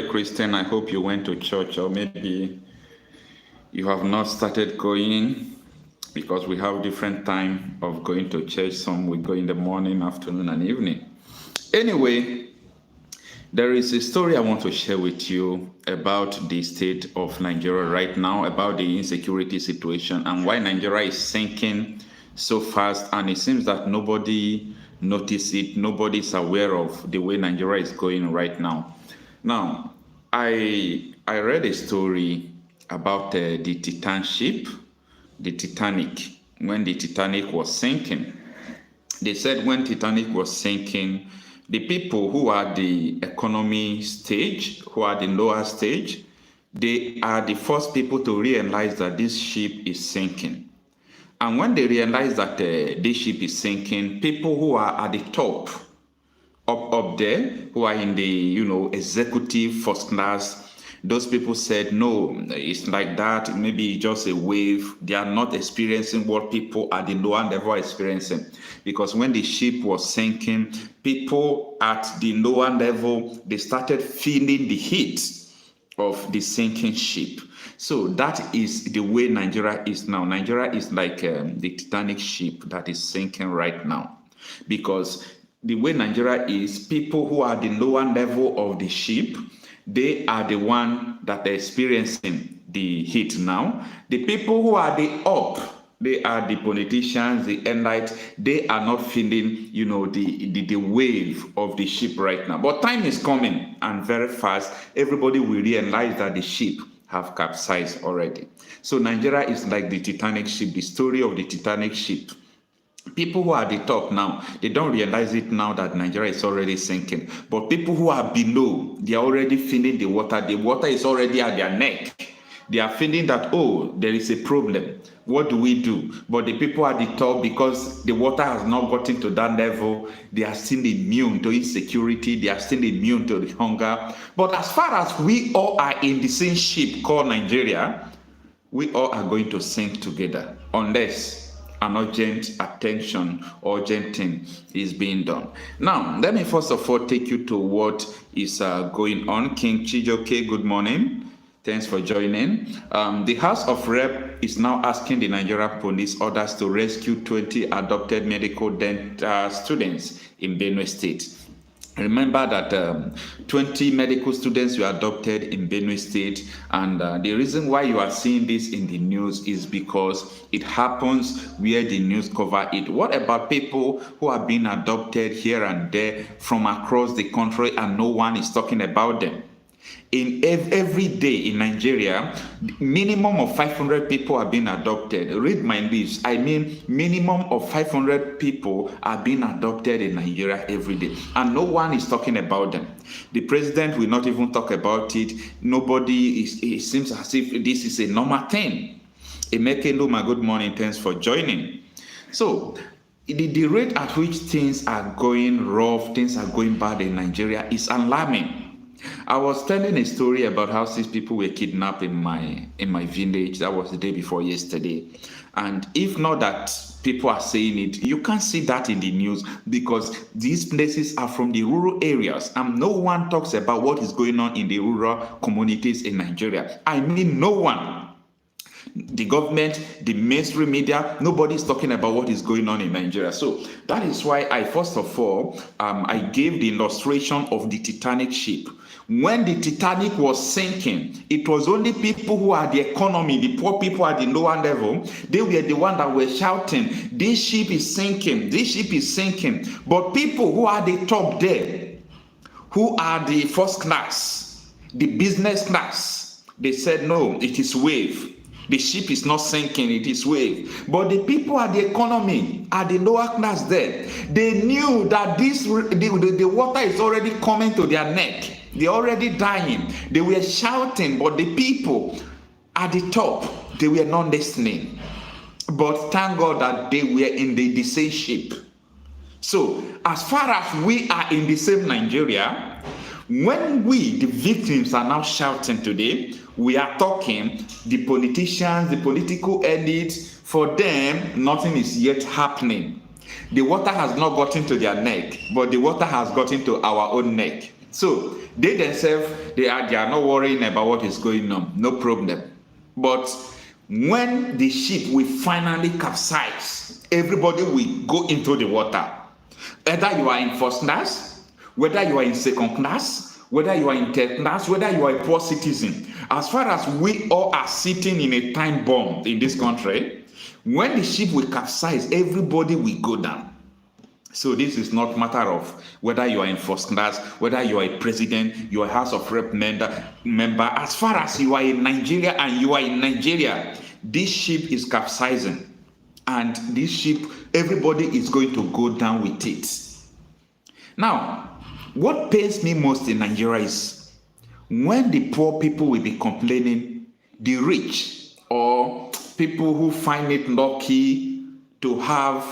Christian, I hope you went to church, or maybe you have not started going, because we have different time of going to church. Some will go in the morning, afternoon, and evening. Anyway, there is a story I want to share with you about the state of Nigeria right now, about the insecurity situation and why Nigeria is sinking so fast, and it seems that nobody notices it, nobody is aware of the way Nigeria is going right now. Now, I read a story about the Titan ship, the Titanic, when the Titanic was sinking. They said when Titanic was sinking, the people who are the economy stage, who are the lower stage, they are the first people to realize that this ship is sinking. And when they realize that this ship is sinking, people who are at the top, up there, who are in the executive first class, those people said, no, it's like that, maybe just a wave. They are not experiencing what people at the lower level are experiencing. Because when the ship was sinking, people at the lower level, they started feeling the heat of the sinking ship. So that is the way Nigeria is now. Nigeria is like the Titanic ship that is sinking right now. Because the way Nigeria is, people who are the lower level of the ship, they are the one that are experiencing the heat now. The people who are the up, they are the politicians, the elite, they are not feeling, the wave of the ship right now. But time is coming, and very fast, everybody will realize that the ship have capsized already. So Nigeria is like the Titanic ship, the story of the Titanic ship. People who are at the top now, they don't realize it now that Nigeria is already sinking. But people who are below, they are already feeling the water. The water is already at their neck. They are feeling that, oh, there is a problem. What do we do? But the people at the top, because the water has not gotten to that level, they are still immune to insecurity. They are still immune to the hunger. But as far as we all are in the same ship called Nigeria, we all are going to sink together, unless an urgent thing is being done. Now, let me first of all take you to what is going on. King Chijoke, good morning. Thanks for joining. The House of Rep is now asking the Nigeria police orders to rescue 20 adopted medical dental students in Benue State. Remember that 20 medical students were adopted in Benue State, and the reason why you are seeing this in the news is because it happens where the news cover it. What about people who are being adopted here and there from across the country and no one is talking about them? In every day in Nigeria, minimum of 500 people are being adopted. Read my lips. I mean, minimum of 500 people are being adopted in Nigeria every day, and no one is talking about them. The president will not even talk about it. Nobody is. It seems as if this is a normal thing. Emeke Luma, good morning. Thanks for joining. So, the rate at which things are going rough, things are going bad in Nigeria is alarming. I was telling a story about how 6 people were kidnapped in my village. That was the day before yesterday. And if not that people are saying it, you can't see that in the news, because these places are from the rural areas, and no one talks about what is going on in the rural communities in Nigeria. I mean, no one. The government, the mainstream media, nobody is talking about what is going on in Nigeria. So that is why I, first of all, I gave the illustration of the Titanic ship. When the Titanic was sinking, it was only people who are the economy, the poor people at the lower level, they were the ones that were shouting, this ship is sinking, this ship is sinking. But people who are the top there, who are the first class, the business class, they said, no, it is wave. The ship is not sinking, it is wave. But the people at the economy, at the lower class there, they knew that the water is already coming to their neck. They're already dying. They were shouting, but the people at the top, they were not listening. But thank God that they were in the same ship. So, as far as we are in the same Nigeria, when we, the victims, are now shouting today, we are talking, the politicians, the political elite, for them, nothing is yet happening. The water has not gotten to their neck, but the water has gotten to our own neck. So they themselves, they are not worrying about what is going on, no problem. But when the ship will finally capsize, everybody will go into the water. Whether you are in first class, whether you are in second class, whether you are in third class, whether you are a poor citizen, as far as we all are sitting in a time bomb in this country, when the ship will capsize, everybody will go down. So this is not a matter of whether you are in first class, whether you are a president, you are a House of Rep member. As far as you are in Nigeria and you are in Nigeria, this ship is capsizing. And this ship, everybody is going to go down with it. Now, what pains me most in Nigeria is when the poor people will be complaining, the rich or people who find it lucky to have,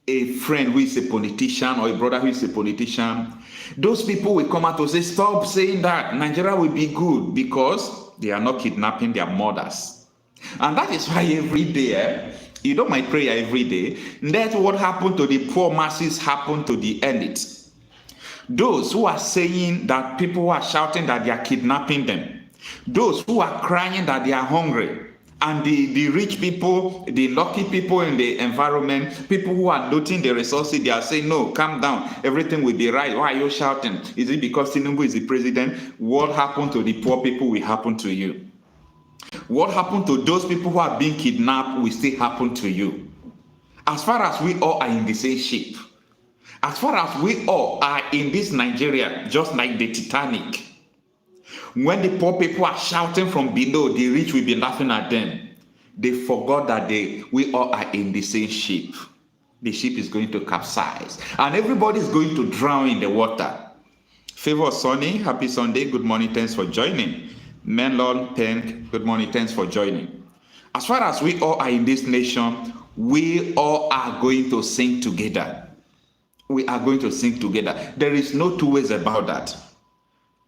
a friend who is a politician or a brother who is a politician, those people will come out to say, stop saying that. Nigeria will be good because they are not kidnapping their mothers. And that is why every day, my prayer every day, let what happened to the poor masses happen to the elite. Those who are saying that people who are shouting that they are kidnapping them, those who are crying that they are hungry, and the rich people, the lucky people in the environment, people who are looting the resources, they are saying, no, calm down, everything will be right. Why are you shouting? Is it because Tinubu is the president? What happened to the poor people will happen to you. What happened to those people who are being kidnapped will still happen to you. As far as we all are in the same ship, as far as we all are in this Nigeria, just like the Titanic, when the poor people are shouting from below, the rich will be laughing at them. They forgot that we all are in the same ship. The ship is going to capsize, and everybody is going to drown in the water. Favor Sonny, happy Sunday. Good morning. Thanks for joining. Melon Pink, good morning. Thanks for joining. As far as we all are in this nation, we all are going to sing together. We are going to sing together. There is no two ways about that.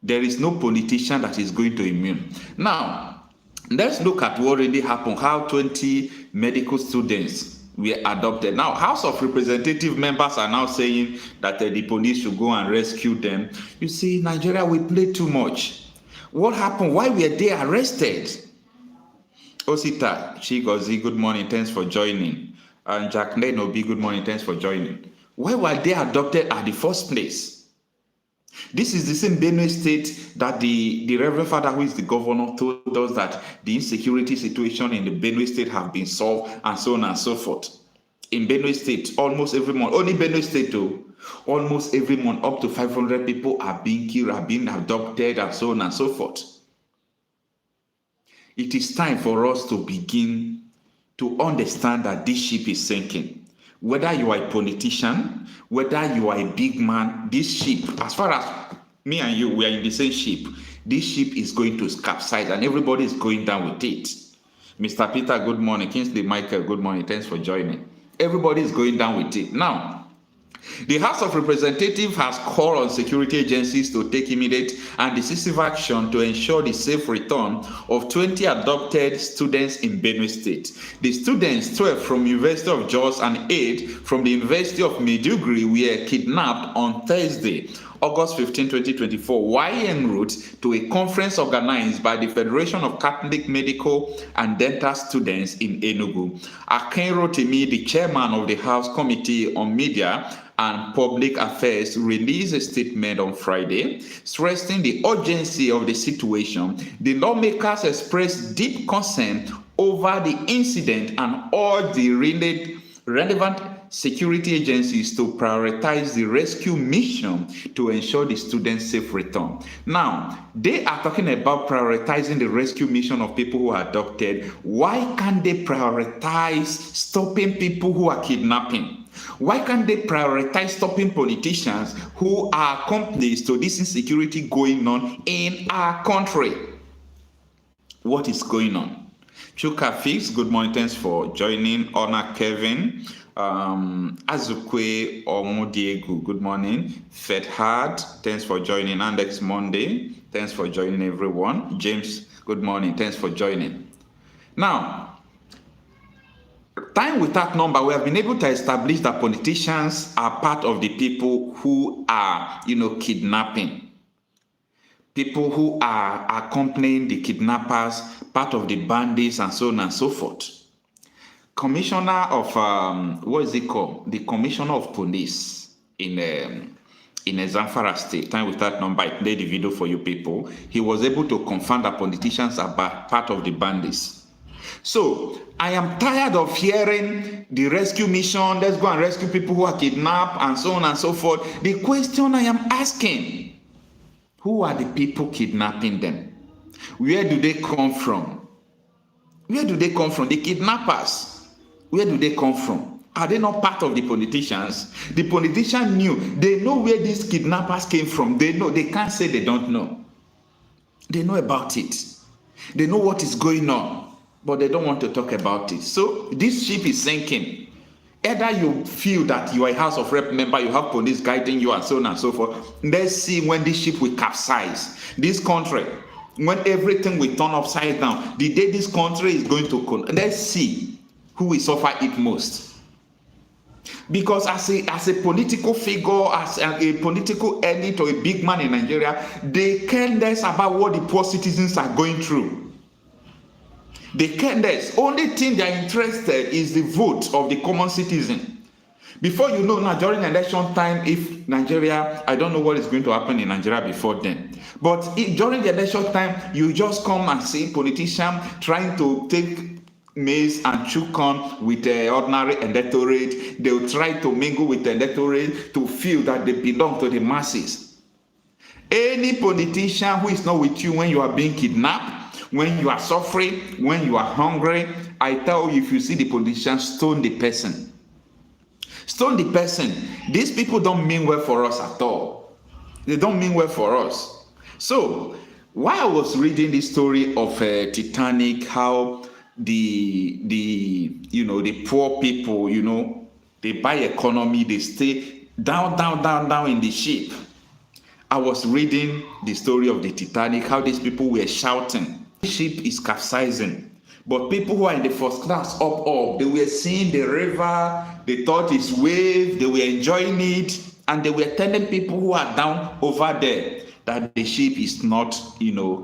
There is no politician that is going to immune. Now, let's look at what already happened, how 20 medical students were adopted. Now, House of Representative members are now saying that the police should go and rescue them. You see, Nigeria, we play too much. What happened? Why were they arrested? Osita Chigozi, good morning. Thanks for joining. And Jacqueline Obi, good morning. Thanks for joining. Why were they adopted at the first place? This is the same Benue state that the Reverend Father, who is the governor, told us that the insecurity situation in the Benue state have been solved and so on and so forth. In Benue state, almost every month, only Benue state though, almost every month, up to 500 people are being killed, are being adopted, and so on and so forth. It is time for us to begin to understand that this ship is sinking. Whether you are a politician, whether you are a big man, this ship, as far as me and you, we are in the same ship, this ship is going to capsize and everybody is going down with it. Mr. Peter, good morning. Kingsley Michael, good morning. Thanks for joining. Everybody is going down with it. Now, the House of Representatives has called on security agencies to take immediate and decisive action to ensure the safe return of 20 adopted students in Benue State. The students, 12 from University of Jos and 8 from the University of Maiduguri, were kidnapped on Thursday, August 15, 2024, while en route to a conference organized by the Federation of Catholic Medical and Dental Students in Enugu. Akin Rotimi, the chairman of the House Committee on Media and Public Affairs, released a statement on Friday, stressing the urgency of the situation. The lawmakers expressed deep concern over the incident and urged the relevant security agencies to prioritize the rescue mission to ensure the students' safe return. Now, they are talking about prioritizing the rescue mission of people who are adopted. Why can't they prioritize stopping people who are kidnapping? Why can't they prioritize stopping politicians who are accomplices to this insecurity going on in our country? What is going on? Chuka Fix, good morning. Thanks for joining. Honor Kevin. Azukwe Omudiegu, good morning. Fedhard, thanks for joining. Andex Monday, thanks for joining everyone. James, good morning. Thanks for joining. Now, time without number, we have been able to establish that politicians are part of the people who are, kidnapping. People who are accompanying the kidnappers, part of the bandits, and so on and so forth. Commissioner of, what is it called? The Commissioner of Police in Zamfara State, time without number, I played the video for you people. He was able to confirm that politicians are part of the bandits. So, I am tired of hearing the rescue mission, let's go and rescue people who are kidnapped, and so on and so forth. The question I am asking, who are the people kidnapping them? Where do they come from? Where do they come from? The kidnappers. Where do they come from? Are they not part of the politicians? The politicians knew. They know where these kidnappers came from. They know. They can't say they don't know. They know about it. They know what is going on, but they don't want to talk about it. So this ship is sinking. Either you feel that you are a House of Rep member, you have police guiding you, and so on and so forth. Let's see when this ship will capsize. This country, when everything will turn upside down, the day this country is going to let's see who will suffer it most. Because as a political figure, as a political elite or a big man in Nigeria, they care less about what the poor citizens are going through. They care less. Only thing they are interested is the vote of the common citizen. Before you know, now during election time, if Nigeria, I don't know what is going to happen in Nigeria before then, but during the election time, you just come and see politicians trying to take maize and chook on with the ordinary electorate. They will try to mingle with the electorate to feel that they belong to the masses. Any politician who is not with you when you are being kidnapped, when you are suffering, when you are hungry, I tell you, if you see the politician, stone the person. Stone the person. These people don't mean well for us at all. They don't mean well for us. So, while I was reading the story of Titanic, how the poor people, they buy economy, they stay down in the ship. I was reading the story of the Titanic, how these people were shouting, the ship is capsizing. But people who are in the first class up, they were seeing the river, they thought it's wave, they were enjoying it, and they were telling people who are down over there that the ship is not,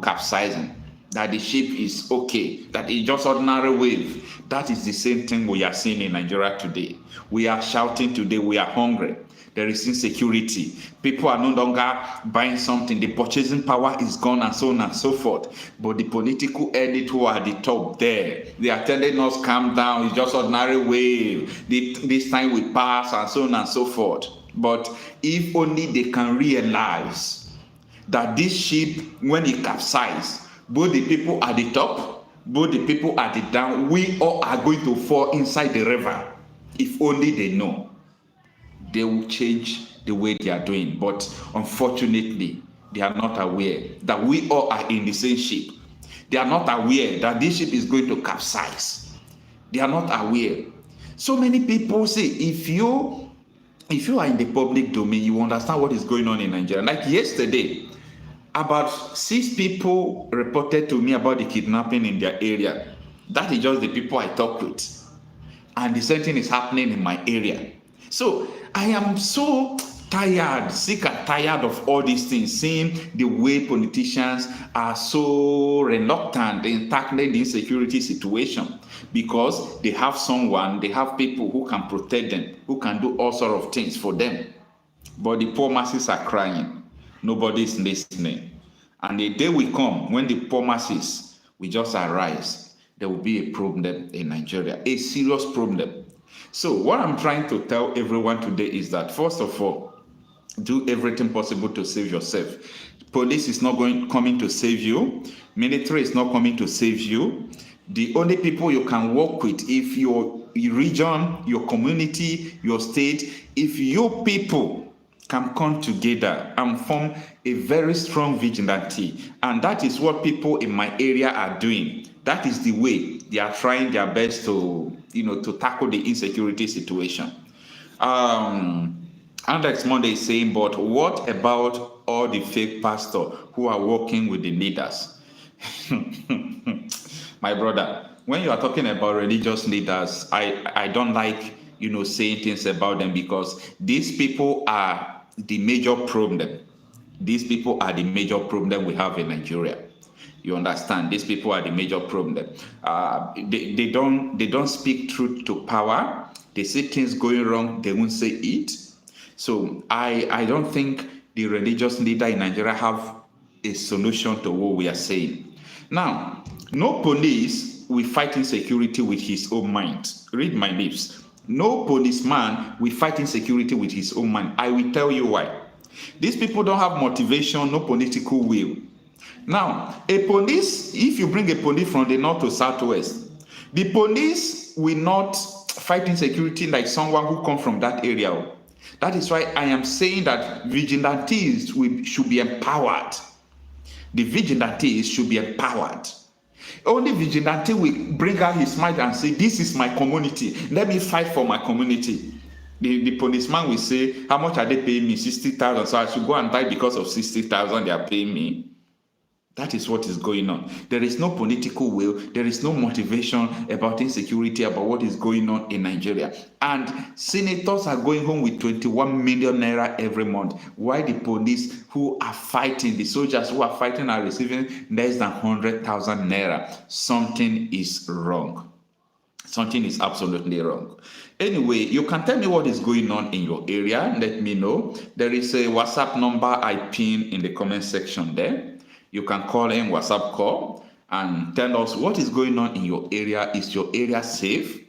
capsizing, that the ship is okay, that it's just ordinary wave. That is the same thing we are seeing in Nigeria today. We are shouting today, we are hungry. There is insecurity. People are no longer buying something. The purchasing power is gone, and so on and so forth. But the political elite who are at the top there, they are telling us, calm down, it's just ordinary wave. This time we pass, and so on and so forth. But if only they can realize that this ship, when it capsizes, both the people at the top, both the people at the down, we all are going to fall inside the river. If only they know, they will change the way they are doing. But unfortunately, they are not aware that we all are in the same ship. They are not aware that this ship is going to capsize. They are not aware. So many people say, if you are in the public domain, you understand what is going on in Nigeria. Like yesterday, about 6 people reported to me about the kidnapping in their area. That is just the people I talk with. And the same thing is happening in my area. So I am so tired, sick and tired of all these things, seeing the way politicians are so reluctant in tackling the insecurity situation, because they have someone, they have people who can protect them, who can do all sorts of things for them. But the poor masses are crying. Nobody is listening. And the day will come when the poor masses will just arise. There will be a problem in Nigeria, a serious problem. So what I'm trying to tell everyone today is that, first of all, do everything possible to save yourself. Police is not coming to save you. Military is not coming to save you. The only people you can work with, if your region, your community, your state, if you people can come together and form a very strong vigilante, and that is what people in my area are doing. That is the way they are trying their best to tackle the insecurity situation. Alex Monday is saying, but what about all the fake pastors who are working with the leaders? My brother, when you are talking about religious leaders, I don't like, saying things about them, because these people are the major problem. These people are the major problem we have in Nigeria. You understand? These people are the major problem. They don't speak truth to power. They see things going wrong, they won't say it. So I don't think the religious leader in Nigeria have a solution to what we are saying. Now, no police will fight insecurity with his own mind. Read my lips. No policeman will fight insecurity with his own mind. I will tell you why. These people don't have motivation, no political will. Now, a police, if you bring a police from the north to southwest, the police will not fight insecurity like someone who comes from that area. That is why I am saying that vigilantes should be empowered. The vigilantes should be empowered. Only vigilante will bring out his mind and say, this is my community. Let me fight for my community. The policeman will say, how much are they paying me? 60,000. So I should go and die because of 60,000 they are paying me. That is what is going on. There is no political will. There is no motivation about insecurity, about what is going on in Nigeria. And senators are going home with 21 million naira every month. Why the police who are fighting, the soldiers who are fighting, are receiving less than 100,000 naira? Something is wrong. Something is absolutely wrong. Anyway, you can tell me what is going on in your area. Let me know. There is a WhatsApp number I pinned in the comment section there. You can call in, WhatsApp call, and tell us what is going on in your area. Is your area safe?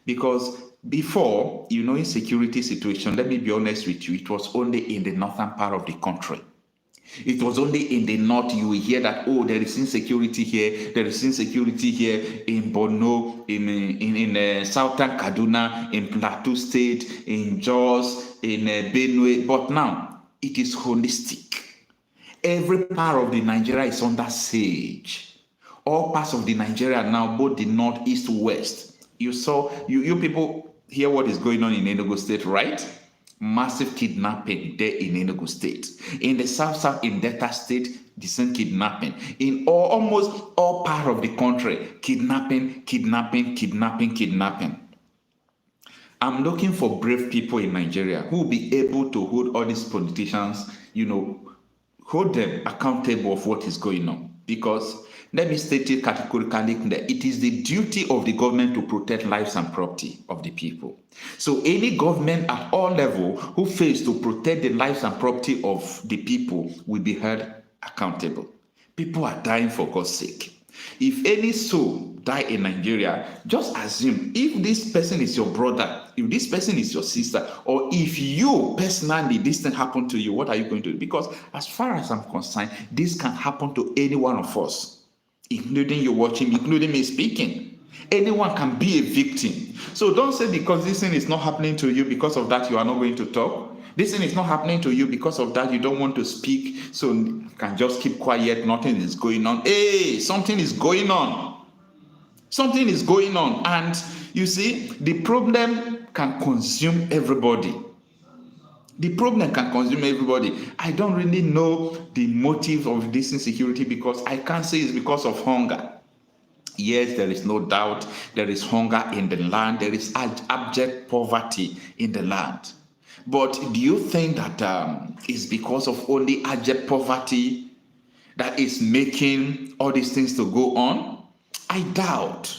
Because before, insecurity situation, let me be honest with you, it was only in the northern part of the country. It was only in the north you will hear that, oh, there is insecurity here, there is insecurity here in Borno, in southern Kaduna, in Plateau State, in Jos, in Benue. But now, it is holistic. Every part of the Nigeria is under siege. All parts of the Nigeria now, both the north, east, west. You saw, you people hear what is going on in Enugu State, right? Massive kidnapping there in Enugu State. In the south, in Delta State, the same kidnapping. In almost all part of the country, kidnapping. I'm looking for brave people in Nigeria who will be able to hold all these politicians, hold them accountable of what is going on. Because let me state it categorically that it is the duty of the government to protect lives and property of the people. So any government at all levels who fails to protect the lives and property of the people will be held accountable. People are dying for God's sake. If any soul die in Nigeria, just assume if this person is your brother, if this person is your sister, or if you personally, this thing happened to you, what are you going to do? Because as far as I'm concerned, this can happen to any one of us, including you watching, including me speaking. Anyone can be a victim. So don't say because this thing is not happening to you, because of that you are not going to talk. This thing is not happening to you, because of that you don't want to speak, so you can just keep quiet, nothing is going on. Hey, something is going on. Something is going on. And you see, the problem can consume everybody. The problem can consume everybody. I don't really know the motive of this insecurity, because I can't say it's because of hunger. Yes, there is no doubt there is hunger in the land. There is abject poverty in the land. But do you think that it's because of only abject poverty that is making all these things to go on? I doubt.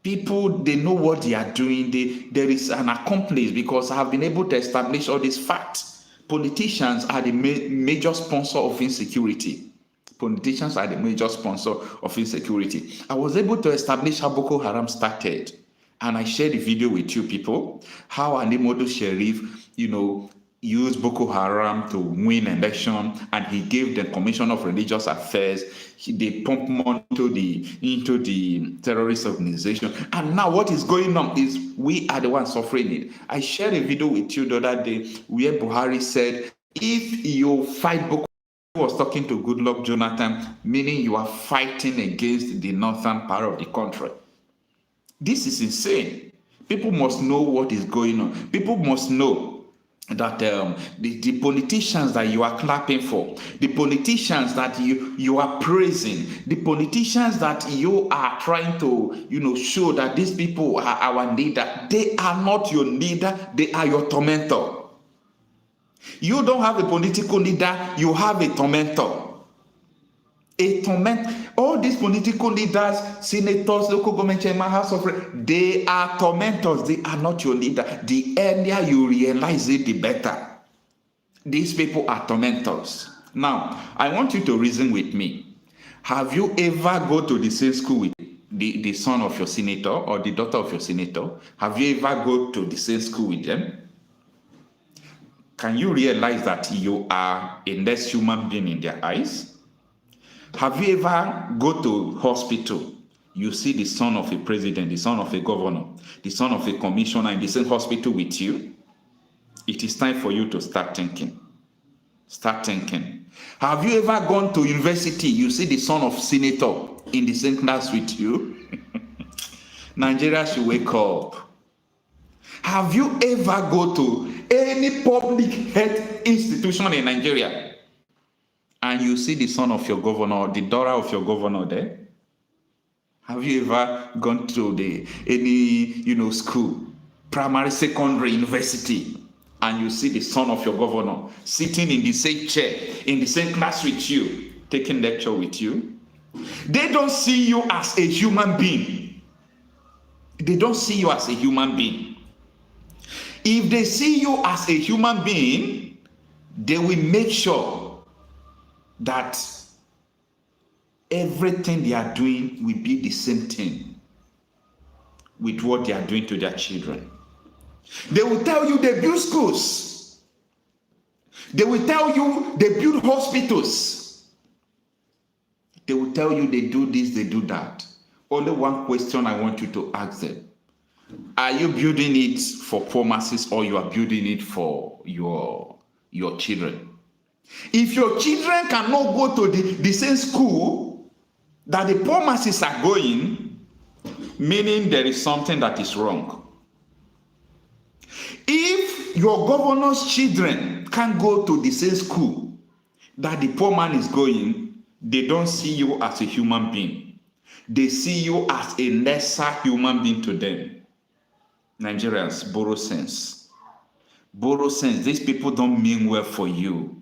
People, they know what they are doing. There is an accomplice, because I have been able to establish all these facts. Politicians are the major sponsor of insecurity. Politicians are the major sponsor of insecurity. I was able to establish how Boko Haram started. And I shared a video with you people, how Animodo Sheriff, used Boko Haram to win election, and he gave the Commission of Religious Affairs, they pumped money into the terrorist organization. And now what is going on is we are the ones suffering it. I shared a video with you the other day where Buhari said, if you fight Boko Haram, he was talking to Goodluck Jonathan, meaning you are fighting against the northern part of the country. This is insane. People must know what is going on. People must know that the politicians that you are clapping for, the politicians that you are praising, the politicians that you are trying to, show that these people are our leader, they are not your leader, they are your tormentor. You don't have a political leader, you have a tormentor. A torment. All these political leaders, senators, local government chairman, house of reps, they are tormentors. They are not your leader. The earlier you realize it, the better. These people are tormentors. Now, I want you to reason with me. Have you ever go to the same school with the son of your senator or the daughter of your senator? Have you ever go to the same school with them? Can you realize that you are a less human being in their eyes? Have you ever go to hospital? You see the son of a president, the son of a governor, the son of a commissioner in the same hospital with you? It is time for you to start thinking. Start thinking. Have you ever gone to university? You see the son of senator in the same class with you? Nigeria should wake up. Have you ever go to any public health institution in Nigeria and you see the son of your governor, the daughter of your governor there? Have you ever gone to any school, primary, secondary, university, and you see the son of your governor sitting in the same chair, in the same class with you, taking lecture with you? They don't see you as a human being. They don't see you as a human being. If they see you as a human being, they will make sure that everything they are doing will be the same thing with what they are doing to their children. They will tell you they build schools. They will tell you they build hospitals. They will tell you they do this, they do that. Only one question I want you to ask them. Are you building it for poor masses or you are building it for your children? If your children cannot go to the same school that the poor masses are going, meaning there is something that is wrong. If your governor's children can't go to the same school that the poor man is going, they don't see you as a human being. They see you as a lesser human being to them. Nigerians, borrow sense. Borrow sense. These people don't mean well for you.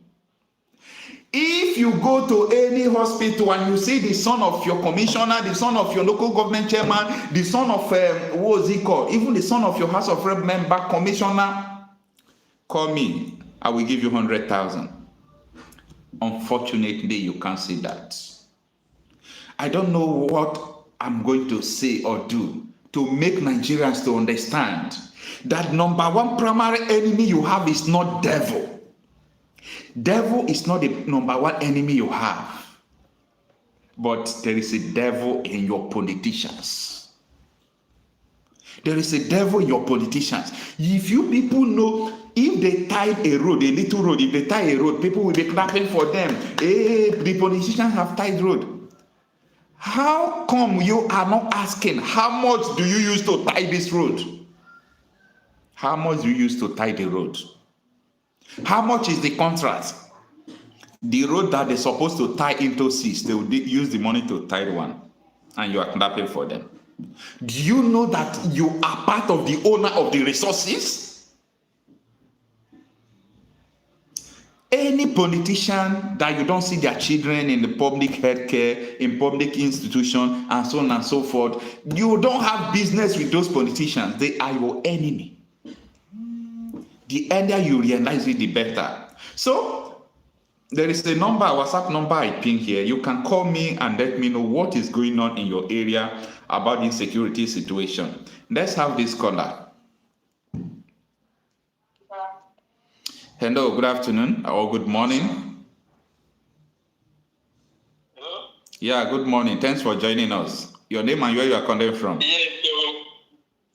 If you go to any hospital and you see the son of your commissioner, the son of your local government chairman, the son of, what is he called? Even the son of your House of Rep member, commissioner, call me. I will give you 100,000. Unfortunately, you can't see that. I don't know what I'm going to say or do to make Nigerians to understand that number one primary enemy you have is not devil. Devil is not the number one enemy you have. But there is a devil in your politicians. There is a devil in your politicians. If you people know, if they tie a road, a little road, if they tie a road, people will be clapping for them. Hey, the politicians have tied road. How come you are not asking, how much do you use to tie this road? How much do you use to tie the road? How much is the contract? The road that they're supposed to tie into 6, they will use the money to tie one, and you are clapping for them. Do you know that you are part of the owner of the resources? Any politician that you don't see their children in the public healthcare, in public institution, and so on and so forth, you don't have business with those politicians. They are your enemy. The earlier you realize it, the better. So, there is a number, a WhatsApp number I ping here. You can call me and let me know what is going on in your area about the insecurity situation. Let's have this caller. Hello, good afternoon or good morning. Hello? Yeah, good morning. Thanks for joining us. Your name and where you are calling from? Yes,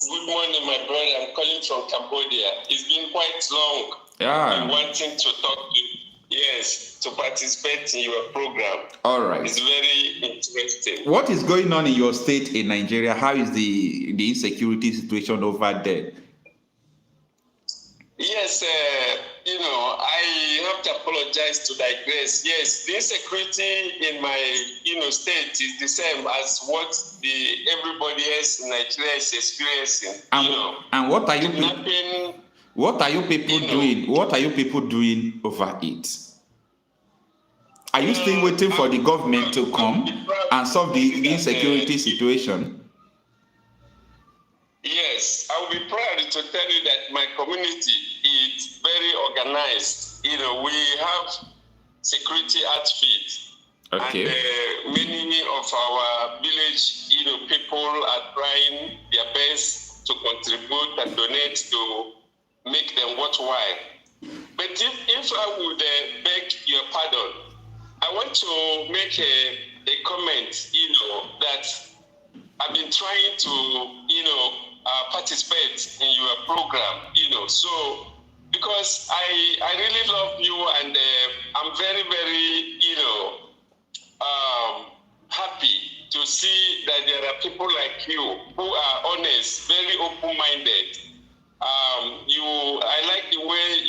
good morning, my brother. I'm calling from Cambodia. It's been quite long. Yeah. I'm wanting to talk to you. Yes, to participate in your program. All right. It's very interesting. What is going on in your state in Nigeria? How is the insecurity situation over there? Yes, I have to apologize to digress. Yes, the insecurity in my, state is the same as what everybody else in Nigeria is experiencing. And what are you people? What are you people doing? What are you people doing over it? Are you still waiting for the government to come and solve the insecurity situation? Yes, I will be proud to tell you that my community is very organized. We have security outfits. Okay. And many of our village, people are trying their best to contribute and donate to make them worthwhile. But if I would beg your pardon, I want to make a comment, that I've been trying to, participate in your program, so because I really love you and I'm very, very, happy to see that there are people like you who are honest, very open-minded. I like the way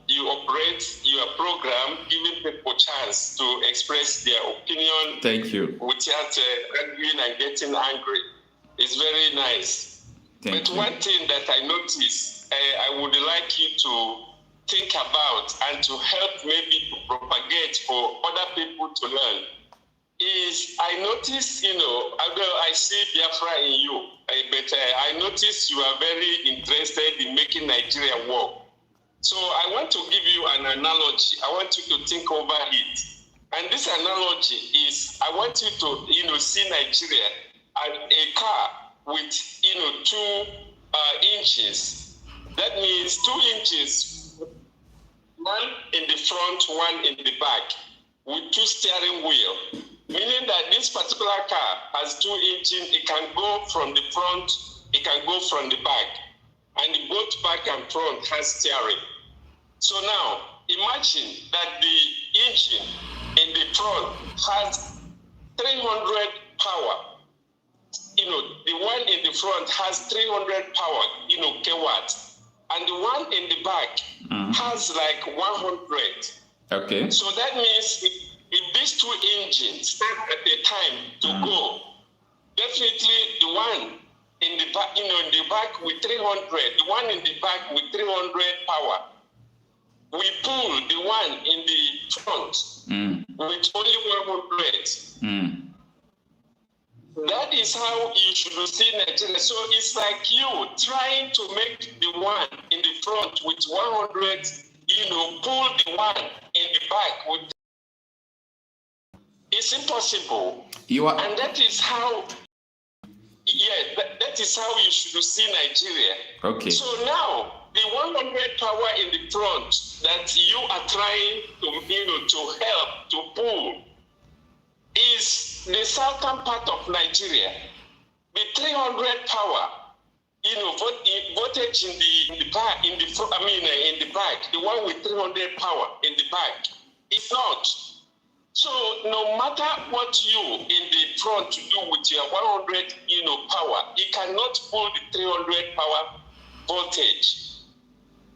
you operate your program, giving people chance to express their opinion. Thank you. Without arguing and getting angry. It's very nice. But one thing that I noticed, I would like you to think about and to help maybe to propagate for other people to learn is I notice, although I see Biafra in you, but I notice you are very interested in making Nigeria work. So I want to give you an analogy. I want you to think over it. And this analogy is, I want you to, see Nigeria as a car with, 2 inches. That means 2 inches, one in the front, one in the back, with 2 steering wheels. Meaning that this particular car has 2 engines. It can go from the front, it can go from the back. And both back and front has steering. So now, imagine that the engine in the front has 300 power. The one in the front has 300 power, kilowatts. And the one in the back has like 100. Okay. So that means if these 2 engines start at a time to go, definitely the one in the back, in the back with 300, the one in the back with 300 power, we pull the one in the front with only 100. That is how you should see Nigeria. So it's like you trying to make the one in the front with 100, pull the one in the back with. It's impossible. And that is how. That is how you should see Nigeria. Okay. So now the 100 power in the front that you are trying to help to pull is the southern part of Nigeria. The 300 power, voltage in the back, in the back, the one with 300 power in the back, it's not. So no matter what you in the front to do with your 100, power, you cannot pull the 300 power voltage.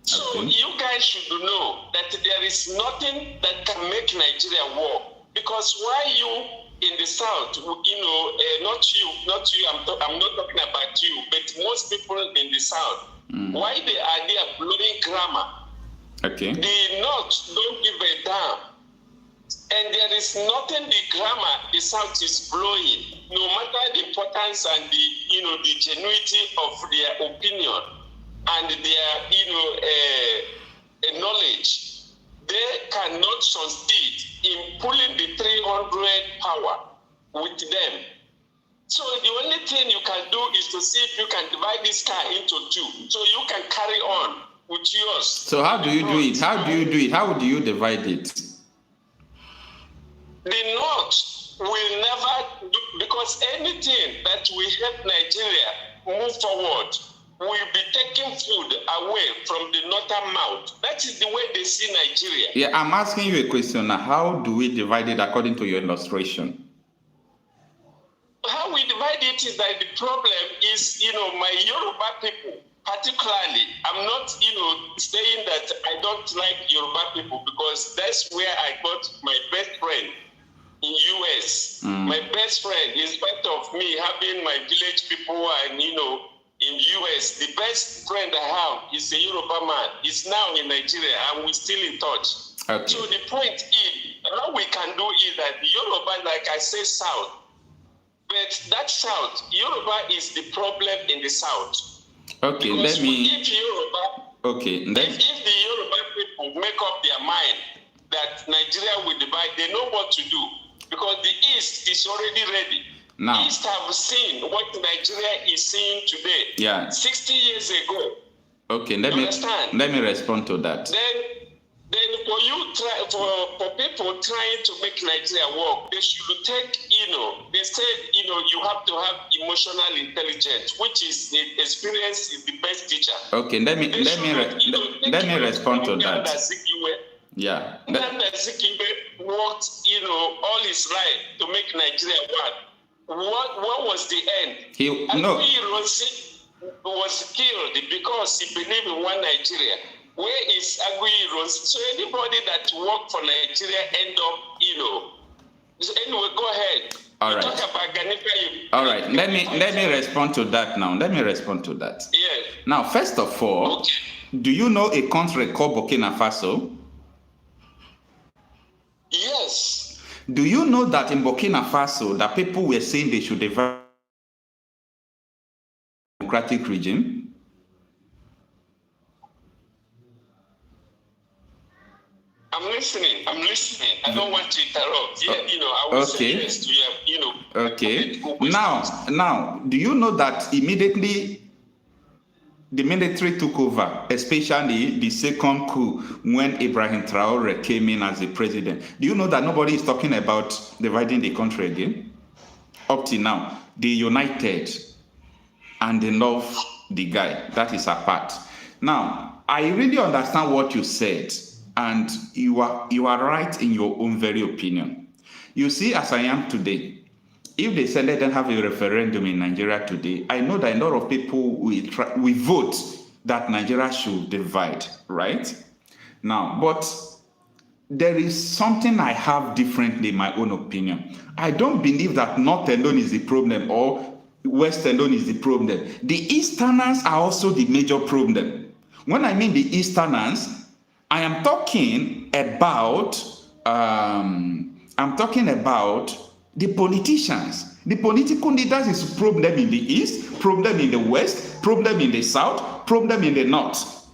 So you guys should know that there is nothing that can make Nigeria work. Because why you in the south, not you, I'm not talking about you, but most people in the south, why they are there blowing grammar? Okay. The north don't give a damn. And there is nothing the grammar the South is blowing, no matter the importance and the genuity of their opinion and their, knowledge. They cannot succeed in pulling the 300 power with them. So the only thing you can do is to see if you can divide this car into 2, so you can carry on with yours. So how do you do it? How do you do it? How do you divide it? The North will never do, because anything that will help Nigeria move forward will be taking food away from the northern mouth. That is the way they see Nigeria. Yeah, I'm asking you a question now. How do we divide it according to your illustration? How we divide it is that the problem is, my Yoruba people, particularly, I'm not, saying that I don't like Yoruba people, because that's where I got my best friend in US. My best friend, in spite of me having my village people and, in US, the best friend I have is a Yoruba man. He's now in Nigeria, and we're still in touch. Okay. So the point is, what we can do is that Yoruba, like I say, South, but that South, Yoruba is the problem in the South. Okay, because let me. If Yoruba, okay, if the Yoruba people make up their mind that Nigeria will divide, they know what to do, because the East is already ready. Now, East have seen what Nigeria is seeing today. Yeah. 60 years ago. Okay, let me respond to that. Then for people trying to make Nigeria work, they should take, they said, you have to have emotional intelligence, which is the experience is the best teacher. Okay, let me respond to that. Yeah. Nnamdi worked, all his life to make Nigeria work. What was the end? He was killed because he believed in one Nigeria. Where is Aguiyi? So anybody that worked for Nigeria end up, anyway, go ahead. All right. Talk about Ganipa. All right. Let me respond to that now. Yes. Now, first of all, okay. Do you know a country called Burkina Faso? Yes. Do you know that in Burkina Faso, that people were saying they should develop a democratic regime? I'm listening. I don't want to interrupt. Yeah, I will say yes to you. Okay. Now, do you know that immediately the military took over, especially the second coup when Ibrahim Traore came in as the president? Do you know that nobody is talking about dividing the country again? Up till now, they united and they love the guy. That is apart. Now, I really understand what you said. And you are right in your own very opinion. You see, as I am today, if they say let them have a referendum in Nigeria today, I know that a lot of people will vote that Nigeria should divide, right? Now, but there is something I have differently in my own opinion. I don't believe that North alone is the problem or West alone is the problem. The Easterners are also the major problem. When I mean the Easterners, I am talking about the politicians. The political leaders is problem in the East, problem in the West, problem in the South, problem in the North.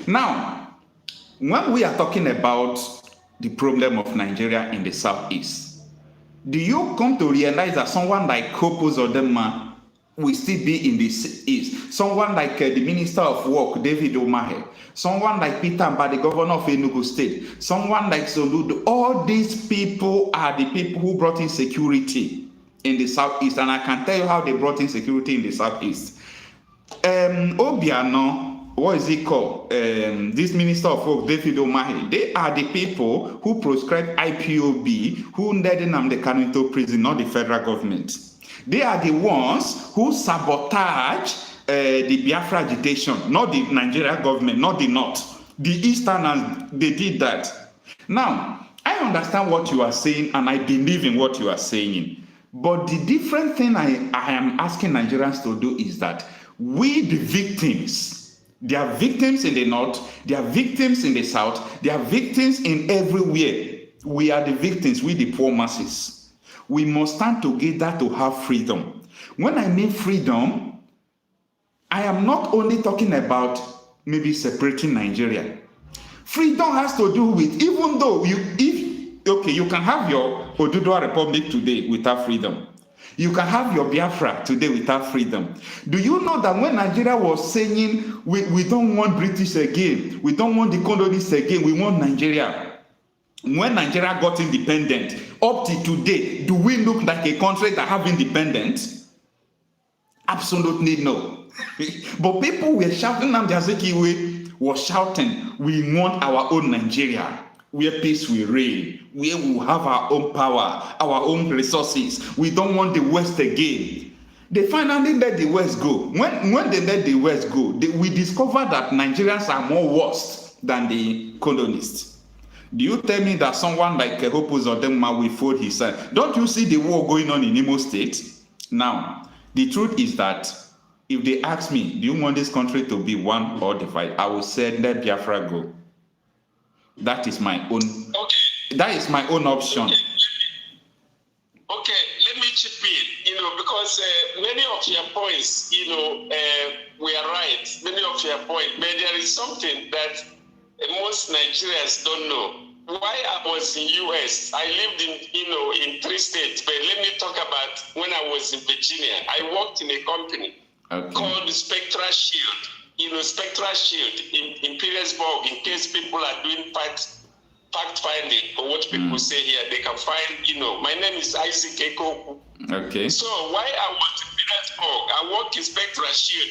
Now, when we are talking about the problem of Nigeria in the Southeast, do you come to realize that someone like Hope Uzodinma will still be in the East? Someone like the Minister of Work, David Umahi, someone like Peter Mba, the governor of Enugu State, someone like Soludo, all these people are the people who brought in security in the Southeast, and I can tell you how they brought in security in the Southeast. Obiano, what is he called? This Minister of Work, David Umahi, they are the people who proscribed IPOB, who led Nnamdi Kanu into prison, not the federal government. They are the ones who sabotage the Biafra agitation, not the Nigerian government, not the North. The Easterners, they did that. Now, I understand what you are saying, and I believe in what you are saying. But the different thing I am asking Nigerians to do is that we, the victims, they are victims in the North, they are victims in the South, they are victims in everywhere. We are the victims, we the poor masses. We must stand together to have freedom. When I mean freedom, I am not only talking about maybe separating Nigeria. Freedom has to do with, even though you can have your Oduduwa Republic today without freedom. You can have your Biafra today without freedom. Do you know that when Nigeria was saying we don't want British again, we don't want the colonies again, we want Nigeria? When Nigeria got independent, up to today, do we look like a country that have independence? Absolutely no. But people were shouting, Nnamdi Azikiwe was shouting, we want our own Nigeria, where peace will reign, where we will have our own power, our own resources. We don't want the West again. They finally let the West go. When they let the West go, we discovered that Nigerians are more worse than the colonists. Do you tell me that someone like Hope Uzodinma will fold his hand? Don't you see the war going on in Imo State? Now, the truth is that if they ask me, do you want this country to be one or divided? I will say, let Biafra go. That is my own. Okay. That is my own option. Okay, let me chip in. Because many of your points, we are right. Many of your points, but there is something that most Nigerians don't know. Why I was in US, I lived in 3 states, but let me talk about when I was in Virginia. I worked in a company called Spectra Shield. Spectra Shield in Petersburg, in case people are doing fact finding or what people say here, they can find, my name is Isaac Eko. Okay. So why I was in Petersburg, I work in Spectra Shield.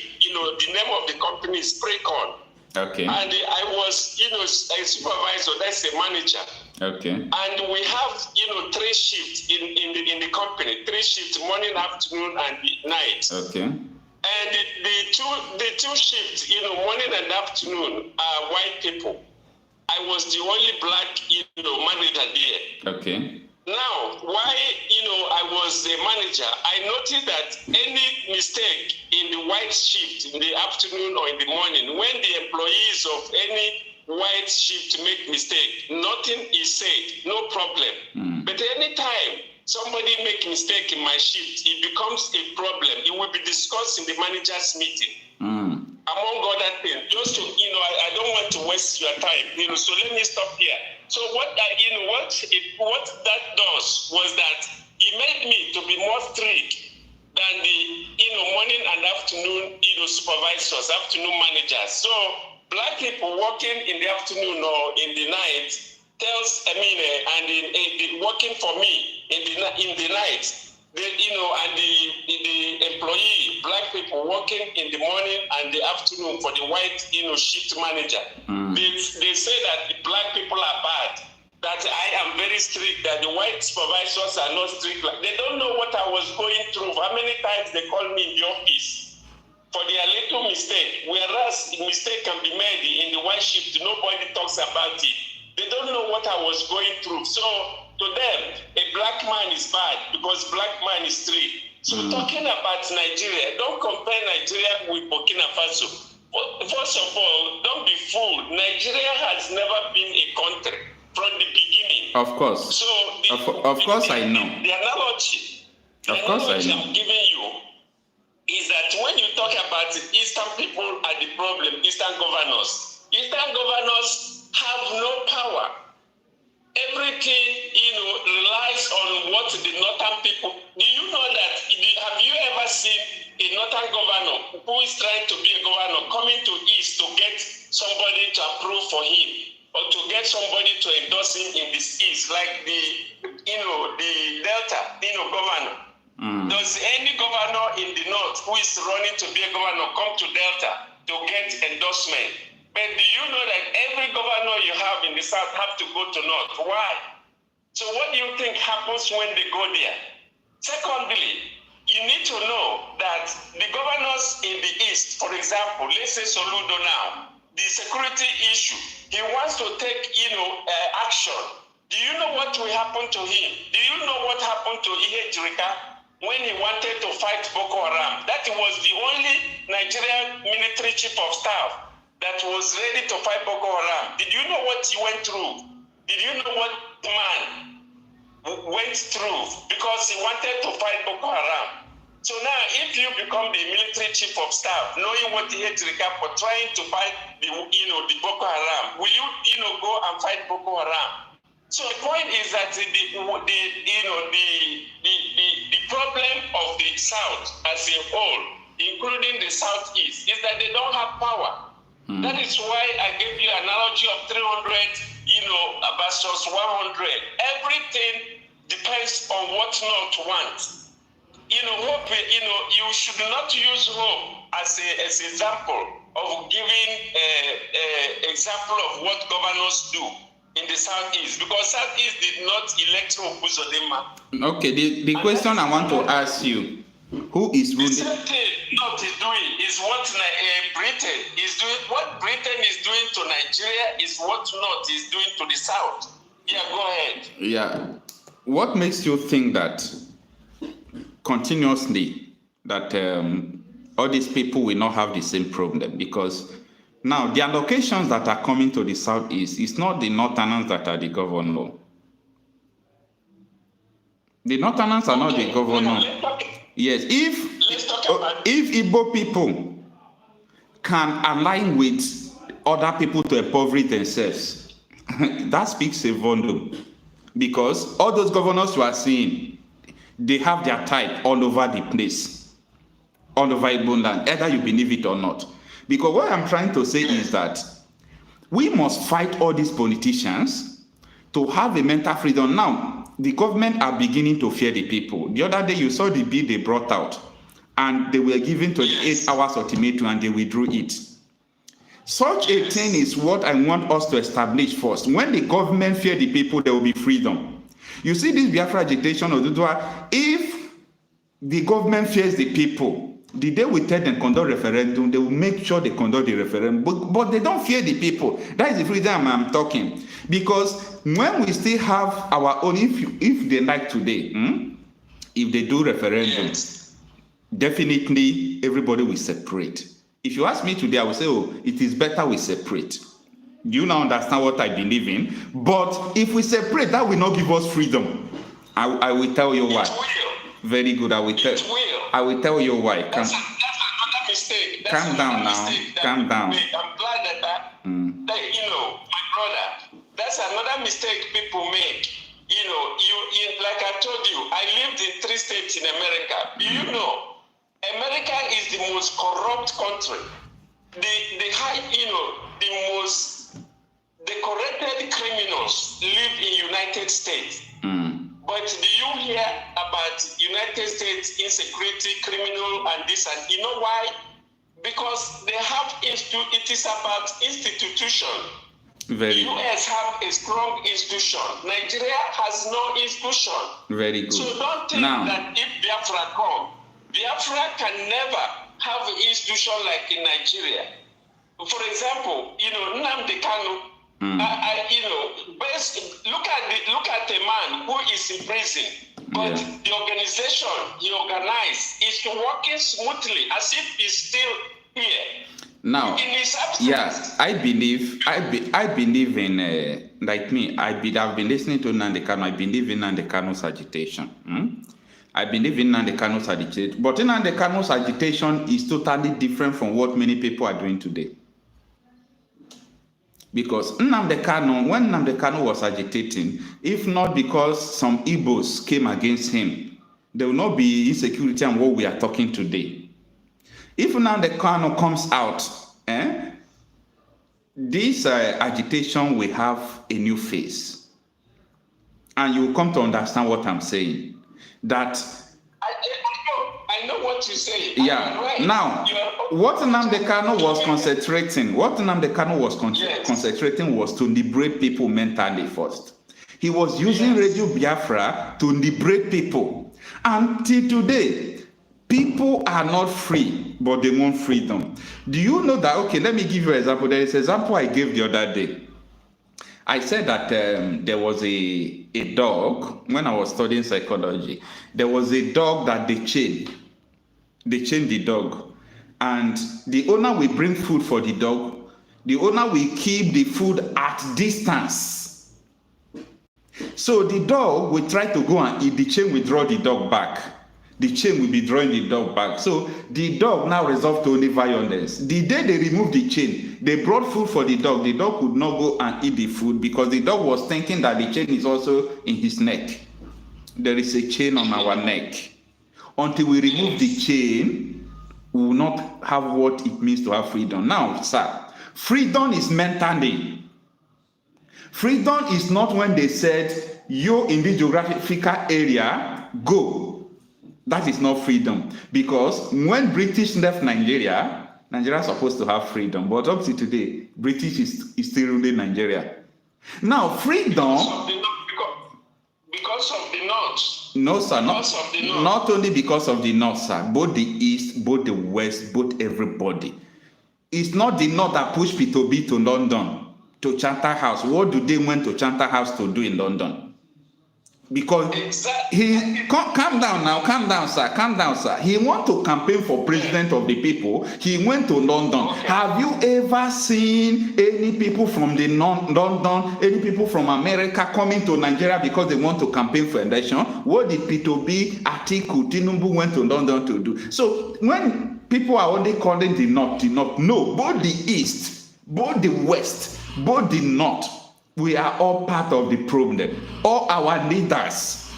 The name of the company is Precon. Okay. And I was, a supervisor, that's a manager. Okay. And we have, 3 shifts in the company, 3 shifts, morning, afternoon, and night. Okay. And the two shifts, morning and afternoon, are white people. I was the only black, manager there. Okay. Now, why, I was a manager, I noticed that any mistake in the white shift in the afternoon or in the morning, when the employees of any white shift make mistake, nothing is said, no problem. But anytime somebody make mistake in my shift, it becomes a problem. It will be discussed in the manager's meeting. Among other things, just to, I don't want to waste your time, so let me stop here. So what that does was that it made me to be more strict than the, morning and afternoon, supervisors, afternoon managers. So black people working in the afternoon or in the night and working for me in the night, and the employee, black people working in the morning and the afternoon for the white, shift manager. They say that the black people are bad, that I am very strict, that the white supervisors are not strict. They don't know what I was going through. How many times they called me in the office for their little mistake, whereas the mistake can be made in the white shift, nobody talks about it. They don't know what I was going through. So to them, a black man is bad because black man is strict. So talking about Nigeria, don't compare Nigeria with Burkina Faso. First of all, don't be fooled. Nigeria has never been a country from the beginning. Of course. So of course I know. The analogy I'm giving you is that when you talk about Eastern people are the problem, Eastern governors have no power. Everything, relies on what the northern people. Do you know that? Have you ever seen a northern governor who is trying to be a governor coming to East to get somebody to approve for him or to get somebody to endorse him in this East, like the Delta, governor? Does any governor in the North who is running to be a governor come to Delta to get endorsement? But do you know that every governor you have in the South have to go to North? Why? So what do you think happens when they go there? Secondly, you need to know that the governors in the East, for example, let's say Soludo now, the security issue, he wants to take, action. Do you know what will happen to him? Do you know what happened to Ihe Jirika when he wanted to fight Boko Haram? That was the only Nigerian military chief of staff that was ready to fight Boko Haram. Did you know what he went through? Did you know what the man went through because he wanted to fight Boko Haram? So now, if you become the military chief of staff, knowing what he had to recap for trying to fight the Boko Haram, will you, go and fight Boko Haram? So the point is that the problem of the South as a whole, including the Southeast, is that they don't have power. That is why I gave you an analogy of 300, versus 100. Everything depends on what North wants. Hope, you should not use hope as an example of giving example of what governors do in the Southeast, because Southeast did not elect Hope Uzodinma. Okay, the question I want to ask you, Who is ruling? The same thing North is doing is what Britain is doing. What Britain is doing to Nigeria is what North is doing to the South. Yeah, go ahead. Yeah. What makes you think that continuously that all these people will not have the same problem? Because now the allocations that are coming to the Southeast is not the Northerners that are the governor. The Northerners are not the governor. Yes, if Igbo people can align with other people to impoverish themselves, that speaks a volume. Because all those governors you are seeing, they have their type all over the place, all over Igbo land, either you believe it or not. Because what I'm trying to say is that we must fight all these politicians to have a mental freedom. Now, the government are beginning to fear the people. The other day you saw the bill they brought out, and they were given 28 hours ultimatum and they withdrew it. Such a thing is what I want us to establish first. When the government fear the people, there will be freedom. You see this Biafra agitation or Dudua, if the government fears the people, the day we tell them conduct referendum, they will make sure they conduct the referendum. But they don't fear the people. That is the freedom I'm talking. Because when we still have our own, if they like today, if they do referendum, definitely everybody will separate. If you ask me today, I will say, oh, it is better we separate. Do you now understand what I believe in? But if we separate, that will not give us freedom. I will tell you why. Very good. I will tell you why. That's another mistake. Calm down now. Calm down. I'm glad that, my brother, that's another mistake people make. Like I told you, I lived in 3 states in America. Do you know? America is the most corrupt country. The corrupted criminals live in United States. But do you hear about United States insecurity, criminal, and this? And you know why? Because they have it is about institution. The US have a strong institution. Nigeria has no institution. Very good. So don't think that if Biafra come, Biafra can never have an institution like in Nigeria. For example, Nnamdi Kanu. Look at a man who is in prison, but the organization he organized is working smoothly as if he's still here. Now, in his absence, I believe in like me. I've been listening to Nnamdi Kanu. I believe in Nnamdi Kanu's agitation. I believe in Nnamdi Kanu's agitation, but Nnamdi Kanu's agitation is totally different from what many people are doing today. Because when Nnamdi Kanu was agitating, if not because some Igbos came against him, there will not be insecurity and what we are talking today. If Nnamdi Kanu comes out, this agitation will have a new face. And you will come to understand what I'm saying. That I know what you say. Yeah. Right. Now, what Nnamdi Kanu was concentrating, concentrating was to liberate people mentally first. He was using Radio Biafra to liberate people. Until today, people are not free, but they want freedom. Do you know that? Okay, let me give you an example. There is an example I gave the other day. I said that there was a dog, when I was studying psychology, there was a dog that they chained. They chained the dog. And the owner will bring food for the dog. The owner will keep the food at distance. So the dog will try to go and eat. The chain will draw the dog back. The chain will be drawing the dog back. So the dog now resolved to only violence. The day they removed the chain, they brought food for the dog. The dog could not go and eat the food because the dog was thinking that the chain is also in his neck. There is a chain on our neck. Until we remove the chain, we will not have what it means to have freedom. Now, sir, freedom is mentally. Freedom is not when they said, you in this geographical area, go. That is not freedom. Because when British left Nigeria, Nigeria is supposed to have freedom. But up to today, British is still ruling Nigeria. Now, freedom... Because because of the North. No, sir. Not only because of the North, sir. Both the East, both the West, both everybody. It's not the North that pushed Peter Obi to London, to Charter House. What do they went to Charter House to do in London? Because calm down, sir. He want to campaign for president of the people. He went to London. Okay. Have you ever seen any people from the London, any people from America coming to Nigeria because they want to campaign for election? What did Peter Obi, Atiku, Tinubu went to London to do? So when people are only calling the North, no, both the East, both the West, both the North, we are all part of the problem. All our leaders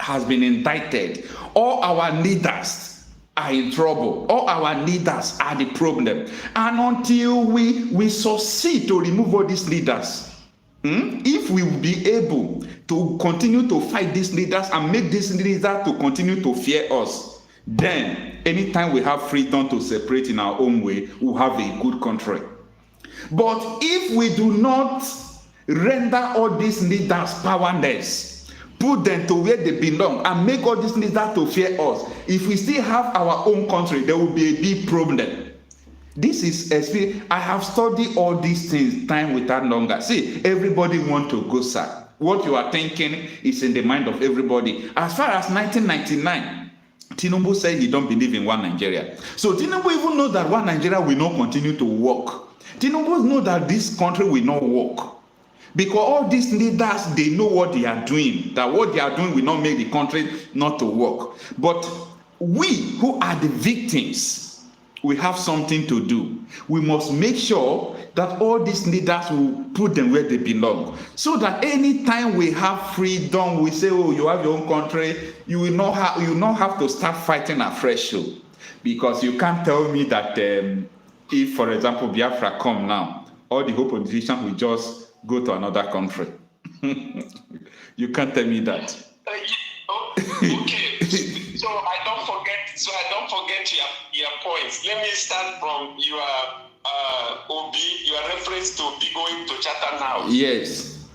has been indicted. All our leaders are in trouble. All our leaders are the problem. And until we succeed to remove all these leaders, if we will be able to continue to fight these leaders and make these leaders to continue to fear us, then anytime we have freedom to separate in our own way, we'll have a good country. But if we do not render all these leaders powerless, put them to where they belong, and make all these leaders to fear us, if we still have our own country, there will be a big problem. This is experience. I have studied all these things time without longer. See, everybody want to go, sir. What you are thinking is in the mind of everybody. As far as 1999, Tinubu said he don't believe in one Nigeria. So Tinubu even knows that one Nigeria will not continue to work. Tinubu knows that this country will not work. Because all these leaders, they know what they are doing. That what they are doing will not make the country not to work. But we who are the victims, we have something to do. We must make sure that all these leaders will put them where they belong. So that anytime we have freedom, we say, oh, you have your own country, you will not have to start fighting afresh. Because you can't tell me that if, for example, Biafra come now, all the whole politicians will just go to another country. You can't tell me that. Okay. So I don't forget your points. Let me start from your Obi, your reference to Obi going to Chatham House. Yes.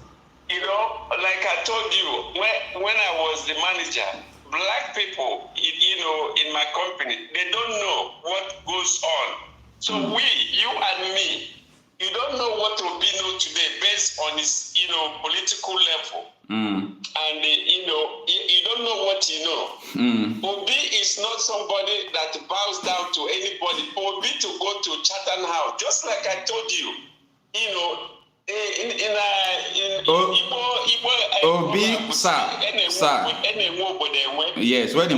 You know, like I told you, when I was the manager, black people, in my company, they don't know what goes on. So you and me, you don't know what Obi knows today based on his, political level. And, you don't know what you know. Obi is not somebody that bows down to anybody. Obi to go to Chatham House, just like I told you, Obi, sir. Yes, when the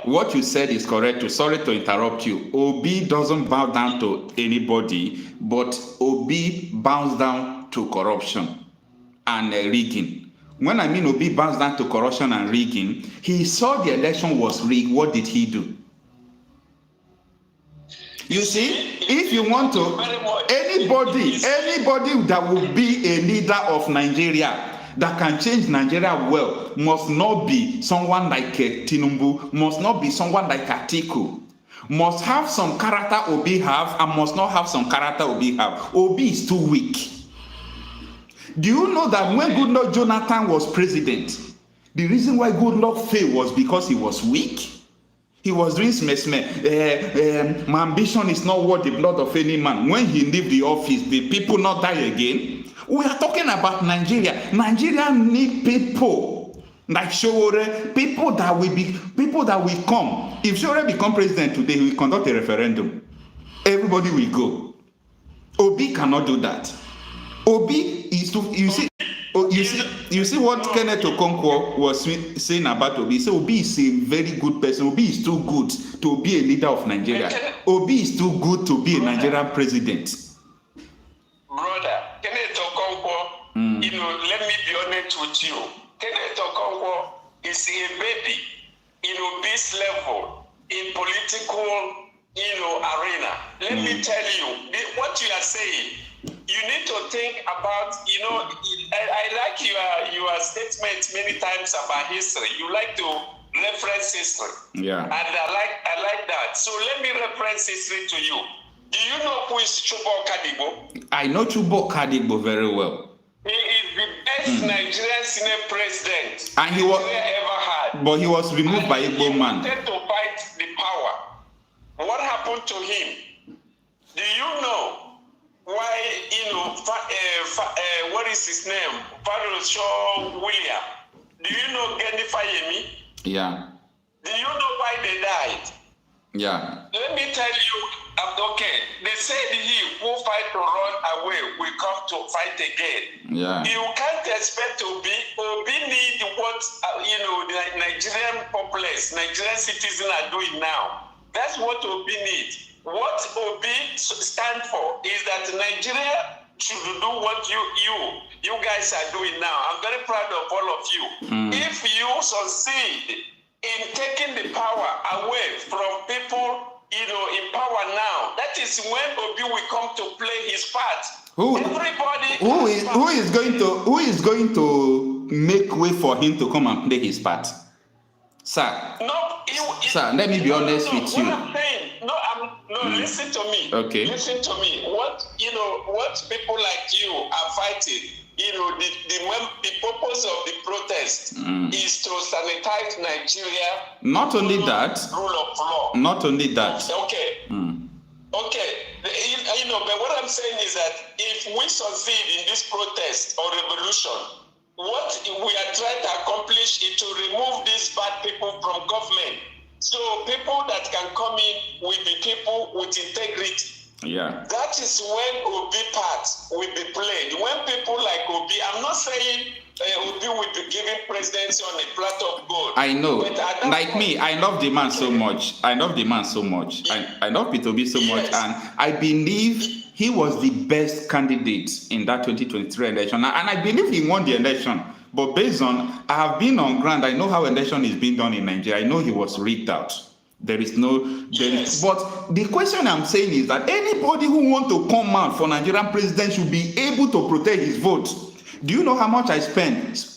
what you said is correct. Sorry to interrupt you. Obi doesn't bow down to anybody, but Obi bows down to corruption and rigging. When I mean Obi bows down to corruption and rigging, he saw the election was rigged. What did he do? You see, if you want to, anybody that will be a leader of Nigeria, that can change Nigeria well, must not be someone like Tinubu, must not be someone like Atiku, must have some character Obi have, and must not have some character Obi have. Obi is too weak. Do you know that when Goodluck Jonathan was president, the reason why Goodluck failed was because he was weak? He was doing my ambition is not worth the blood of any man. When he leave the office, the people not die again. We are talking about Nigeria. Nigeria need people like Sowore, people that will come. If Sowore become president today, he will conduct a referendum. Everybody will go. Obi cannot do that. Obi is to you see what Kenneth Okonkwo was saying about Obi. So Obi is a very good person. Obi is too good to be a leader of Nigeria. Obi is too good to be a Nigerian president. Brother, Kenneth Okonkwo, let me be honest with you. Kenneth Okonkwo is a baby in Obi's level in political, arena. Let me tell you, what you are saying, you need to think about, I like your statement many times about history. You like to reference history. Yeah. And I like that. So let me reference history to you. Do you know who is Chubo Kadigbo? I know Chubo Kadigbo very well. He is the ex-Nigerian Senate president and he was ever had. But he was removed by Igbo man. He wanted to fight the power. What happened to him? Do you know why, what is his name? Shaw William. Do you know Gendi Fayemi? Yeah. Do you know why they died? Yeah. Let me tell you, okay, they said he who fight to run away will come to fight again. Yeah. You can't expect Obi need what, the Nigerian populace, Nigerian citizens are doing now. That's what Obi needs. What Obi stand for is that Nigeria should do what you guys are doing now. I'm very proud of all of you. If you succeed in taking the power away from people, in power now, that is when Obi will come to play his part. Who is going to make way for him to come and play his part? Sir. Sir, let me be honest with you. What I'm saying, listen to me. Okay. Listen to me. What people like you are fighting, the purpose of the protest is to sanitize Nigeria. Not only that. Rule of law. Not only that. Okay. Okay. But what I'm saying is that if we succeed in this protest or revolution, what we are trying to accomplish is to remove these bad people from government. So people that can come in will be people with integrity. Yeah. That is when Obi part will be played. When people like Obi, I'm not saying Obi will be given presidency on a platter of gold. I know. Like me, I love the man so much. I love the man so much. I love Peter Obi so much. And I believe he was the best candidate in that 2023 election. And I believe he won the election. But based on, I have been on ground, I know how election is being done in Nigeria. I know he was rigged out. But the question I'm saying is that anybody who wants to come out for Nigerian president should be able to protect his vote. Do you know how much I spent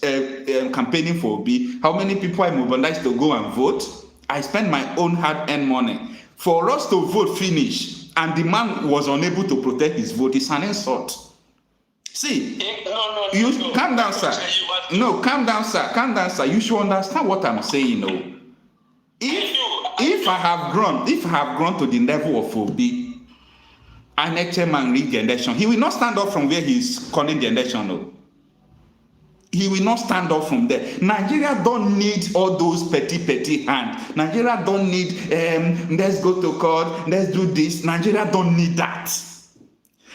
campaigning for Obi? How many people I mobilized to go and vote? I spent my own hard-earned money. For us to vote finish, and the man was unable to protect his vote, it's an insult. See, calm down, sir. No, calm down, sir. Calm down, sir. You should understand what I'm saying, though. If I have grown to the level of Obi, an chairman rig the election, he will not stand up from where he's calling the election. No. He will not stand up from there. Nigeria don't need all those petty hands. Nigeria don't need, let's go to court, let's do this. Nigeria don't need that.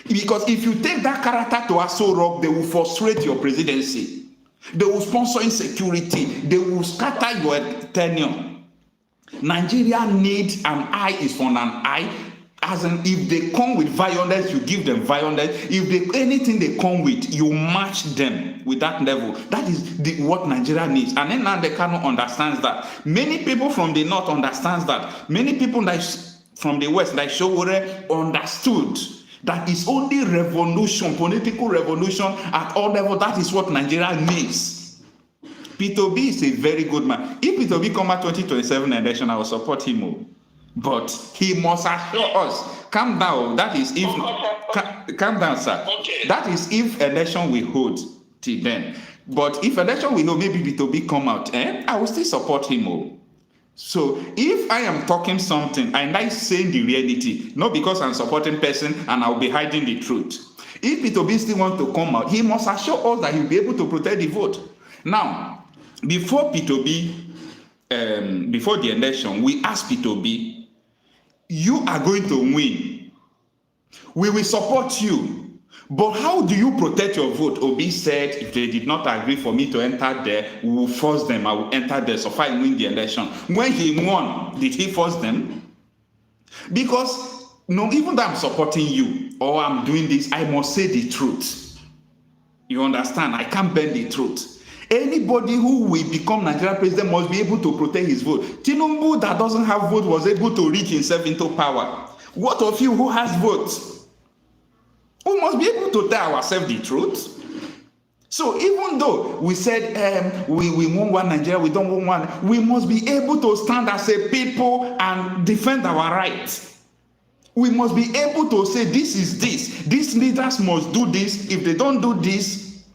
Because if you take that character to Aso Rock, they will frustrate your presidency. They will sponsor insecurity. They will scatter your tenure. Nigeria needs an eye is for an eye. As in, if they come with violence, you give them violence. If anything they come with, you match them with that level. That is what Nigeria needs. And then now Kanu understands that. Many people from the north understands that. Many people from the west, like Sowore, understood that it's only revolution, political revolution at all levels. That is what Nigeria needs. Peter Obi is a very good man. If Peter Obi come at 2027 election, I will support him. But he must assure us. Calm down. That is if calm down, sir. Okay. That is if election will hold till then. But if election will hold, maybe Peter Obi come out, I will still support him. So if I am talking something and I saying the reality, not because I'm supporting person and I'll be hiding the truth. If Peter Obi still want to come out, he must assure us that he'll be able to protect the vote. Now, before Peter Obi, before the election, we asked Peter Obi, you are going to win. We will support you. But how do you protect your vote? Obi said, if they did not agree for me to enter there, we will force them. I will enter there so far I win the election. When he won, did he force them? Because, even though I'm supporting you or I'm doing this, I must say the truth. You understand? I can't bend the truth. Anybody who will become Nigerian president must be able to protect his vote. Tinubu, that doesn't have vote, was able to reach himself into power. What of you who has votes? We must be able to tell ourselves the truth. So even though we said we want one Nigeria, we don't want one, we must be able to stand as a people and defend our rights. We must be able to say this is this. These leaders must do this. If they don't do this,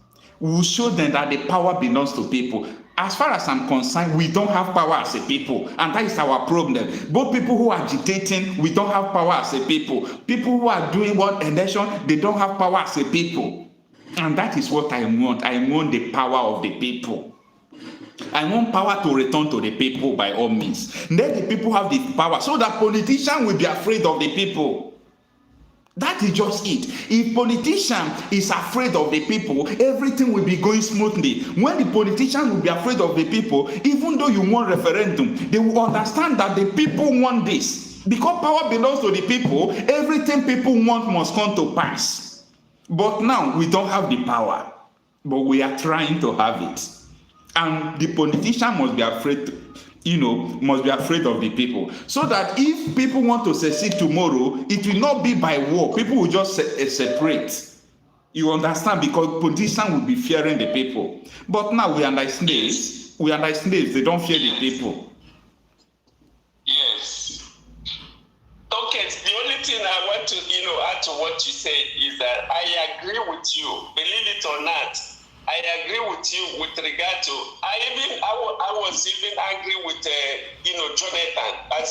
We will show them that the power belongs to people. As far as I'm concerned, we don't have power as a people, and that is our problem. Both people who are agitating, we don't have power as a people. People who are doing one election, they don't have power as a people. And that is what I want. I want the power of the people. I want power to return to the people by all means. Let the people have the power so that politicians will be afraid of the people. That is just it. If politician is afraid of the people, everything will be going smoothly. When the politician will be afraid of the people, even though you want referendum, they will understand that the people want this. Because power belongs to the people, everything people want must come to pass. But now we don't have the power, but we are trying to have it. And the politician must be afraid must be afraid of the people. So that if people want to secede tomorrow, it will not be by war. People will just separate. You understand? Because politicians will be fearing the people. But now we are like slaves. We are like slaves. They don't fear the people. Yes. Okay, the only thing I want to add to what you said is that I agree with you, believe it or not. I agree with you with regard to. I was even angry with Jonathan. I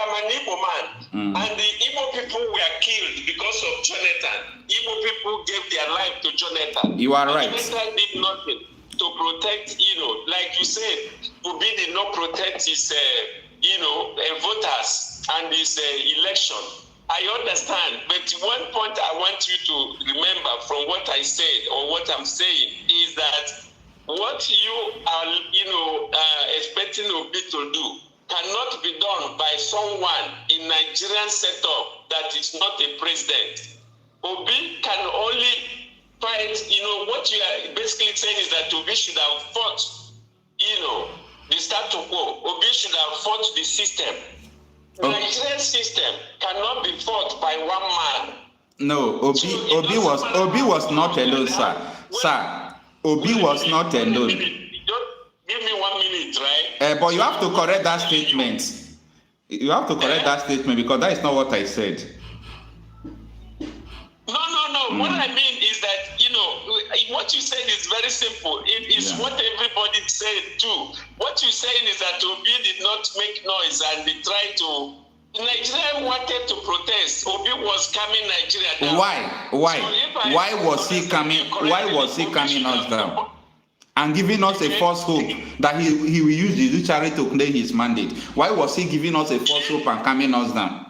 am an Igbo man, and the Igbo people were killed because of Jonathan. Igbo people gave their life to Jonathan. You are right. Jonathan did nothing to protect. Like you said, Obi did not protect his voters and his election. I understand, but one point I want you to remember from what I said or what I'm saying is that what you are, expecting Obi to do cannot be done by someone in Nigerian setup that is not a president. Obi can only fight. What you are basically saying is that Obi should have fought, the status quo. Obi should have fought the system. The Nigerian system cannot be fought by one man. No, Obi was not alone, sir. Sir, Obi was not alone. Give me 1 minute, right? But you have to correct that statement. You have to correct that statement because that is not what I said. No. What I mean is that, what you said is very simple. It is what everybody said too. What you're saying is that Obi did not make noise and they tried to. Nigeria wanted to protest. Obi was coming Nigeria down. Why? So why was he coming us down? And giving us a false hope that he will use the judiciary to claim his mandate. Why was he giving us a false hope and coming us down?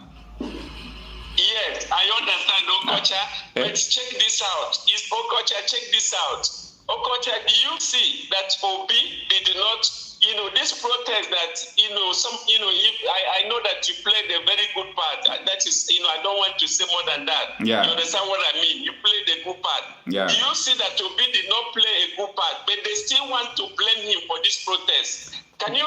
Yes, I understand, Okocha. But check this out. Okocha, check this out. Okocha, do you see that Obi did not, this protest that, I know that you played a very good part. That is, I don't want to say more than that. Yeah. You understand what I mean? You played a good part. Yeah. Do you see that Obi did not play a good part, but they still want to blame him for this protest? Can you,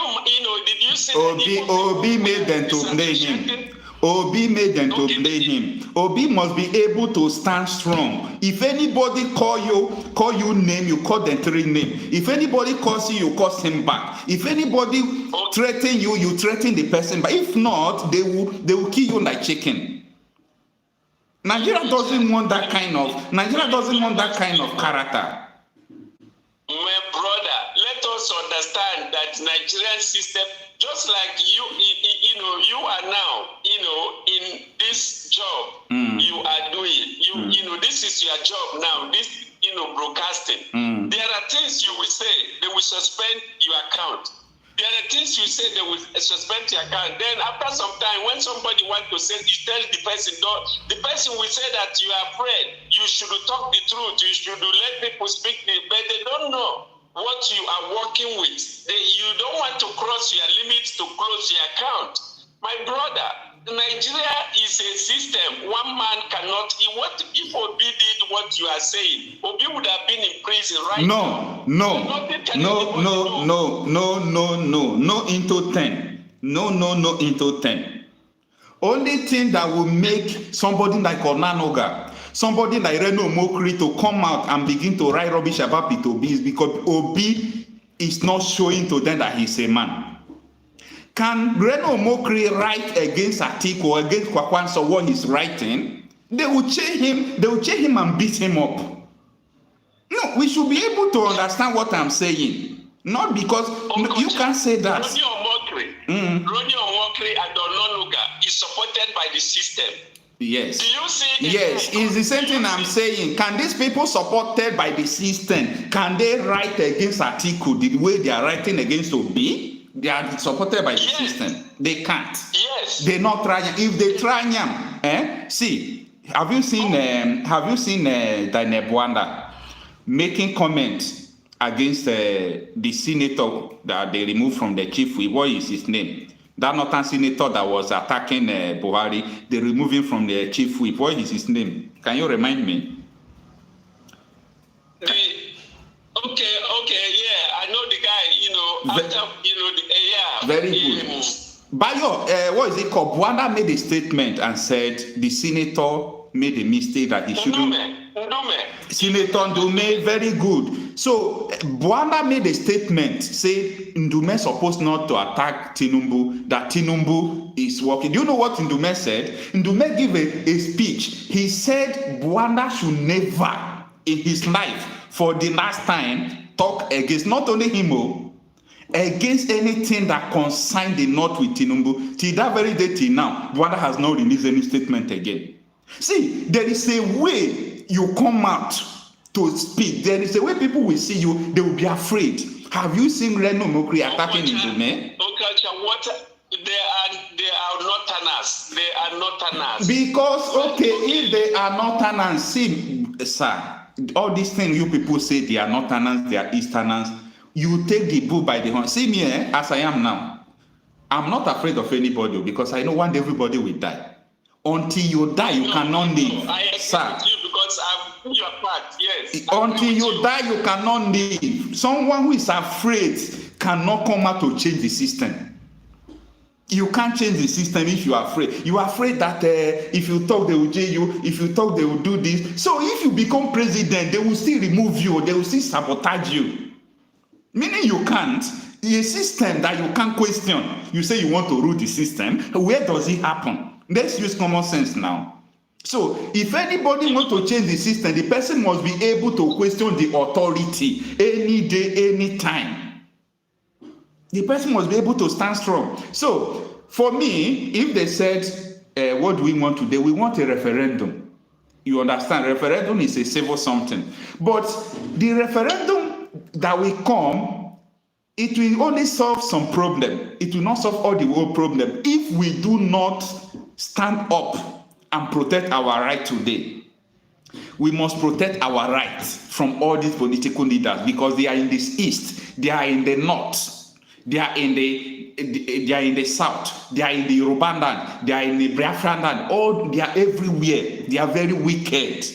did you see Obi made them to blame him. Obi made them to blame him. Obi must be able to stand strong. If anybody call you name, you call them 3 names. If anybody calls you call him back. If anybody threaten you, you threaten the person. But if not, they will kill you like chicken. Nigeria doesn't want that kind of character. My brother, let us understand that Nigerian system, just like you are now, in this job you are doing. This is your job now. This, broadcasting. There are things you will say, they will suspend your account. There are things you say, they will suspend your account. Then after some time, when somebody wants to say, you tell the person, the person will say that you are afraid. You should talk the truth. You should let people speak, but they don't know what you are working with. You don't want to cross your limits to close your account. My brother, Nigeria is a system. One man cannot. What if Obi did what you are saying? Obi would have been in prison right now. No into 10. No into 10. Only thing that will make somebody like Onanoga, somebody like Reno Mokri to come out and begin to write rubbish about Obi is because Obi is not showing to them that he's a man. Can Reno Mokri write against Atiku or against Kwakwanso what he's writing? They will chain him and beat him up. No, No, we should be able to understand what I'm saying. Not because you can't say that. Ronnie Omokri and Ononuga is supported by the system. Yes. Do you see? Yes, it's the same thing I'm saying. Can these people supported by the system, can they write against Atiku the way they are writing against Obi? They are supported by the system. They can't. Yes. They're not trying. If they try, see, have you seen Daniel Bwanda making comments against the senator that they removed from the chief whip? What is his name? That northern senator that was attacking Buhari, they removed him from the chief whip. What is his name? Can you remind me? Okay, yeah, I know the guy, yeah. Very good. Bayo, what is it called? Bwanda made a statement and said the senator made a mistake that he shouldn't. Ndume. Senator Ndume, very good. So Bwanda made a statement saying Ndume supposed not to attack Tinubu, that Tinubu is working. Do you know what Ndume said? Ndume gave a speech. He said Bwanda should never in his life for the last time talk against not only him, against anything that concerns the North with Tinubu. Till that very day till now, Bwanda has not released any statement again. See, there is a way you come out to speak. There is a way people will see you, they will be afraid. Have you seen Reno Mokri attacking Ndume? Okocha, what? They are not tenants. They are not tenants. Because, okay, if they are not tenants, see, sir, all these things you people say they are not tenants, they are Easterners, you take the bull by the horn. See me, as I am now. I'm not afraid of anybody because I know one day everybody will die. Until you die, you cannot live. I agree sir. with you because I'm in your part, yes. Until you die, you cannot live. Someone who is afraid cannot come out to change the system. You can't change the system if you are afraid. You are afraid that if you talk, they will jail you. If you talk, they will do this. So if you become president, they will still remove you. They will still sabotage you. Meaning you can't. A system that you can't question. You say you want to rule the system. Where does it happen? Let's use common sense now. So if anybody wants to change the system, the person must be able to question the authority any day, any time. The person must be able to stand strong. So for me, if they said, what do we want today? We want a referendum. You understand? Referendum is a civil something. But the referendum that will come, it will only solve some problem. It will not solve all the whole problem if we do not stand up and protect our right today. We must protect our rights from all these political leaders because they are in the east, they are in the north, they are in the south, they are in the Yoruba land, they are in the Biafra land. All they are everywhere. They are very wicked.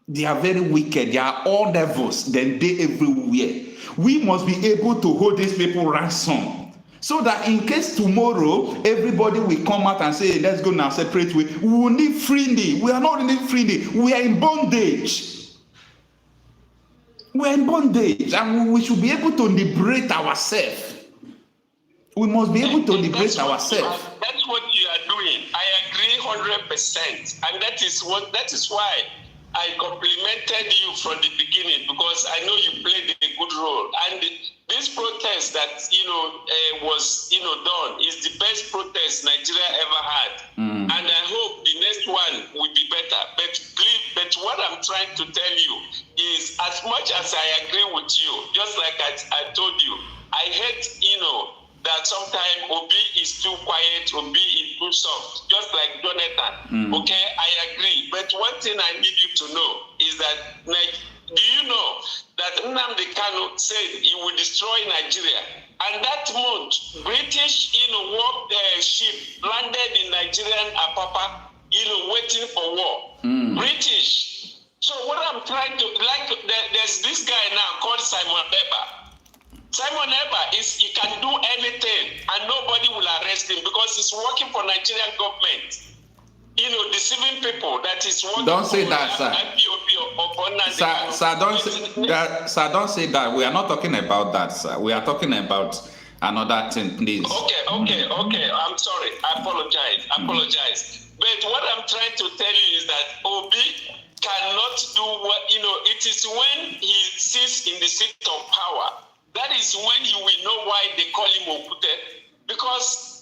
They are very wicked. They are all devils. Then they everywhere. We must be able to hold these people ransom. So that in case tomorrow everybody will come out and say, hey, let's go now separate way, we will live freely. We are not living freely. We are in bondage. We are in bondage, and we should be able to liberate ourselves. We must be able to liberate ourselves. That's what you are doing. I agree 100%, and that is why I complimented you from the beginning because I know you played a good role. And this protest that was done is the best protest Nigeria ever had. And I hope the next one will be better. But what I'm trying to tell you is, as much as I agree with you, just like I told you, I hate that sometimes Obi is too quiet, Obi is too soft, just like Jonathan. Okay, I agree. But one thing I need you to know is that, do you know that Nnamdi Kanu said he will destroy Nigeria? And that month, British, ship landed in Nigerian Apapa, waiting for war. British. So what I'm trying to, there's this guy now called Simon Ekpa. Simon Ekpa he can do anything and nobody will arrest him because he's working for Nigerian government. Deceiving people that is working. Don't say that, sir. Sir, don't say that. We are not talking about that, sir. We are talking about another thing, please. Okay. I'm sorry. I apologize. But what I'm trying to tell you is that Obi cannot do what, it is when he sits in the seat of power. That is when you will know why they call him Okute. Because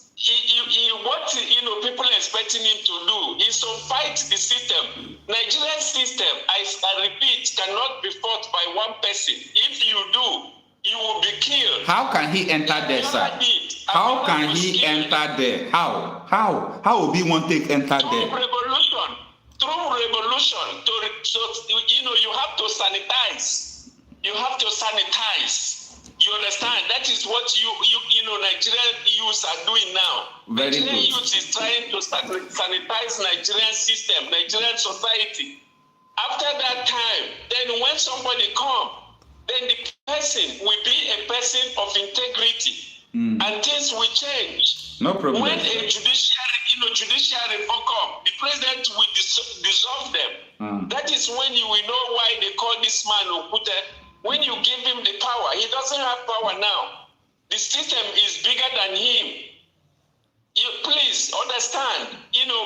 what people are expecting him to do is to fight the system. Nigerian system, I repeat, cannot be fought by one person. If you do, you will be killed. How can he enter there, sir? How can he enter there? How Obi won't take enter there? Through revolution. You have to sanitize. You have to sanitize. You understand? That is what Nigerian youths are doing now. Nigerian youth is trying to sanitize Nigerian system, Nigerian society. After that time, then when somebody comes, then the person will be a person of integrity, and things will change. No problem. When a judiciary reform comes, the president will dissolve them. That is when you will know why they call this man Okute. When you give him the power, he doesn't have power now. The system is bigger than him. You please understand.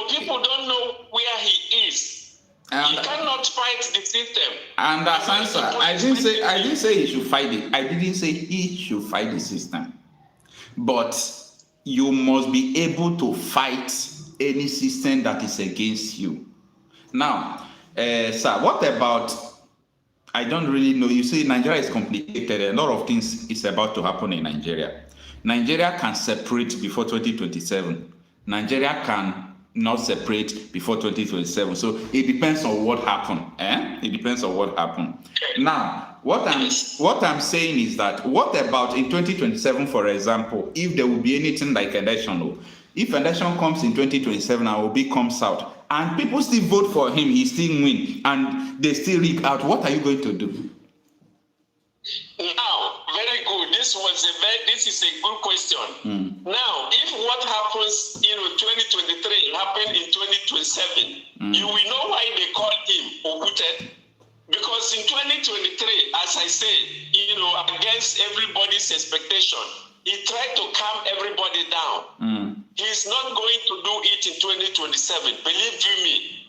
People don't know where he is. He cannot fight the system. And that's answer. I didn't say he should fight it. I didn't say he should fight the system. But you must be able to fight any system that is against you. Now, sir, what about? I don't really know. You see, Nigeria is complicated. A lot of things is about to happen in Nigeria. Nigeria can separate before 2027. Nigeria can not separate before 2027. So it depends on what happened. It depends on what happened. Now, what I'm saying is that what about in 2027, for example, if there will be anything like election, if election comes in 2027 and Obi comes out, and people still vote for him, he still win, and they still rig out, what are you going to do? Now, very good. This is a good question. Now, if what happens in 2023 happened in 2027, you will know why they called him Okute. Because in 2023, as I say, against everybody's expectation, he tried to calm everybody down. He's not going to do it in 2027. Believe you me.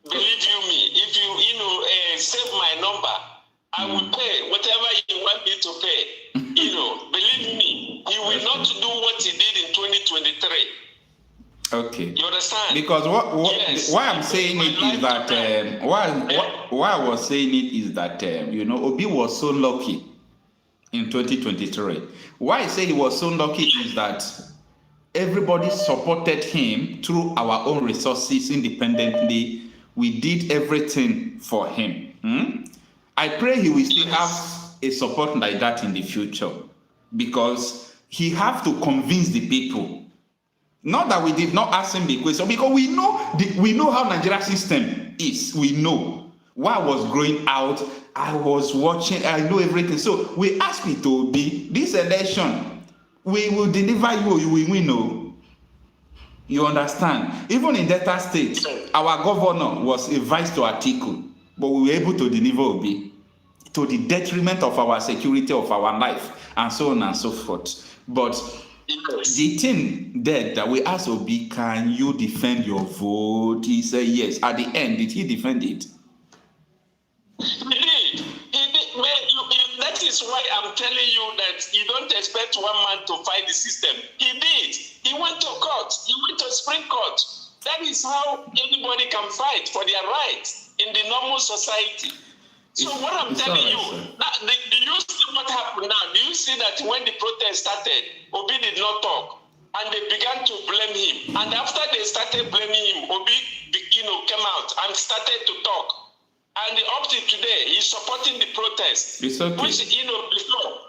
If you save my number, I will pay whatever you want me to pay. Believe me, he will not do what he did in 2023. Okay. You understand? Because why I'm saying it is that why I was saying it is that Obi was so lucky in 2023. Why I say he was so lucky is that everybody supported him through our own resources independently. We did everything for him. I pray he will still have a support like that in the future, because he have to convince the people. Not that we did not ask him the question, because we know how Nigeria system is. We know. While I was growing out, I was watching, I know everything. So we asked it to be this election, we will deliver you, you will win. No. You understand? Even in Delta State, our governor was a vice to Atiku, but we were able to deliver Obi to the detriment of our security, of our life, and so on and so forth. But the thing that we asked Obi, can you defend your vote? He said yes. At the end, did he defend it? He did. That is why I'm telling you that you don't expect one man to fight the system. He did. He went to court. He went to Supreme Court. That is how anybody can fight for their rights in the normal society. So what I'm telling you, do you see what happened now? Do you see that when the protest started, Obi did not talk, and they began to blame him. And after they started blaming him, Obi, came out and started to talk. And up to today, he's supporting the protest. It's okay. Which, before.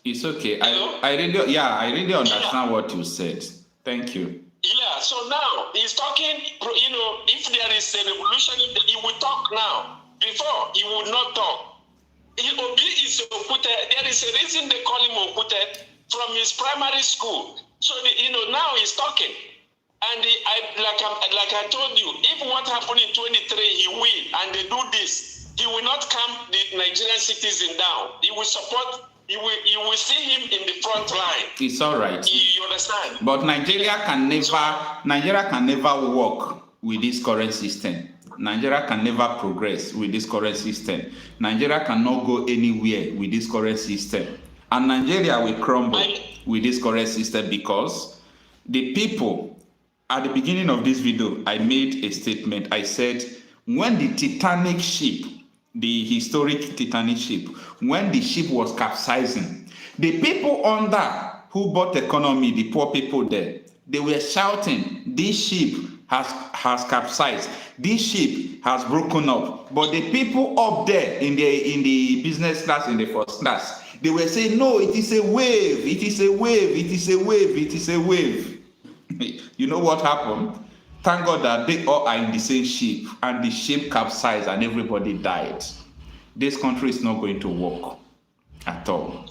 It's okay. I really understand what you said. Thank you. Yeah, so now he's talking, if there is a revolution, he will talk now. Before, he would not talk. Obi is Okute. There is a reason they call him Okute from his primary school. So, now he's talking. And like I told you, if what happened in 23, he will, and they do this, he will not calm the Nigerian citizen down. He will support, you will see him in the front line. It's all right. You understand? But Nigeria can never work with this current system. Nigeria can never progress with this current system. Nigeria cannot go anywhere with this current system. And Nigeria will crumble with this current system because the people, at the beginning of this video, I made a statement. I said, when the Titanic ship, the historic Titanic ship, when the ship was capsizing, the people under who bought economy, the poor people there, they were shouting, this ship has capsized, this ship has broken up. But the people up there in the business class, in the first class, they were saying, no, it is a wave, it is a wave, it is a wave, it is a wave. You know what happened? Thank God that they all are in the same ship, and the ship capsized and everybody died. This country is not going to work at all.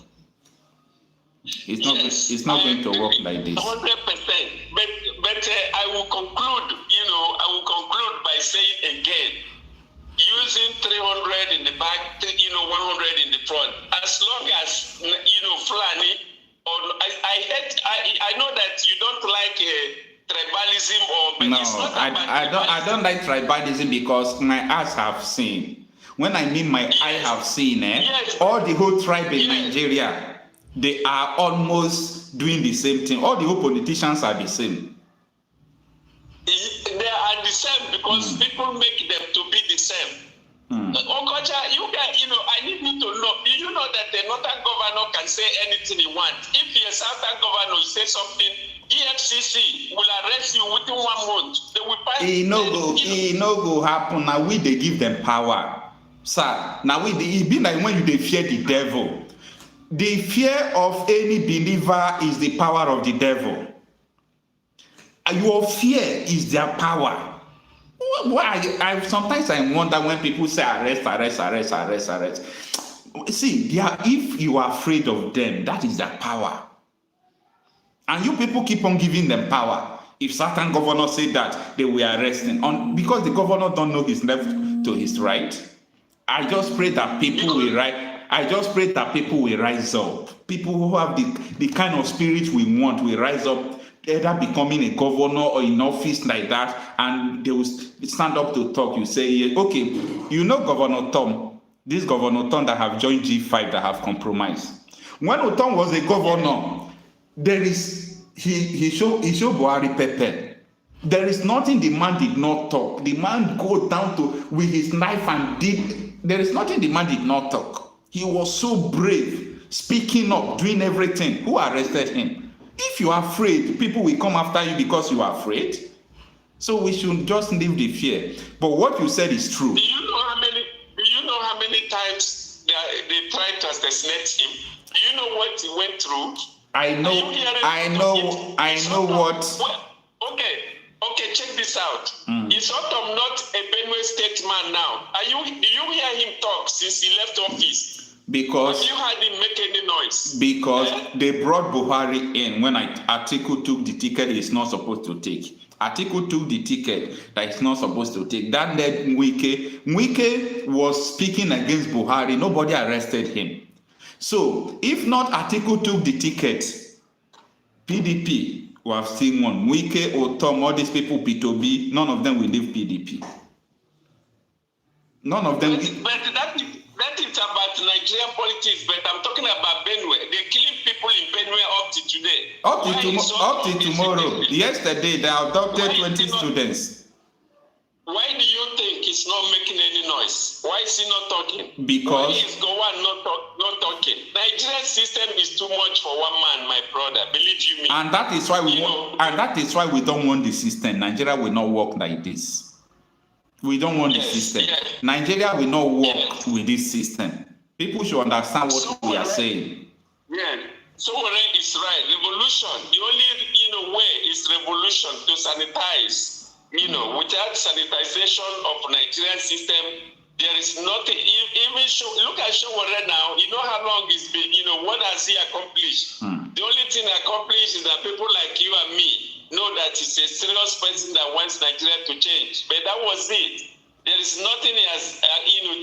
It's not going to work like this. 100%. But I will conclude, by saying again, using 300 in the back, 100 in the front. As long as Fulani, I know that you don't like tribalism, but no, it's not I don't like tribalism because my eyes have seen. When I mean my eye have seen, all the whole tribe in Nigeria, they are almost doing the same thing. All the whole politicians are the same. They are the same because people make them to be the same. Okocha, I need you to know. Do you know that the northern governor can say anything he wants? If you're a southern governor, you say something, EFCC will arrest you within 1 month. They will pass. It no go happen. Now they give them power, sir. Now it be like when they fear the devil. The fear of any believer is the power of the devil. Your fear is their power. Why? Sometimes I wonder when people say arrest. See, if you are afraid of them, that is their power. And you people keep on giving them power. If certain governor say that, they will arrest him because the governor don't know his left to his right. I just pray that people will rise up. People who have the kind of spirit we want will rise up, either becoming a governor or in office like that, and they will stand up to talk. You say, okay, Governor Tom, this Governor Tom that have joined G5 that have compromised. When Tom was a governor, he showed Buhari pepper. There is nothing the man did not talk. The man go down to with his knife and there is nothing the man did not talk. He was so brave, speaking up, doing everything. Who arrested him? If you are afraid, people will come after you because you are afraid. So we should just leave the fear. But what you said is true. Do you know how many times they tried to assassinate him? Do you know what he went through? I know what. Okay, check this out. He's sort of not a Benue state man now. Do you hear him talk since he left office? Because have you heard him make any noise? Because they brought Buhari in when Atiku took the ticket he's not supposed to take. Atiku took the ticket that he's not supposed to take. That led Wike. Wike was speaking against Buhari. Nobody arrested him. So if not Atiku took the ticket, PDP will have seen one. Wike, Otom, all these people, P2B, none of them will leave PDP. None of them. But that is about Nigerian politics, but I'm talking about Benue. They're killing people in Benue up to today. Up to tomorrow. Yesterday, they abducted 20 students. Why do you think he's not making any noise? Why is he not talking? Because why is Gowon not talking? Nigerian system is too much for one man, my brother. Believe you me. And that is why we don't want the system. Nigeria will not work like this. We don't want the system. Yes. Nigeria will not work with this system. People should understand what we are saying. Yeah. Sowore is right. Revolution. The only way is revolution to sanitize. Without sanitization of Nigerian system, there is nothing. Look at Sowore now. You know how long it's been. What has he accomplished? The only thing accomplished is that people like you and me know that he's a serious person that wants Nigeria to change. But that was it. There is nothing he has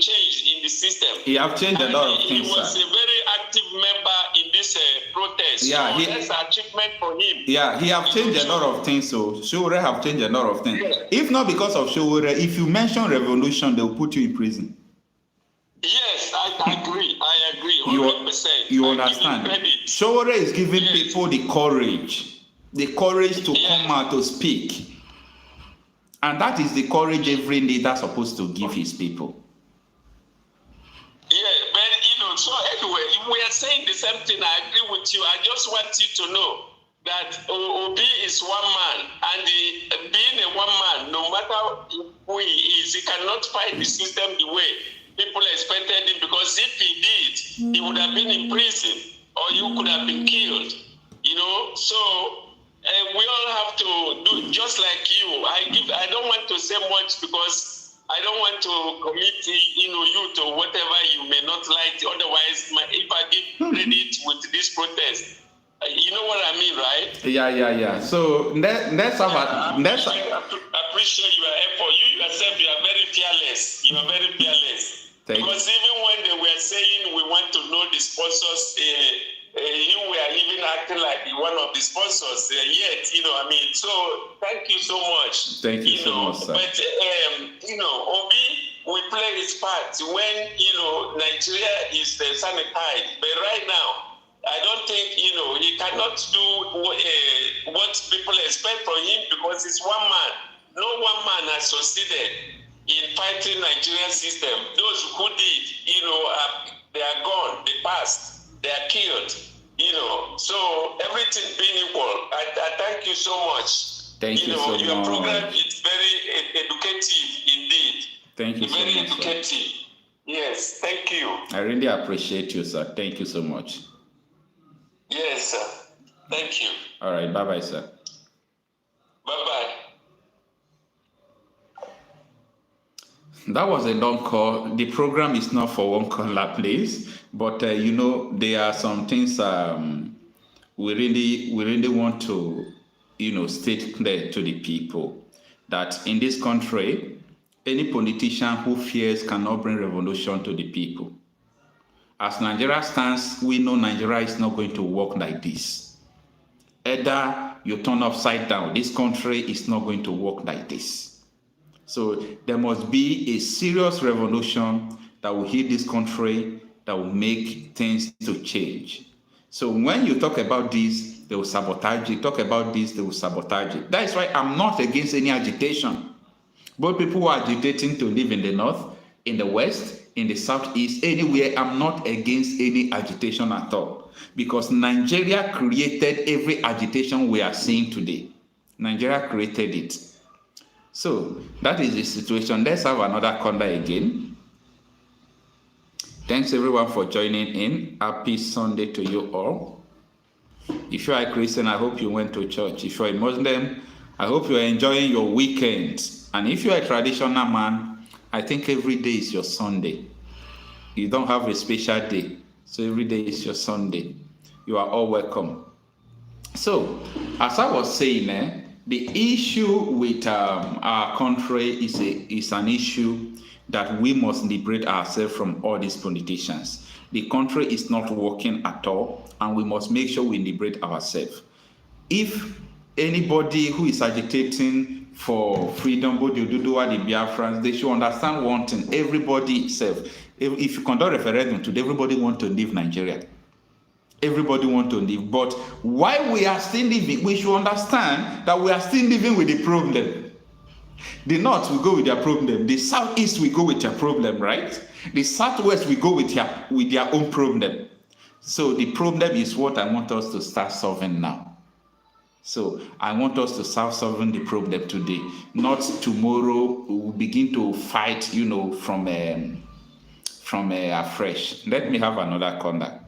changed in the system. He have changed a lot of things. He was a very active member in this this protest. Yeah, so that's an achievement for him. Yeah, he have changed a lot of things. So Sowore have changed a lot of things. Yeah. If not because of Sowore, if you mention revolution, they'll put you in prison. Yes, I agree. 100%. You understand? Sowore is giving people the courage to come out to speak. And that is the courage every leader is supposed to give his people. Yeah, but so anyway, we are saying the same thing. I agree with you. I just want you to know that Obi is one man, and being a one man, no matter who he is, he cannot fight the system the way people expected him, because if he did, he would have been in prison, or you could have been killed. So we all have to do just like you. I don't want to say much because I don't want to commit you to whatever you may not like. Otherwise, if I give credit with this protest, you know what I mean, right? Yeah. So let's have I appreciate your effort. You yourself, you are very fearless. Because even when they were saying we want to know the sponsors, you were even acting like one of the sponsors yet. So thank you so much. Thank you so much, sir. But Obi will play his part when Nigeria is sanitized. But right now, I don't think he cannot do what people expect from him, because he's one man. No one man has succeeded in fighting Nigerian system. Those who did, they are gone. They passed. They are killed. So everything being equal. I thank you so much. Thank you so much. Your program is very educative indeed. Thank you so much. Very educative. Sir. Yes, thank you. I really appreciate you, sir. Thank you so much. Yes, sir. Thank you. All right. Bye-bye, sir. Bye-bye. That was a long call. The program is not for one caller, please. But, there are some things we really want to, state clear to the people that in this country, any politician who fears cannot bring revolution to the people. As Nigeria stands, we know Nigeria is not going to work like this. Either you turn upside down, this country is not going to work like this. So there must be a serious revolution that will hit this country, that will make things to change. So when you talk about this, they will sabotage it. Talk about this, they will sabotage it. That is why I'm not against any agitation. Both people who are agitating to live in the north, in the west, in the southeast, anywhere, I'm not against any agitation at all. Because Nigeria created every agitation we are seeing today. Nigeria created it. So that is the situation. Let's have another caller again. Thanks everyone for joining in. Happy Sunday to you all. If you are a Christian, I hope you went to church. If you are a Muslim, I hope you are enjoying your weekend. And if you are a traditional man, I think every day is your Sunday. You don't have a special day, so every day is your Sunday. You are all welcome. So, as I was saying, the issue with our country is an issue that we must liberate ourselves from all these politicians. The country is not working at all, and we must make sure we liberate ourselves. If anybody who is agitating for freedom, both the Oduduwa, the Biafrans, they should understand one thing. Everybody itself, if you conduct a referendum today, everybody wants to leave Nigeria. Everybody wants to live. But while we are still living, we should understand that we are still living with the problem. The north will go with their problem. The southeast will go with their problem, right? The southwest will go with their own problem. So the problem is what I want us to start solving now. So I want us to start solving the problem today. Not tomorrow we will begin to fight, from afresh. Let me have another caller.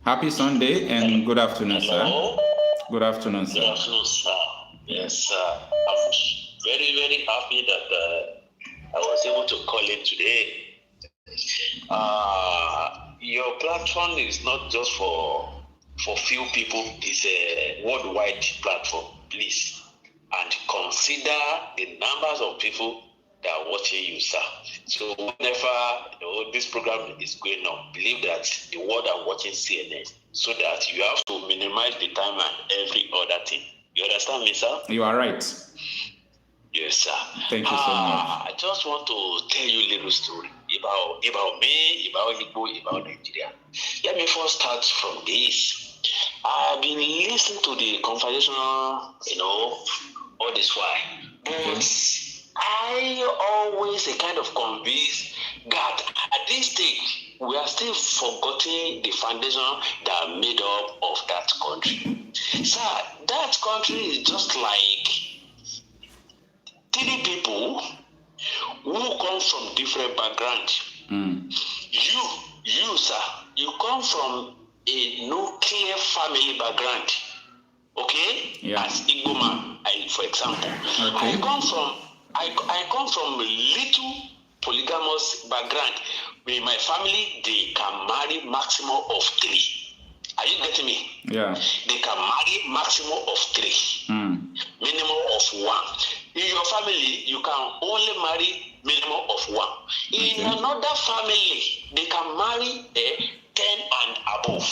Happy Sunday and good afternoon, Hello? Sir. Good afternoon, sir. Good afternoon, sir. Yes, sir. I'm very, very happy that I was able to call in today. Your platform is not just for few people. It's a worldwide platform, please. And consider the numbers of people that are watching you, sir. So whenever this program is going on, believe that the world are watching CNN, so that you have to minimize the time and every other thing. You understand me, sir? You are right. Yes, sir. Thank you so much. I just want to tell you a little story about me, about Igbo, about Nigeria. Let me first start from this. I've been listening to the conversation, all this while, but I always kind of convinced that at this stage we are still forgetting the foundation that made up of that country. Sir, that country is just like 3 people who come from different backgrounds. You, sir, you come from a nuclear family background, okay? Yeah. As Igbo man, for example, okay. I come from a little polygamous background. With my family, they can marry maximum of 3. Are you getting me? Yeah. They can marry maximum of 3. Minimum of 1. In your family, you can only marry minimum of 1. In another family, they can marry 10 and above.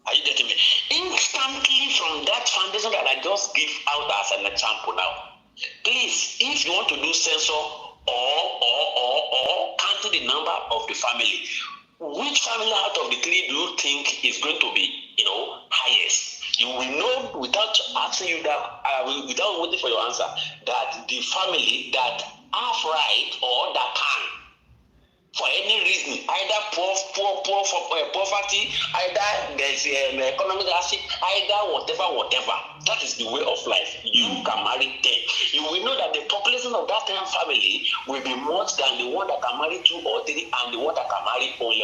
Are you getting me? Instantly from that foundation that I just give out as an example now. Please, if you want to do census or count the number of the family, which family out of the 3 do you think is going to be, highest? You will know without asking you that, without waiting for your answer, that the family that have right or that can, for any reason, either poverty, either there's economic hardship, either whatever. That is the way of life. You can marry 10. You will know that the population of that 10 family will be more than the one that can marry 2 or 3 and the one that can marry only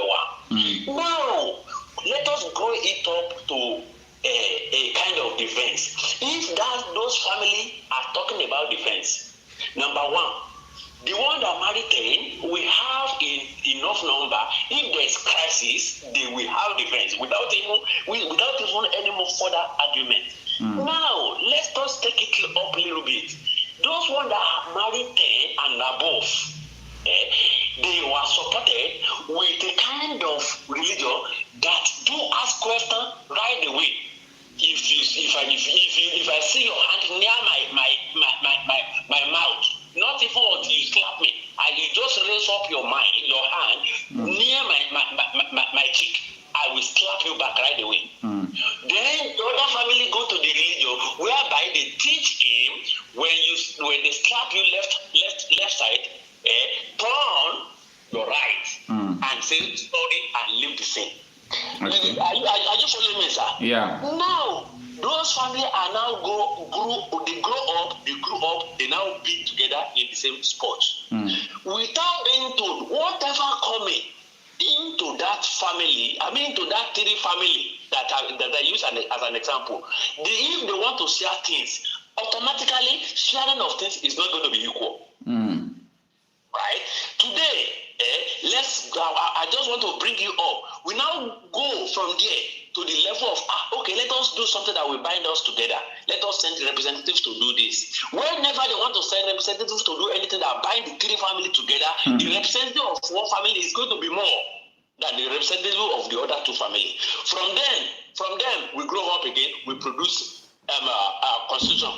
1. Now, let us grow it up to a kind of defense. If those families are talking about defense, number 1, the one that married 10 will have enough number. If there is crisis, they will have defense without even any more further argument. Now, let's just take it up a little bit. Those ones that have married 10 and above, they were supported with a kind of religion that do ask questions right away. If I see your hand near my mouth, not even until you slap me, and you just raise up your hand near my cheek, I will slap you back right away. Then the other family go to the religion whereby they teach him when they slap you left side, turn your right and say sorry and leave the scene. Okay. Are you following me, sir? Yeah. Now, those families are now they grew up, they now be together in the same spot. Without being told, whatever coming into that family, to that 3 family that I use as an example, if they want to share things, automatically sharing of things is not going to be equal. Right? Today, I just want to bring you up. We now go from there to the level of, let us do something that will bind us together. Let us send representatives to do this. Whenever they want to send representatives to do anything that bind the 3 family together, the representative of one family is going to be more than the representative of the other 2 family. From them, we grow up again, we produce constitution.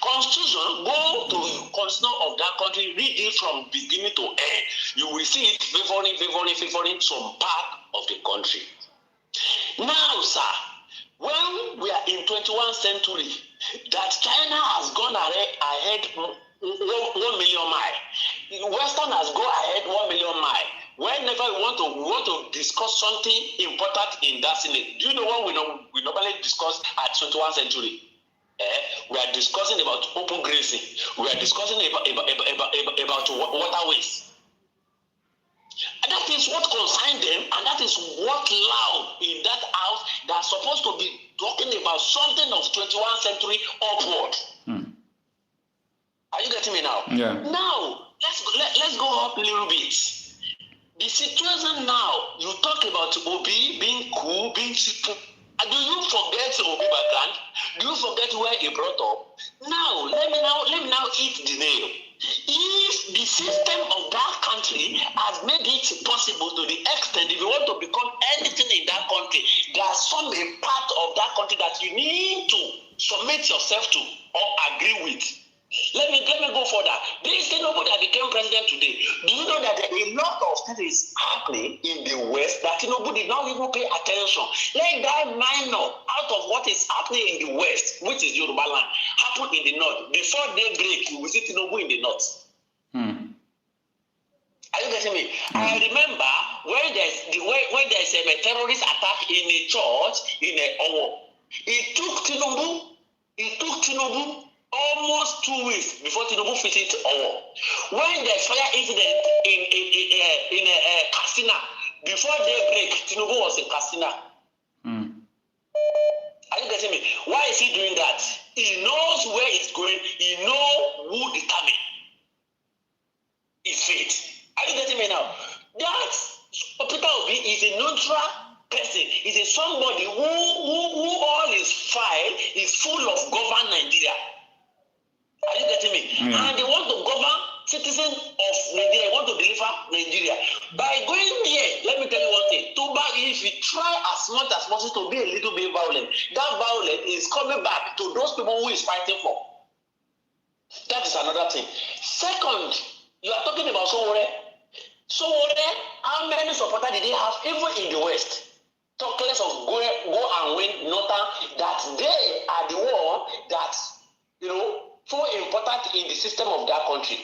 Constitution, go to the constitution of that country, read it from beginning to end. You will see it favoring some part of the country. Now, sir, when we are in 21st century, that China has gone ahead 1 million miles. Western has gone ahead 1 million miles. Whenever we want to discuss something important in that Senate, do you know what we normally discuss at 21st century? We are discussing about open grazing. We are discussing about waterways. And that is what concerns them, and that is what loud in that house that's supposed to be talking about something of 21st century upward. Are you getting me now? Yeah. Now, let's go up a little bit. The situation now, you talk about Obi being cool, being simple. Do you forget Obi background? Do you forget where he brought up? Now, let me now eat the nail. If the system of that country has made it possible to the extent, if you want to become anything in that country, there's some part of that country that you need to submit yourself to or agree with. Let me go further. This Tinubu that became president today, do you know that a lot of things is happening in the West that Tinubu did not even pay attention? Let that minor out of what is happening in the West, which is Yoruba land, happen in the North. Before daybreak, you will see Tinubu in the North. Are you getting me? I remember when there's a terrorist attack in a church in Owo. It took Tinubu almost 2 weeks before Tinubu visited Owo. When there's fire incident in Katsina, before daybreak, Tinubu was in Katsina. Are you getting me? Why is he doing that? He knows where it's going. He knows who determines his fate. Are you getting me now? That Peter Obi is a neutral person. He's a somebody who all his file is full of govern Nigeria. Are you getting me? And they want to govern citizens of Nigeria. They want to deliver Nigeria. By going there, let me tell you one thing. If you try as much as possible to be a little bit violent, that violence is coming back to those people who is fighting for. That is another thing. Second, you are talking about Sowore. Sowore, how many supporters did they have even in the West? Talk less of go and win, nothing. That they are the one that, so important in the system of that country.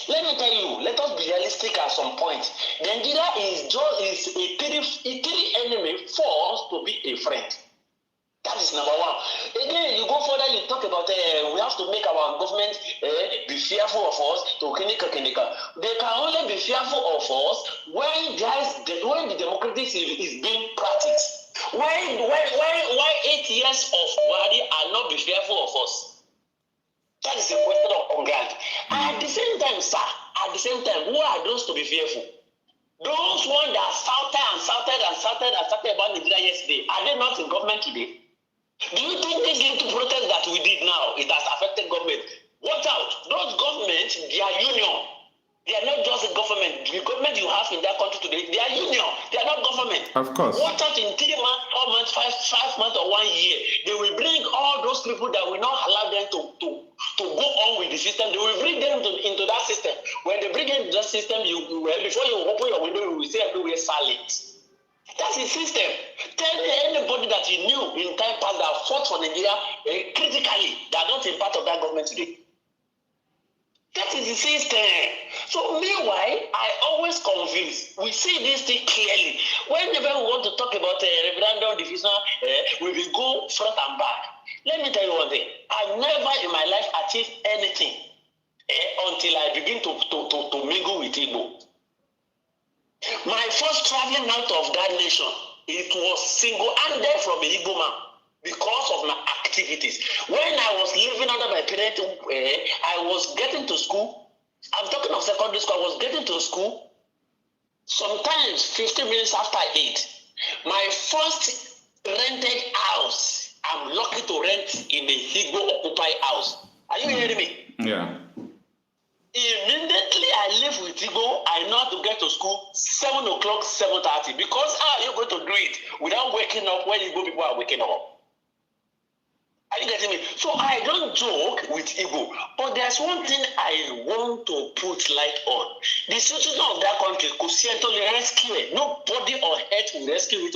Let me tell you, let us be realistic at some point. Nigeria is a three enemy forced to be a friend. That is number one. Again, you go further, you talk about we have to make our government be fearful of us to clinical. They can only be fearful of us when the democracy is being practiced. Why 8 years of Buhari are not be fearful of us? That is a question of ground. At the same time, sir, who are those to be fearful? Those ones that shouted about Nigeria yesterday, are they not in government today? Do you think this little protest that we did now, it has affected government? Watch out. Those governments, they are union. They are not just a government. The government you have in that country today, they are union. They are not government. Of course. Watch out in 3 months, 4 months, 5 months, or 1 year. They will bring all those people that will not allow them to go on with the system. They will bring them into that system. When they bring into that system, before you open your window, you will see everywhere silent. That's the system. Tell anybody that you knew in time past that fought for Nigeria critically, they are not a part of that government today. That is the system. So meanwhile, I always convince. We see this thing clearly. Whenever we want to talk about referendum division, we will go front and back. Let me tell you one thing. I've never in my life achieved anything until I begin to mingle with Igbo. My first traveling out of that nation, it was single-handed from an Igbo man because of my activities. When I was living under my parents, I was getting to school. I'm talking of secondary school. I was getting to school sometimes 15 minutes after 8. My first rented house, I'm lucky to rent in a Igbo occupied house. Are you hearing me? Yeah. Immediately I live with Igbo, I know how to get to school 7 o'clock, 7:30. Because how are you going to do it without waking up when Igbo people are waking up? Are you getting me? So I don't joke with Igbo. But there's one thing I want to put light on. The citizens of that country could certainly rescue it. Nobody on earth will rescue it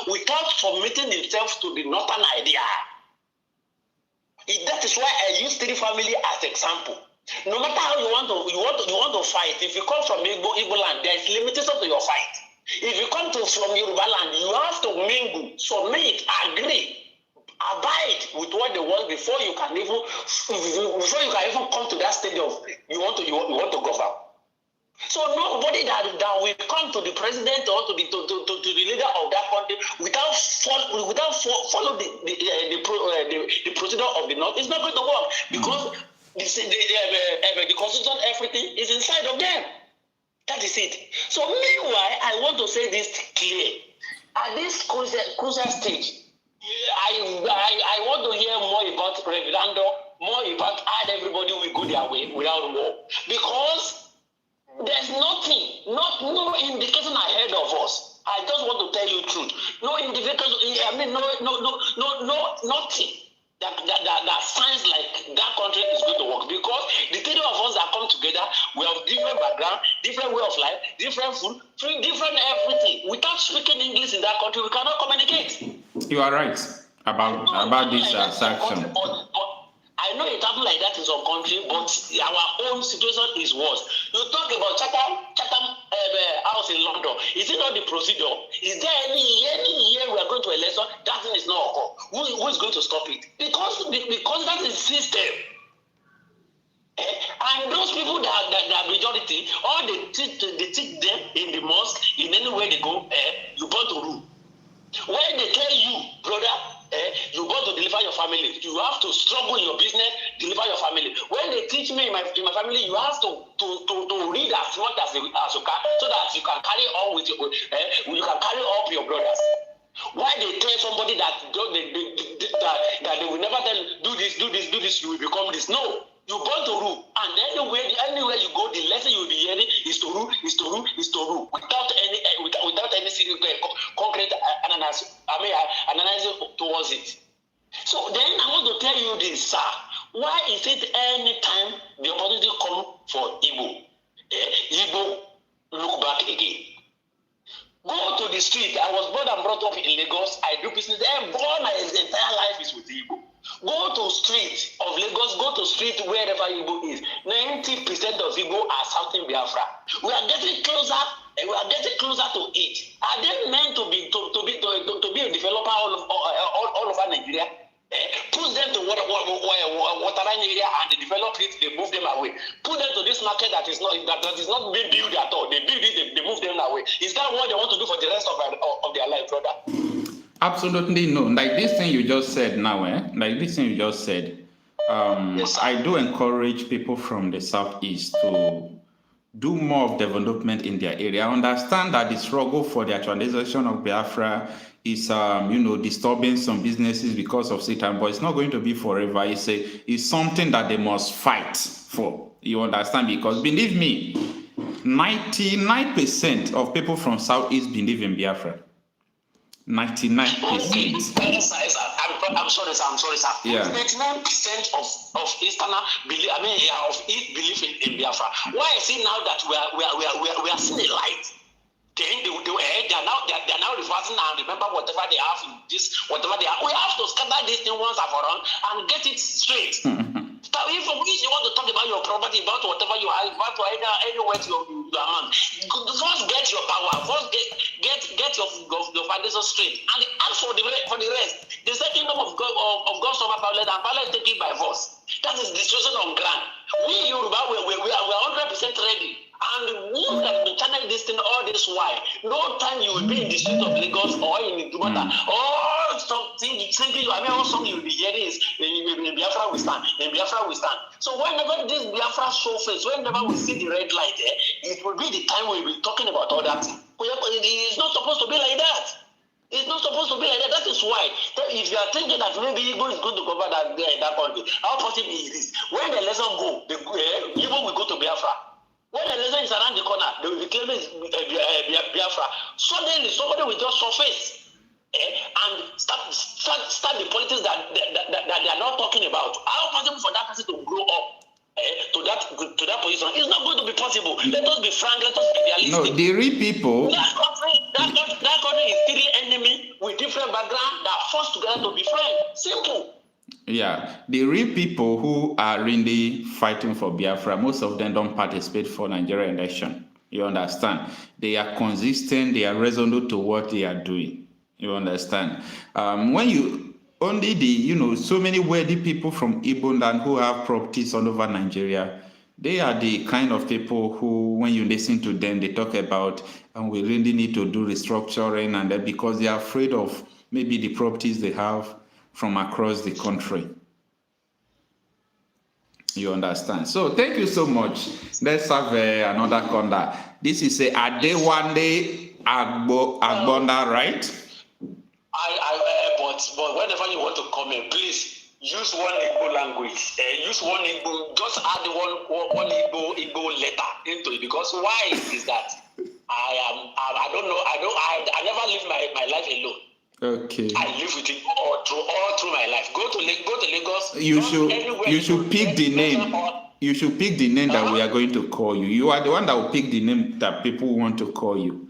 without submitting themselves to the northern idea. That is why I use 3 family as example. No matter how you want to fight, if you come from Igbo land, there is limitation to your fight. If you come from Yoruba land, you have to mingle, submit, agree, abide with what they want before you can even come to that stage of you want to govern. So nobody that will come to the president or to the leader of that country without follow the procedure of the North, it's not going to work because the constitution, everything is inside of them. That is it. So meanwhile, I want to say this clear. At this crucial stage, I want to hear more about referendum, more in fact, add everybody will go their way without war. Because there's no indication ahead of us. I just want to tell you the truth. No indication, nothing that signs like that country is going to work. Because the three of us that come together, we have different background, different way of life, different food, different everything. Without speaking English in that country, we cannot communicate. You are right about this section. I know it happened like that in some country, but our own situation is worse. You talk about Chatham House in London. Is it not the procedure? Is there any year we are going to election? That thing is not occur. Who is going to stop it? Because that is the system. And those people that are majority, all they teach them in the mosque, in any way they go, you want to rule. When they tell you, brother, you want to deliver your family, you have to struggle in your business, deliver your family. When they teach me in my family, you have to read as much as you can, so that you can carry on with you can carry up your brothers. Why they tell somebody that they will never tell do this, you will become this? No. You born to rule, and anywhere you go, the lesson you'll be hearing is to rule, without any serious concrete analysis towards it. So then I want to tell you this, sir. Why is it any time the opportunity come for Igbo, Igbo look back again? Go to the street. I was born and brought up in Lagos. I do business there. My entire life is with Igbo. Go to street of Lagos, go to street wherever Igbo is. 90% of Igbo are shouting Biafra. We are getting closer to it. Are they meant to be a developer all over Nigeria? Put them to waterline area and they develop it, they move them away. Put them to this market that is not being built at all. They build it, they move them away. Is that what they want to do for the rest of their life, brother? Absolutely no. Like this thing you just said now, yes, I do encourage people from the southeast to do more of development in their area. I understand that the struggle for the actualization of Biafra is, disturbing some businesses because of Satan, but it's not going to be forever. It's something that they must fight for. You understand? Because believe me, 99% of people from southeast believe in Biafra. 99%. I'm sorry, sir. Yeah. 99% of Easterner believe. Of East believe in Biafra. Why is it now that we are seeing a light? Then they are now reversing and remember whatever they have in this, whatever they have. We have to scatter this thing once and for all and get it straight. If you want to talk about your property, about whatever you have, about anywhere your hand, first get your power, first get your foundation straight, and ask for the rest. The second kingdom of God suffer violence, and violence take it by force. That is destruction on ground. We Yoruba, we are 100% ready. And you have been channeling this thing all this while. No time you will be in the street of Lagos or in Dumata. All something all song you will be hearing is in Biafra we stand. In Biafra we stand. So whenever this Biafra show face, whenever we see the red light, it will be the time we will be talking about all that. It's not supposed to be like that. It's not supposed to be like that. That is why, if you are thinking that maybe Igbo is going to cover that country, how possible is this? When the lesson go, Igbo will go to Biafra. When the lesson is around the corner, they will be claiming Biafra. Suddenly, somebody will just surface and start the politics that they are not talking about. How possible for that person to grow up to that position? It's not going to be possible. Let us be frank. Let us be realistic. No, the real people. That country is three enemy with different background that are forced together to be friends. Simple. Yeah, the real people who are really fighting for Biafra, most of them don't participate for Nigerian election. You understand? They are consistent, they are resolute to what they are doing. You understand? When you only so many wealthy people from Igbo land who have properties all over Nigeria, they are the kind of people who, when you listen to them, they talk about, and we really need to do restructuring, and that because they are afraid of maybe the properties they have from across the country. You understand? So thank you so much. Let's have another conda. This is Adewande Agbonda, right? But whenever you want to comment, please use one Igbo language, use one Igbo, just add one Igbo letter into it. Because why is that? I don't know. I never live my life alone. Okay. I live with it all through my life. Go to Lagos. You should pick the name. You should pick the name that we are going to call you. You are the one that will pick the name that people want to call you.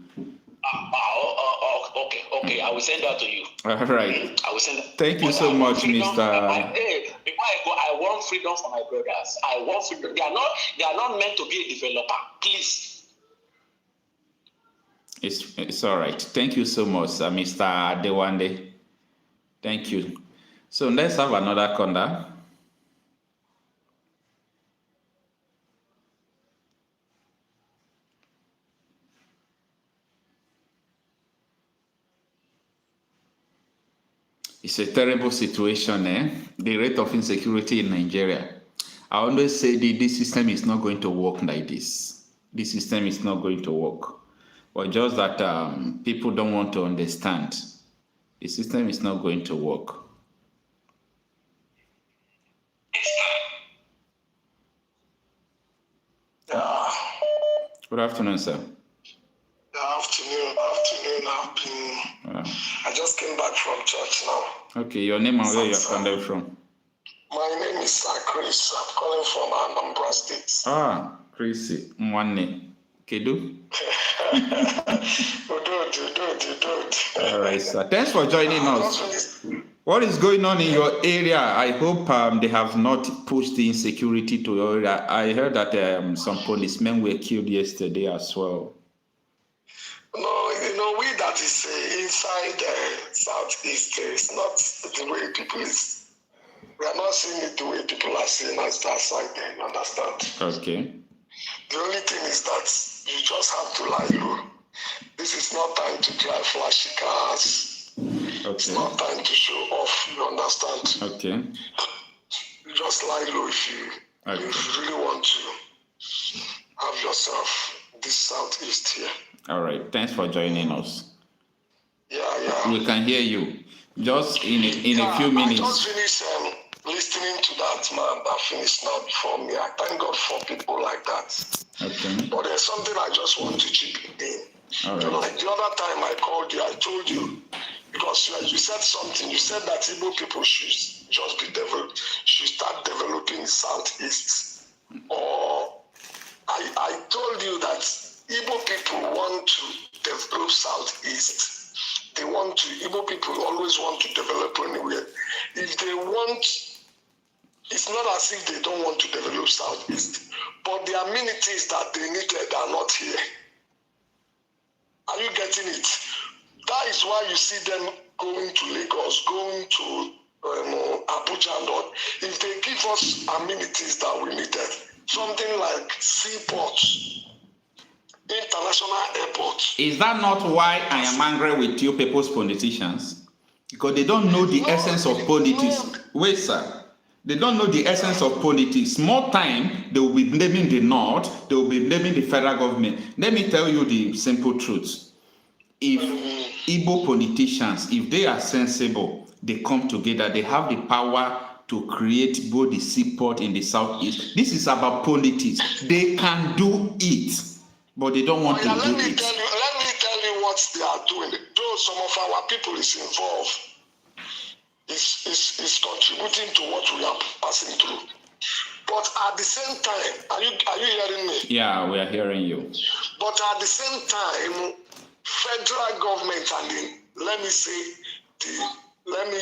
Okay. I will send that to you. All right. I will send that. Thank you so much, Mr. Before I go, I want freedom for my brothers. I want freedom. They are not meant to be a developer. Please. It's all right. Thank you so much, Mr. Adewande. Thank you. So let's have another caller. It's a terrible situation, the rate of insecurity in Nigeria. I always say this system is not going to work like this. This system is not going to work. But just that people don't want to understand. The system is not going to work. Yeah. Good afternoon, sir. Good afternoon. I just came back from church now. Okay, your name and where you're coming from? My name is Chris. I'm calling from Anambra State. Chrissy Mwane. Kedu? All right, sir. Thanks for joining us. What is going on in your area? I hope they have not pushed the insecurity to your area. I heard that some policemen were killed yesterday as well. No, we that is inside Southeast, it's not the way people is. We are not seeing it the way people are seeing us that side there, you understand? Okay. The only thing is that you just have to lie low. This is not time to drive flashy cars. Okay. It's not time to show off, you understand? Okay. You just lie low if you really want to have yourself this Southeast here. All right. Thanks for joining us. Yeah. We can hear you. Just in a few minutes. I just finished listening to that man that finished now before me. I thank God for people like that. Okay. But there's something I just want to chip in. All right. Like the other time I called you, I told you, because you said something. You said that Igbo people should just be developed, should start developing Southeast. Or I told you that Igbo people want to develop Southeast. They want to, Igbo people always want to develop anywhere. If they want, it's not as if they don't want to develop Southeast, but the amenities that they needed are not here. Are you getting it? That is why you see them going to Lagos, going to Abuja and all. If they give us amenities that we needed, something like seaports, international airports. Is that not why I am angry with you people's politicians? Because they don't know the essence of politics. Wait, sir. They don't know the essence of politics. More time, they will be blaming the North. They will be blaming the federal government. Let me tell you the simple truth. If Igbo politicians, if they are sensible, they come together, they have the power to create both the seaport in the Southeast. This is about politics. They can do it, but they don't want to do it. Let me tell you what they are doing. Though some of our people is involved, is contributing to what we are passing through. But at the same time, are you hearing me? Yeah, we are hearing you. But at the same time, federal government and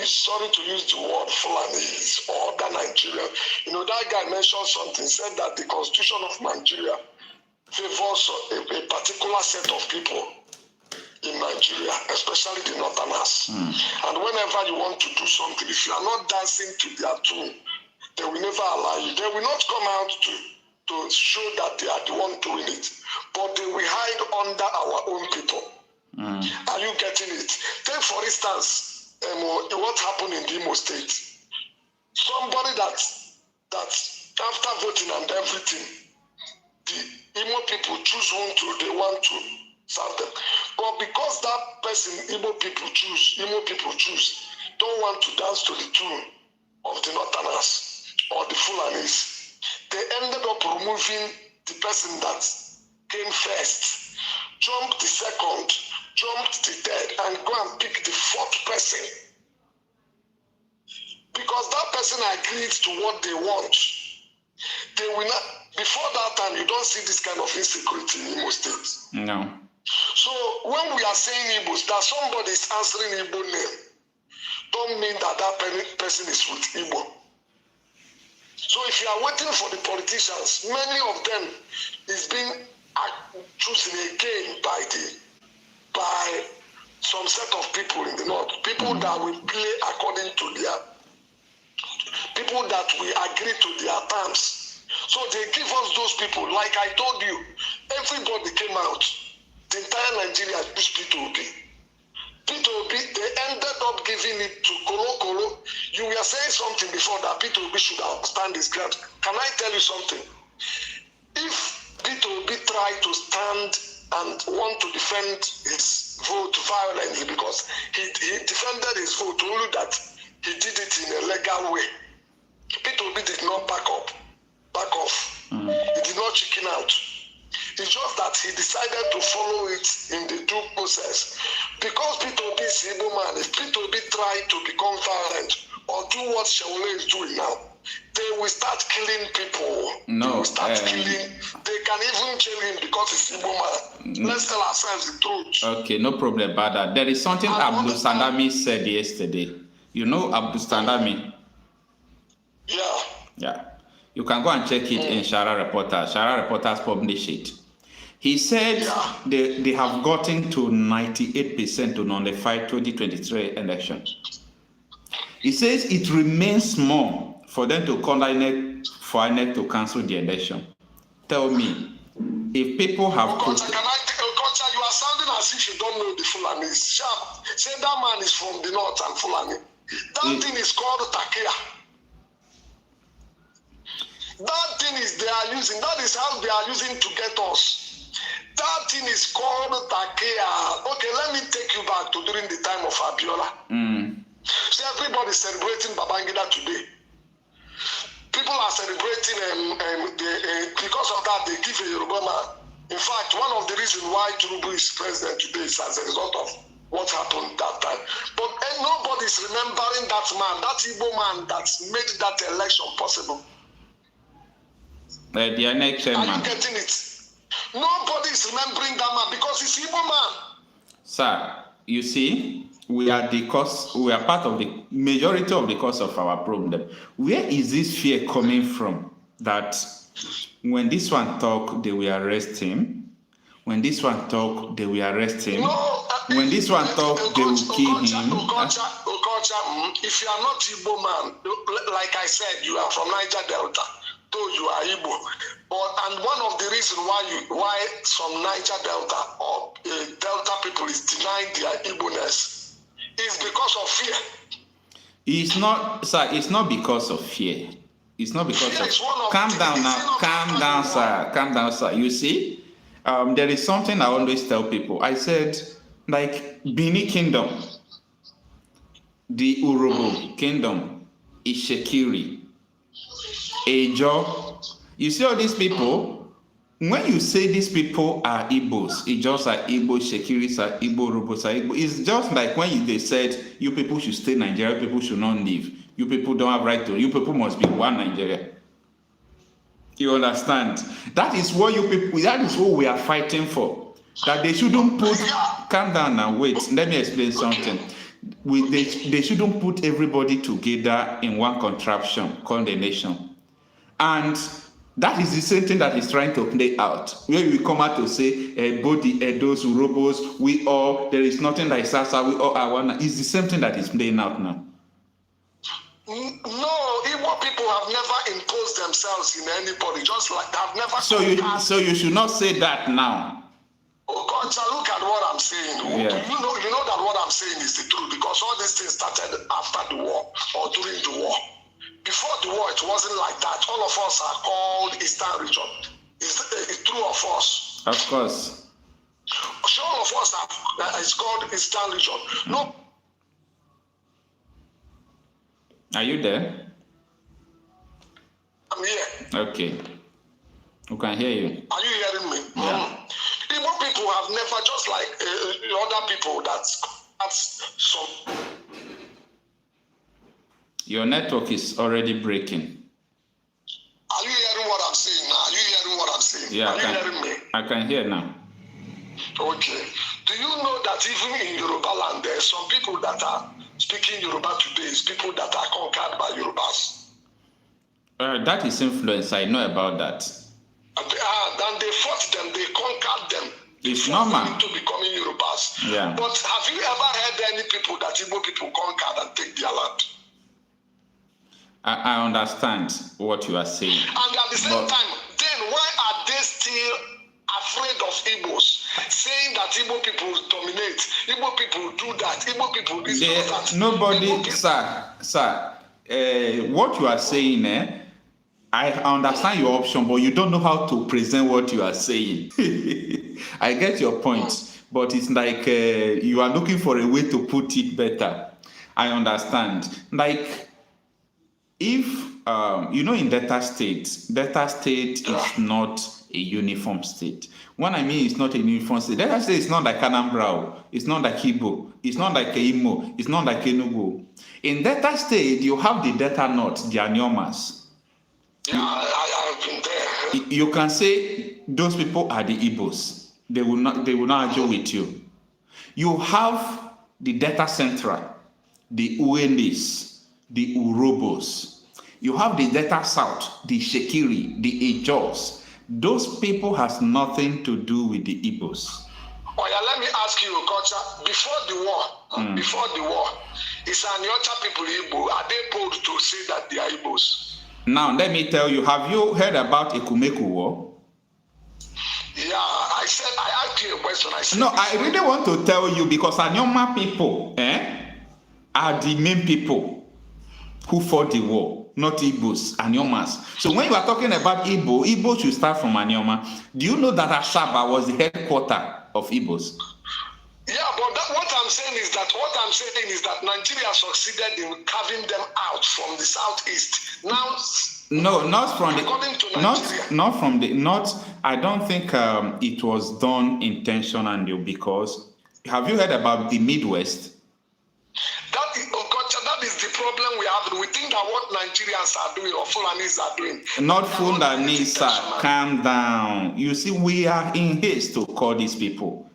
sorry to use the word Fulanis or other Nigeria. That guy mentioned something, said that the constitution of Nigeria favors a particular set of people in Nigeria, especially the Northerners. And whenever you want to do something, if you are not dancing to their tune, they will never allow you. They will not come out to show that they are the one doing it, but they will hide under our own people. Are you getting it? Take for instance, what happened in the Imo State. Somebody that after voting and everything, the Imo people choose whom they want to serve them. But because that person Imo people choose, don't want to dance to the tune, of the Northerners or the Fulanis, they ended up removing the person that came first, jumped the second, jumped the third, and go and pick the fourth person. Because that person agreed to what they want. They will not, before that time, you don't see this kind of insecurity in Imo State. No. So when we are saying Igbos, that somebody is answering Igbo name, don't mean that that person is with Igbo. So if you are waiting for the politicians, many of them is being chosen again by some set of people in the north, people that will play according to their, people that will agree to their terms. So they give us those people. Like I told you, everybody came out. The entire Nigeria used P2OB. P2OB, they ended up giving it to Kolo. You were saying something before that P2OB should stand his ground. Can I tell you something? If P2OB tried to stand and want to defend his vote violently, because he defended his vote only that he did it in a legal way, P2OB did not back off. He did not chicken out. It's just that he decided to follow it in the due process. Because P2OB is Igbo man, if P2OB tried to become violent or do what Sowore is doing now, they will start killing people. No, they will start killing. They can even kill him because he's Igbo man. Let's tell ourselves the truth. Okay, no problem about that. There is something Abdul Sandami said yesterday. You know Abdul Sandami? Yeah. Yeah. You can go and check it in Shara Reporters. Shara Reporters publish it. He said they have gotten to 98% to nullify 2023 election. He says it remains more for them to call INEC to cancel the election. Tell me, if people have... Okocha, you are sounding as if you don't know the Fulani. Sharp. Say that man is from the north and Fulani. That thing is called Takia. That thing is they are using, that is how they are using to get us. That thing is called Takea. Okay, let me take you back to during the time of Abiola. See, everybody is celebrating Babangida today. People are celebrating because of that they give a Yoruba man. In fact, one of the reasons why Tinubu is president today is as a result of what happened that time. But nobody is remembering that man, that Igbo man that made that election possible. The next Are you getting it? Nobody is remembering that man because he's Igbo man. Sir, you see, we are part of the majority of the cause of our problem. Where is this fear coming from? That when this one talk, they will arrest him. When this one talk, they will arrest him. No, when this one talk, they will kill him. Okocha, if you are not Igbo man, like I said, you are from Niger Delta. Though you are Igbo, and one of the reasons why some Niger Delta or Delta people is denying their Igbo-ness is because of fear. It's not, sir. It's not because of fear. It's not because of. Calm down now. Calm down, sir. Calm down, sir. You see, there is something I always tell people. I said, like Benin Kingdom, the Urobo Kingdom, Insecurity. Ejo, you see all these people, when you say these people are Igbos, it's just like Igbo Shekiri, are Igbo Robos, are Igbo. It's just like when they said, you people should stay in Nigeria, people should not leave. You people don't have right to, you people must be one Nigeria. You understand? That is what you people, that is what we are fighting for. That they shouldn't put, calm down now, wait, let me explain something. They shouldn't put everybody together in one contraption called a nation. And that is the same thing that is trying to play out. Where we come out to say, both the Edos, Urobos, we all, there is nothing like Sasa, we all are one. It's the same thing that is playing out now. No, Igbo people have never imposed themselves in anybody, just like they've never. So you should not say that now. Okocha, look at what I'm saying. Yeah. You know that what I'm saying is the truth because all these things started after the war or during the war. Before the war, it wasn't like that. All of us are called Eastern region. It's true of us. Of course. So all of us is called Eastern region. No. Are you there? I'm here. Okay. We can hear you. Are you hearing me? Yeah. Igbo people have never, just like other people, that's some. Your network is already breaking. Are you hearing what I'm saying now? Are you hearing what I'm saying? Yeah, Are you hearing me? I can hear now. Okay. Do you know that even in Yoruba land, there are some people that are speaking Yoruba today, is people that are conquered by Yorubas? That is influence. I know about that. Then they fought them, they conquered them. It's normal. Into becoming Yorubas. Yeah. But have you ever heard any people that Igbo people conquered and take their land? I understand what you are saying. And at the same time, then why are they still afraid of Igbos, saying that Igbo people dominate, Igbo people do that, Igbo people this, that? Nobody, sir, what you are saying, I understand your option, but you don't know how to present what you are saying. I get your point, but it's like you are looking for a way to put it better. I understand. Like, if, in Delta State is not a uniform state. When I mean it's not a uniform state, Delta State is not like Anambra, it's not like Igbo, it's not like Imo, it's not like Enugu. In Delta State, you have the Delta North, the Anyomas. Yeah, I have been there. You can say those people are the Igbos. They will not argue with you. You have the Delta Central, the Uendis, the Urobos. You have the Delta South, the Shekiri, the Ejos. Those people has nothing to do with the Igbos. Oh yeah, let me ask you, Okocha. Before the war, is Anyocha people Igbo? Are they bold to say that they are Igbos? Now, let me tell you, have you heard about Ekumeku War? Yeah, I asked you a question. No, I really want to tell you because Anyoma people are the main people who fought the war, not Igbos, Anyomas. So when you are talking about Igbo should start from Anyoma. Do you know that Ashaba was the headquarters of Igbos? Yeah, but what I'm saying is that Nigeria succeeded in carving them out from the southeast. Now, no, not from the, according to Nigeria, not from the, not. I don't think it was done intentionally because. Have you heard about the Midwest? That is the problem we have. We think that what Nigerians are doing or Fulanis are doing. Not Fulanis, sir. Calm down. You see, we are in haste to call these people.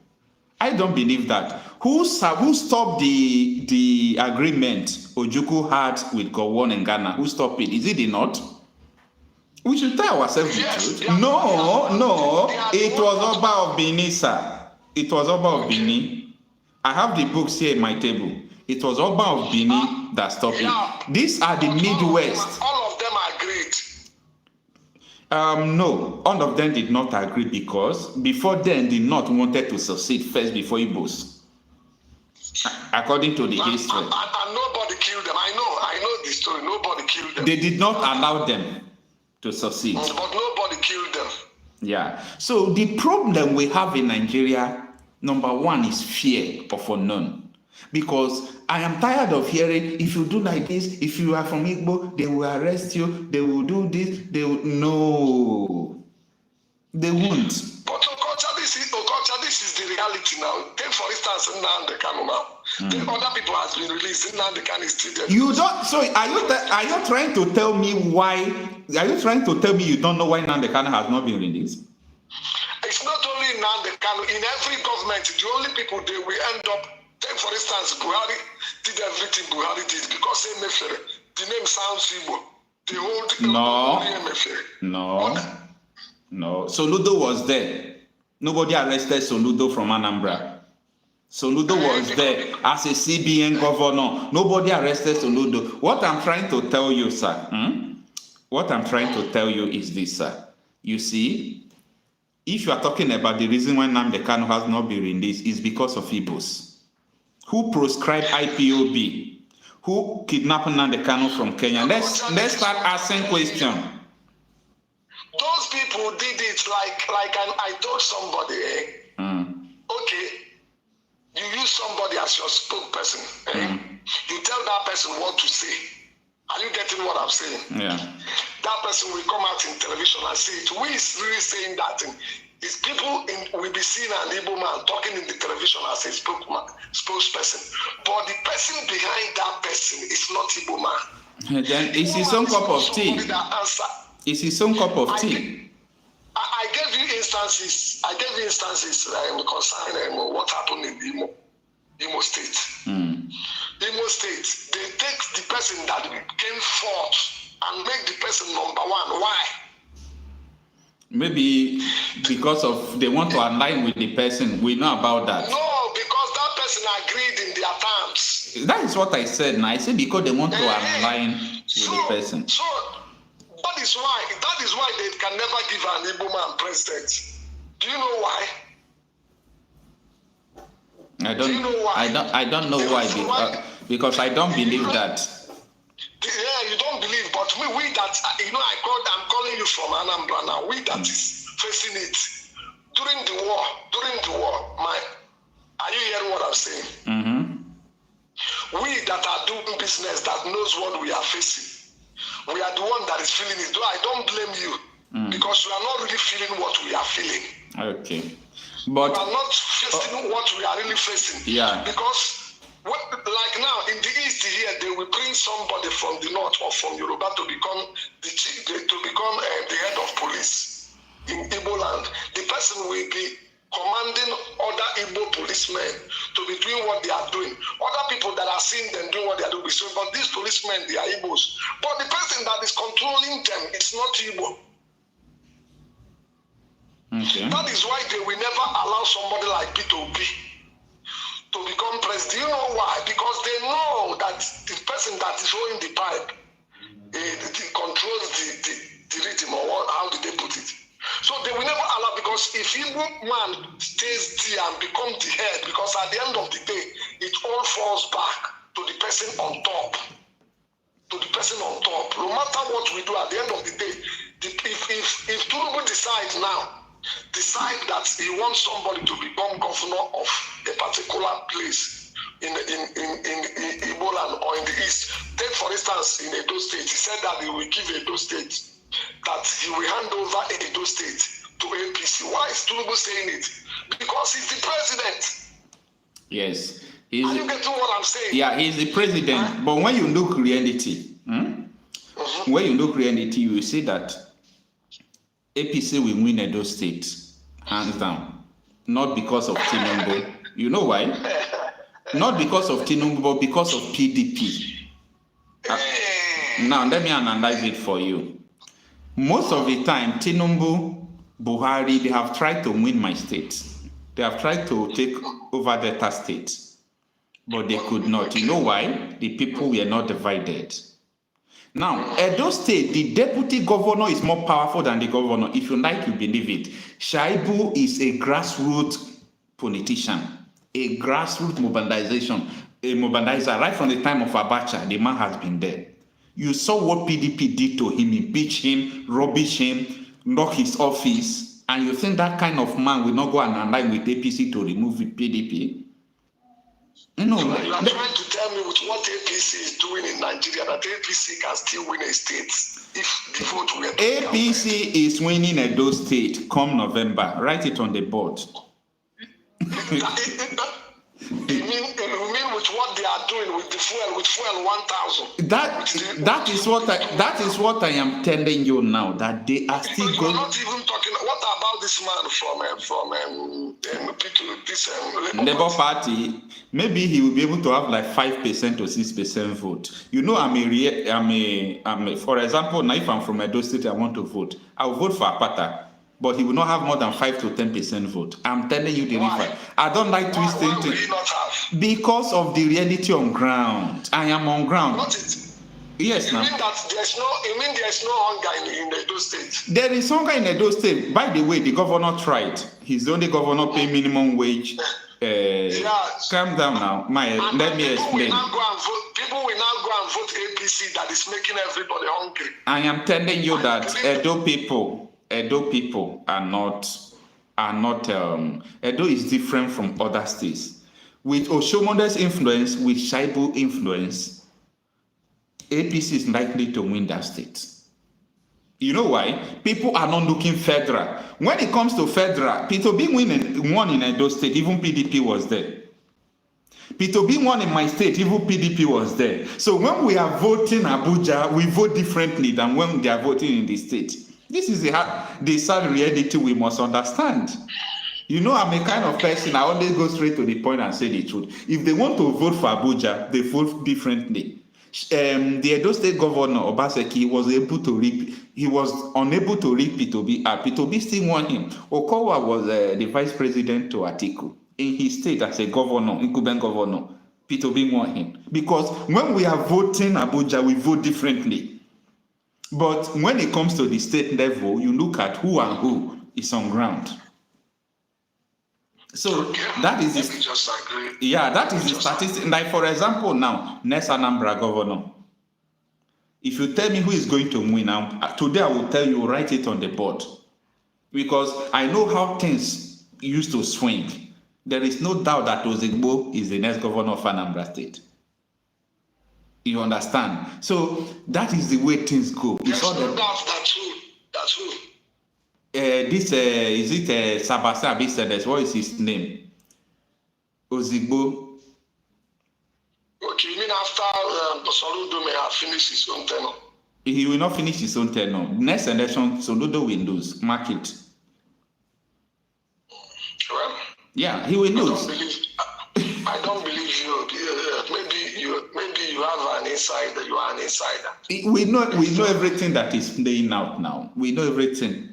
I don't believe that. Who stopped the agreement Ojukwu had with Gowon and Ghana? Who stopped it? Is it the North? We should tell ourselves the truth. No. It was Oba of Benin, sir. It was Oba of Benin. I have the books here in my table. It was Oba of Benin that stopped it. These are the Midwest. All of them agreed. No, all of them did not agree because before then the North wanted to succeed first before Igbos. According to the history. And nobody killed them. I know the story. Nobody killed them. They did not allow them to succeed. But nobody killed them. Yeah. So the problem we have in Nigeria, number one, is fear of unknown. Because I am tired of hearing, if you do like this, if you are from Igbo, they will arrest you, they will do this, they will... No. They won't. But Okocha, this is the reality now. Take for instance, Nnamdi Kanu now. The other people has been released. Nnamdi Kanu is still there. You don't... So are you trying to tell me why... Are you trying to tell me you don't know why Nnamdi Kanu has not been released? It's not only Nnamdi Kanu. In every government, the only people they will end up... Take for instance, Buhari did everything Buhari did because Emefere, the name sounds Igbo. The whole No. Soludo was there. Nobody arrested Soludo from Anambra. Soludo was there as a CBN governor. Nobody arrested Soludo. What I'm trying to tell you, sir, what I'm trying to tell you is this, sir. You see, if you are talking about the reason why Nnamdi Kanu has not been released is because of Igbos. Who proscribed IPOB? Who kidnapped Nnamdi Kanu from Kenya? Let's start asking questions. Those people did it like I told somebody. Okay, you use somebody as your spokesperson. You tell that person what to say. Are you getting what I'm saying? Yeah. That person will come out in television and say it. Who is really saying that thing? Is people will be seeing an Igbo man talking in the television as a spokesperson. But the person behind that person is not Igbo man. Then it's his own cup of tea. It's his own cup of tea. I gave you instances. Concerning what happened in Imo State. Imo State, they take the person that came fourth and make the person number one. Why? Maybe because of they want to align with the person. We know about that. No, because that person agreed in their terms. That is what I said. Now I said because they want to align with the person. So that is why they can never give an Igbo man president. Do you know why? I don't know why because I don't believe that. Yeah, you don't believe, but we that I'm calling you from Anambra now. We that is facing it during the war. Are you hearing what I'm saying? We that are doing business that knows what we are facing. We are the one that is feeling it. Though I don't blame you because you are not really feeling what we are feeling. Okay, but we are not facing what we are really facing. Yeah, because. Like now in the east here, they will bring somebody from the north or from Yoruba to become the head of police in Igbo land. The person will be commanding other Igbo policemen to be doing what they are doing. Other people that are seeing them doing what they are doing, but these policemen, they are Igbos. But the person that is controlling them is not Igbo. Okay. That is why they will never allow somebody like Peter Obi to become president. Do you know why? Because they know that the person that is holding the pipe controls the rhythm, or how did they put it? So they will never allow, because if Igbo man stays there and becomes the head, because at the end of the day, it all falls back to the person on top. To the person on top. No matter what we do, at the end of the day, if Tinubu decides now, decide that he wants somebody to become governor of a particular place in Igbo land or in the east. Take for instance in Edo State, he said that he will give Edo State, that he will hand over Edo State to APC. Why is Tinubu saying it? Because he's the president. Yes. Are you getting what I'm saying? Yeah, he's the president. But when you look reality, when you look reality, you will see that APC will win Edo State, hands down. Not because of Tinubu. You know why? Not because of Tinubu, but because of PDP. Now, let me analyze it for you. Most of the time, Tinubu, Buhari, they have tried to win my state. They have tried to take over Delta State, but they could not. You know why? The people were not divided. Now, Edo State, the deputy governor is more powerful than the governor. If you like, you believe it. Shaibu is a grassroots politician, a grassroots mobilizer. Right from the time of Abacha, the man has been there. You saw what PDP did to him, impeach him, rubbish him, knock his office, and you think that kind of man will not go and align with APC to remove PDP? No, you are trying to tell me with what APC is doing in Nigeria that APC can still win a state if the vote were to APC is winning Edo State come November. Write it on the board. You mean with what they are doing with the fuel 1,000? That is what I am telling you now, that they are still going. You're not even talking. What about this man from Labour Party? Maybe he will be able to have like 5% or 6% vote. You know, for example, now if I'm from Edo State, I want to vote. I will vote for Apathy. But he will not have more than 5 to 10% vote. I'm telling you the reason. I don't like twisting things. Because of the reality on ground. I am on ground. What is it? Yes, you mean that there's no hunger in Edo State? There is hunger in Edo State. By the way, the governor tried. He's the only governor paying minimum wage. Calm down now. Let me explain. People will now go and vote APC that is making everybody hungry. I am telling you that Edo people are not. Edo is different from other states. With Oshomode's influence, with Shaibu influence, APC is likely to win that state. You know why? People are not looking federal. When it comes to federal, Peter Obi won in Edo State, even PDP was there. Peter Obi won in my state, even PDP was there. So when we are voting Abuja, we vote differently than when they are voting in the state. This is the sad reality we must understand. You know, I'm a kind of person, I always go straight to the point and say the truth. If they want to vote for Abuja, they vote differently. The Edo State Governor Obaseki was unable to read Peter Obi. Peter Obi still won him. Okocha was the vice president to Atiku. In his state as a governor, incumbent governor, Peter Obi won him. Because when we are voting Abuja, we vote differently. But when it comes to the state level, you look at who and who is on ground. So that is that is the statistic. Like for example, now next Anambra governor. If you tell me who is going to win, today I will tell you, write it on the board, because I know how things used to swing. There is no doubt that Igbo is the next governor of Anambra State. You understand? So that is the way things go. There's no doubt that's who. Is it Sabasa Abisedes? What is his name? Ozigbo. Okay, you mean after Soludo may have finished his own tenure? He will not finish his own tenure. Next election, Soludo will lose. Mark it. Well, yeah, he will lose. I don't believe you. Maybe you have an insider. You are an insider. We know everything that is playing out now. We know everything.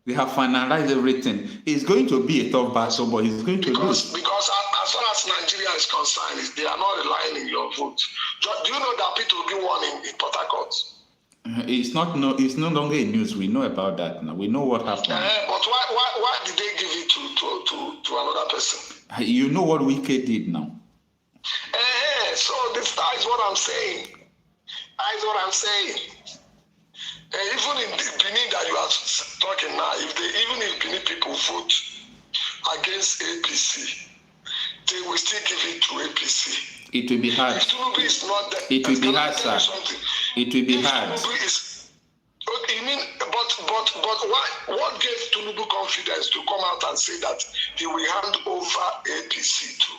We have finalized everything. It's going to be a tough battle, but he's going to lose. Because as far as Nigeria is concerned, they are not relying on your vote. Do you know that Peter Obi won in Port Harcourt? It's no longer in news. We know about that now. We know what happened. But why did they give it to another person? You know what Wike did now. So that is what I'm saying. That is what I'm saying. Even in Benin that you are talking now, even if Benin people vote against APC, they will still give it to APC. It will be hard. If Tinubu is not there, it will be hard, sir. It will be hard. Okay, you mean, but what gave Tinubu confidence to come out and say that he will hand over APC to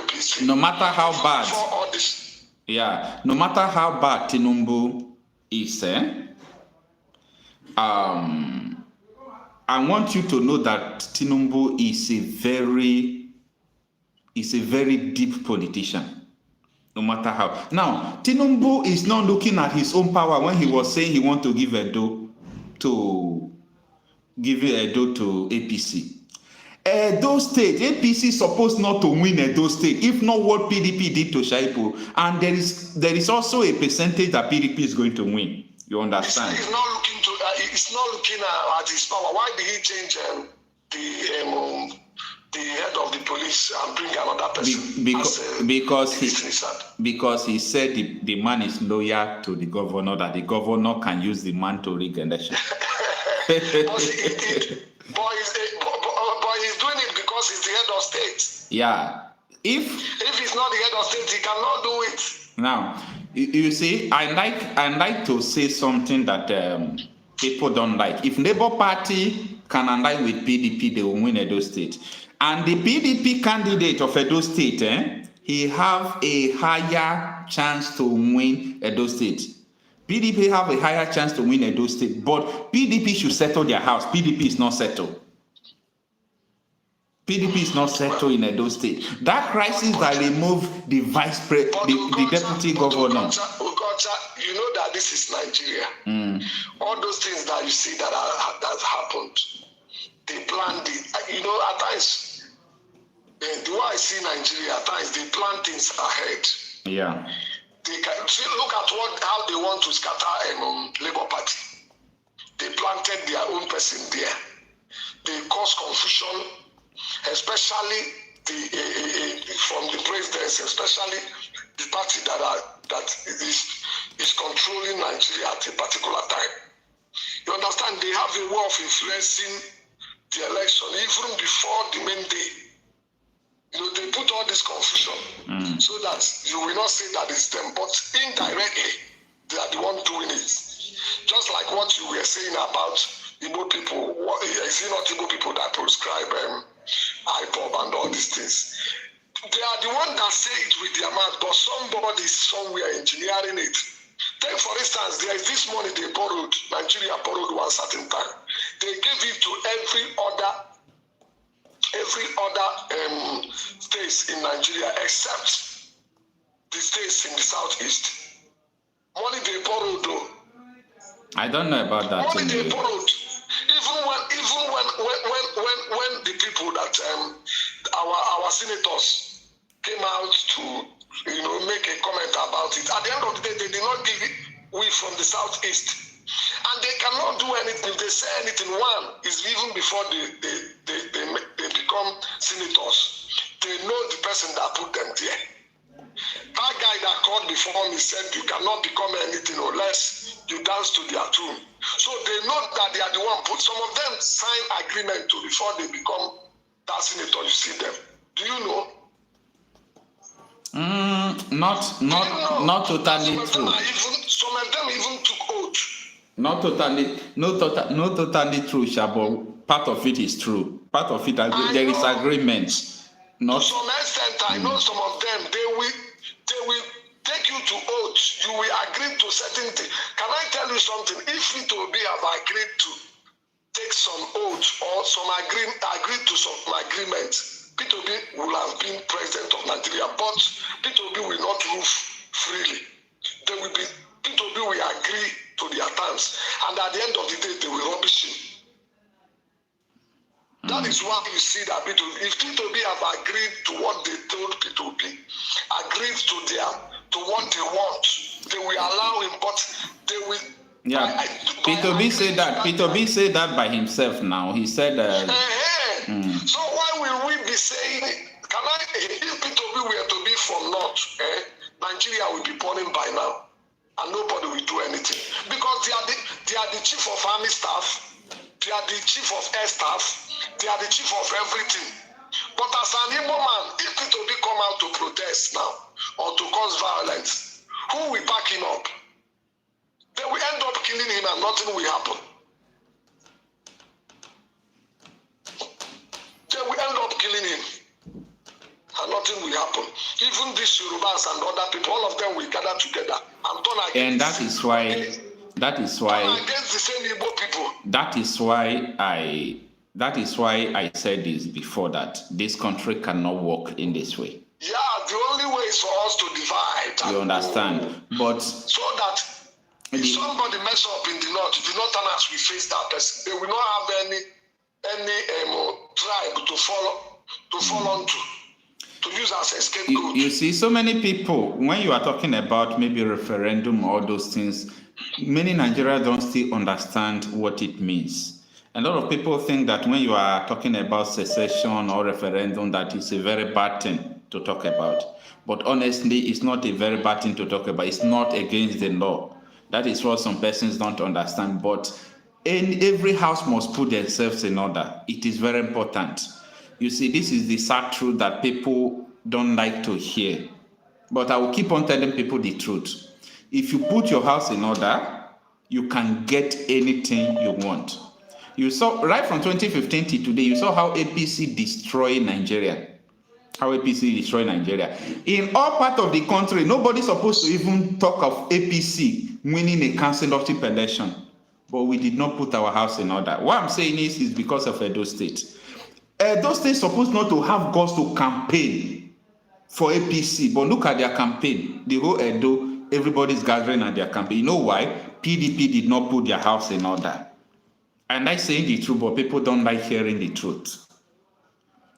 APC? No matter how bad. For all this. Yeah, no matter how bad Tinubu is, I want you to know that Tinubu is a very deep politician. No matter how. Now, Tinubu is not looking at his own power when he was saying he wants to give Edo to APC. Edo State, APC is supposed not to win Edo State, if not what PDP did to Shaipo. And there is also a percentage that PDP is going to win. You understand? He's not looking at his power. Why did he change the head of the police and bring another person? Because he said the man is loyal to the governor, that the governor can use the man to rig election. He's doing it because he's the head of state. Yeah. If he's not the head of state, he cannot do it. Now, you see, I like to say something that people don't like. If Labour Party can align with PDP, they will win Edo State. And the PDP candidate of Edo State, he have a higher chance to win Edo State. PDP have a higher chance to win Edo State, but PDP should settle their house. PDP is not settled. PDP is not settled in Edo State. That crisis that removed the the deputy governor. Okocha, you know that this is Nigeria. All those things that you see that happened, they planned it. You know, at times, the way I see Nigeria, at times they plan things ahead. Yeah. They can see, look at how they want to scatter Labour Party. They planted their own person there. They caused confusion, especially from the presidents, especially the party that is controlling Nigeria at a particular time. You understand? They have a way of influencing the election even before the main day. They put all this confusion so that you will not say that it's them, but indirectly, they are the one doing it. Just like what you were saying about Igbo people. Is it not Igbo people that prescribe ipob and all these things? They are the one that say it with their mouth, but somebody somewhere engineering it. Take for instance, there is this money they borrowed, Nigeria borrowed one certain time. They gave it to every other states in Nigeria except the states in the southeast. Money they borrowed though. I don't know about that. Money they borrowed. Even when the people that our senators came out to make a comment about it, at the end of the day they did not give it we from the southeast. And they cannot do anything. If they say anything, one is even before they become senators. They know the person that put them there. That guy that called before me said you cannot become anything unless you dance to their tune. So they know that they are the one. But some of them sign agreement to before they become that senator. You see them. Do you know? Not totally true. Some of them even took oath. Not totally true, Shabo. Part of it is true. Part of it, there is agreement. Not to some extent, I know some of them. They will take you to oath. You will agree to certain things. Can I tell you something? If it will be have agreed to take some oath or some agreed to some agreement, P2B will have been president of Nigeria, but P2B will not rule freely. P2B will agree to their terms, and at the end of the day, they will rubbish him. That is why you see that if P2B have agreed to what they told P2B, agreed to what they want, they will allow him, but they will. Yeah, P2B said that. P2B said that by himself now. He said. So why will we be saying? If P2B were to be from North, Nigeria will be burning by now, and nobody will do anything because they are the chief of army staff. They are the chief of air staff. They are the chief of everything. But as an Igbo man, if P2B come out to protest now or to cause violence, who will back him up? They will end up killing him and nothing will happen. They will end up killing him and nothing will happen. Even these Yorubas and other people, all of them will gather together and turn against. And that is why against the same Igbo people. That is why I said this before, that this country cannot work in this way. Yeah, the only way is for us to divide. You understand? But so that if somebody mess up in the north, the northerners will face that person. They will not have any tribe to fall onto, to use as a scapegoat. You see, so many people, when you are talking about maybe referendum or all those things, many Nigerians don't still understand what it means. A lot of people think that when you are talking about secession or referendum, that is a very bad thing to talk about. But honestly, it's not a very bad thing to talk about. It's not against the law. That is what some persons don't understand. But every house must put themselves in order. It is very important. You see, this is the sad truth that people don't like to hear. But I will keep on telling people the truth. If you put your house in order, you can get anything you want. You saw right from 2015 to today, you saw how APC destroyed Nigeria. In all parts of the country, nobody's supposed to even talk of APC winning a councillorship election. But we did not put our house in order. What I'm saying is because of Edo State. Edo State is supposed not to have guts to campaign for APC. But look at their campaign. The whole Edo, everybody's gathering at their campaign. You know why? PDP did not put their house in order. And I'm saying the truth, but people don't like hearing the truth.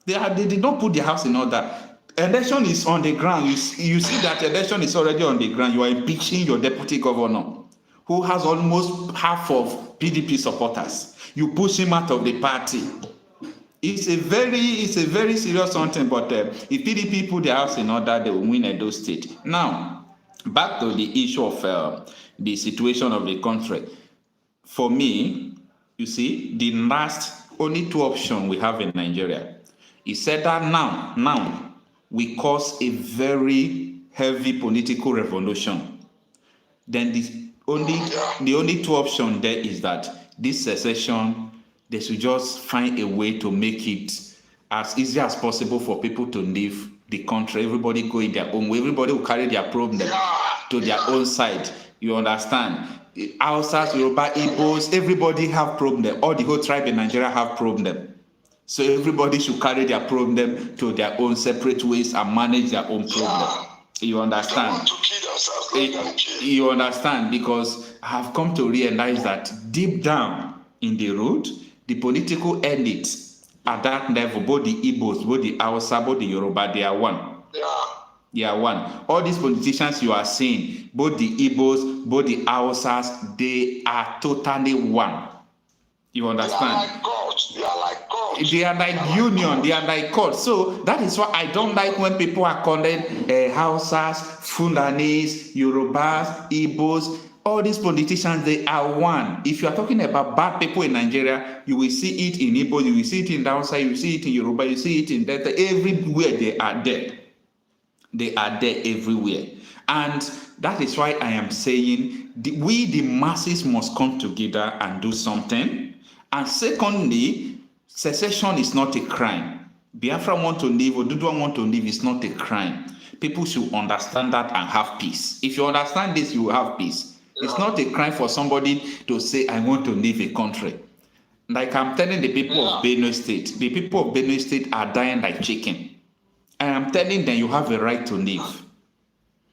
They did not put their house in order. Election is on the ground. You see that election is already on the ground. You are impeaching your deputy governor, who has almost half of PDP supporters. You push him out of the party. It's a very serious something. But if PDP put their house in order, they will win Edo State. Now, back to the issue of the situation of the country. For me, you see, the last only two options we have in Nigeria. He said that now we cause a very heavy political revolution. Then the only two options there is that this secession, they should just find a way to make it as easy as possible for people to leave the country. Everybody go in their own way. Everybody will carry their problem to their own side. You understand? Hausas, Yoruba, Igbos, everybody have problem. All the whole tribe in Nigeria have problem. So everybody should carry their problem to their own separate ways and manage their own problem. You understand? They want to kill themselves, let them kill. You understand? Because I have come to realize that deep down in the root, the political elite at that level, both the Igbos, both the Hausa, both the Yoruba, they are one. They are one. All these politicians you are seeing, both the Igbos, both the Hausas, they are totally one. You understand? They are like God. They are like union. They are like God. So that is why I don't like when people are calling Hausas, Fulanis, Yorubas, Igbos. All these politicians, they are one. If you are talking about bad people in Nigeria, you will see it in Igbo, you will see it in Hausa, you will see it in Yoruba, you see it in Delta. Everywhere they are there. They are there everywhere. And that is why I am saying we, the masses, must come together and do something. And secondly, secession is not a crime. Biafra want to live, Oduduwa want to live, is not a crime. People should understand that and have peace. If you understand this, you will have peace. It's not a crime for somebody to say, I want to leave a country. Like I'm telling the people of Benue State, the people of Benue State are dying like chicken. I am telling them you have a right to live.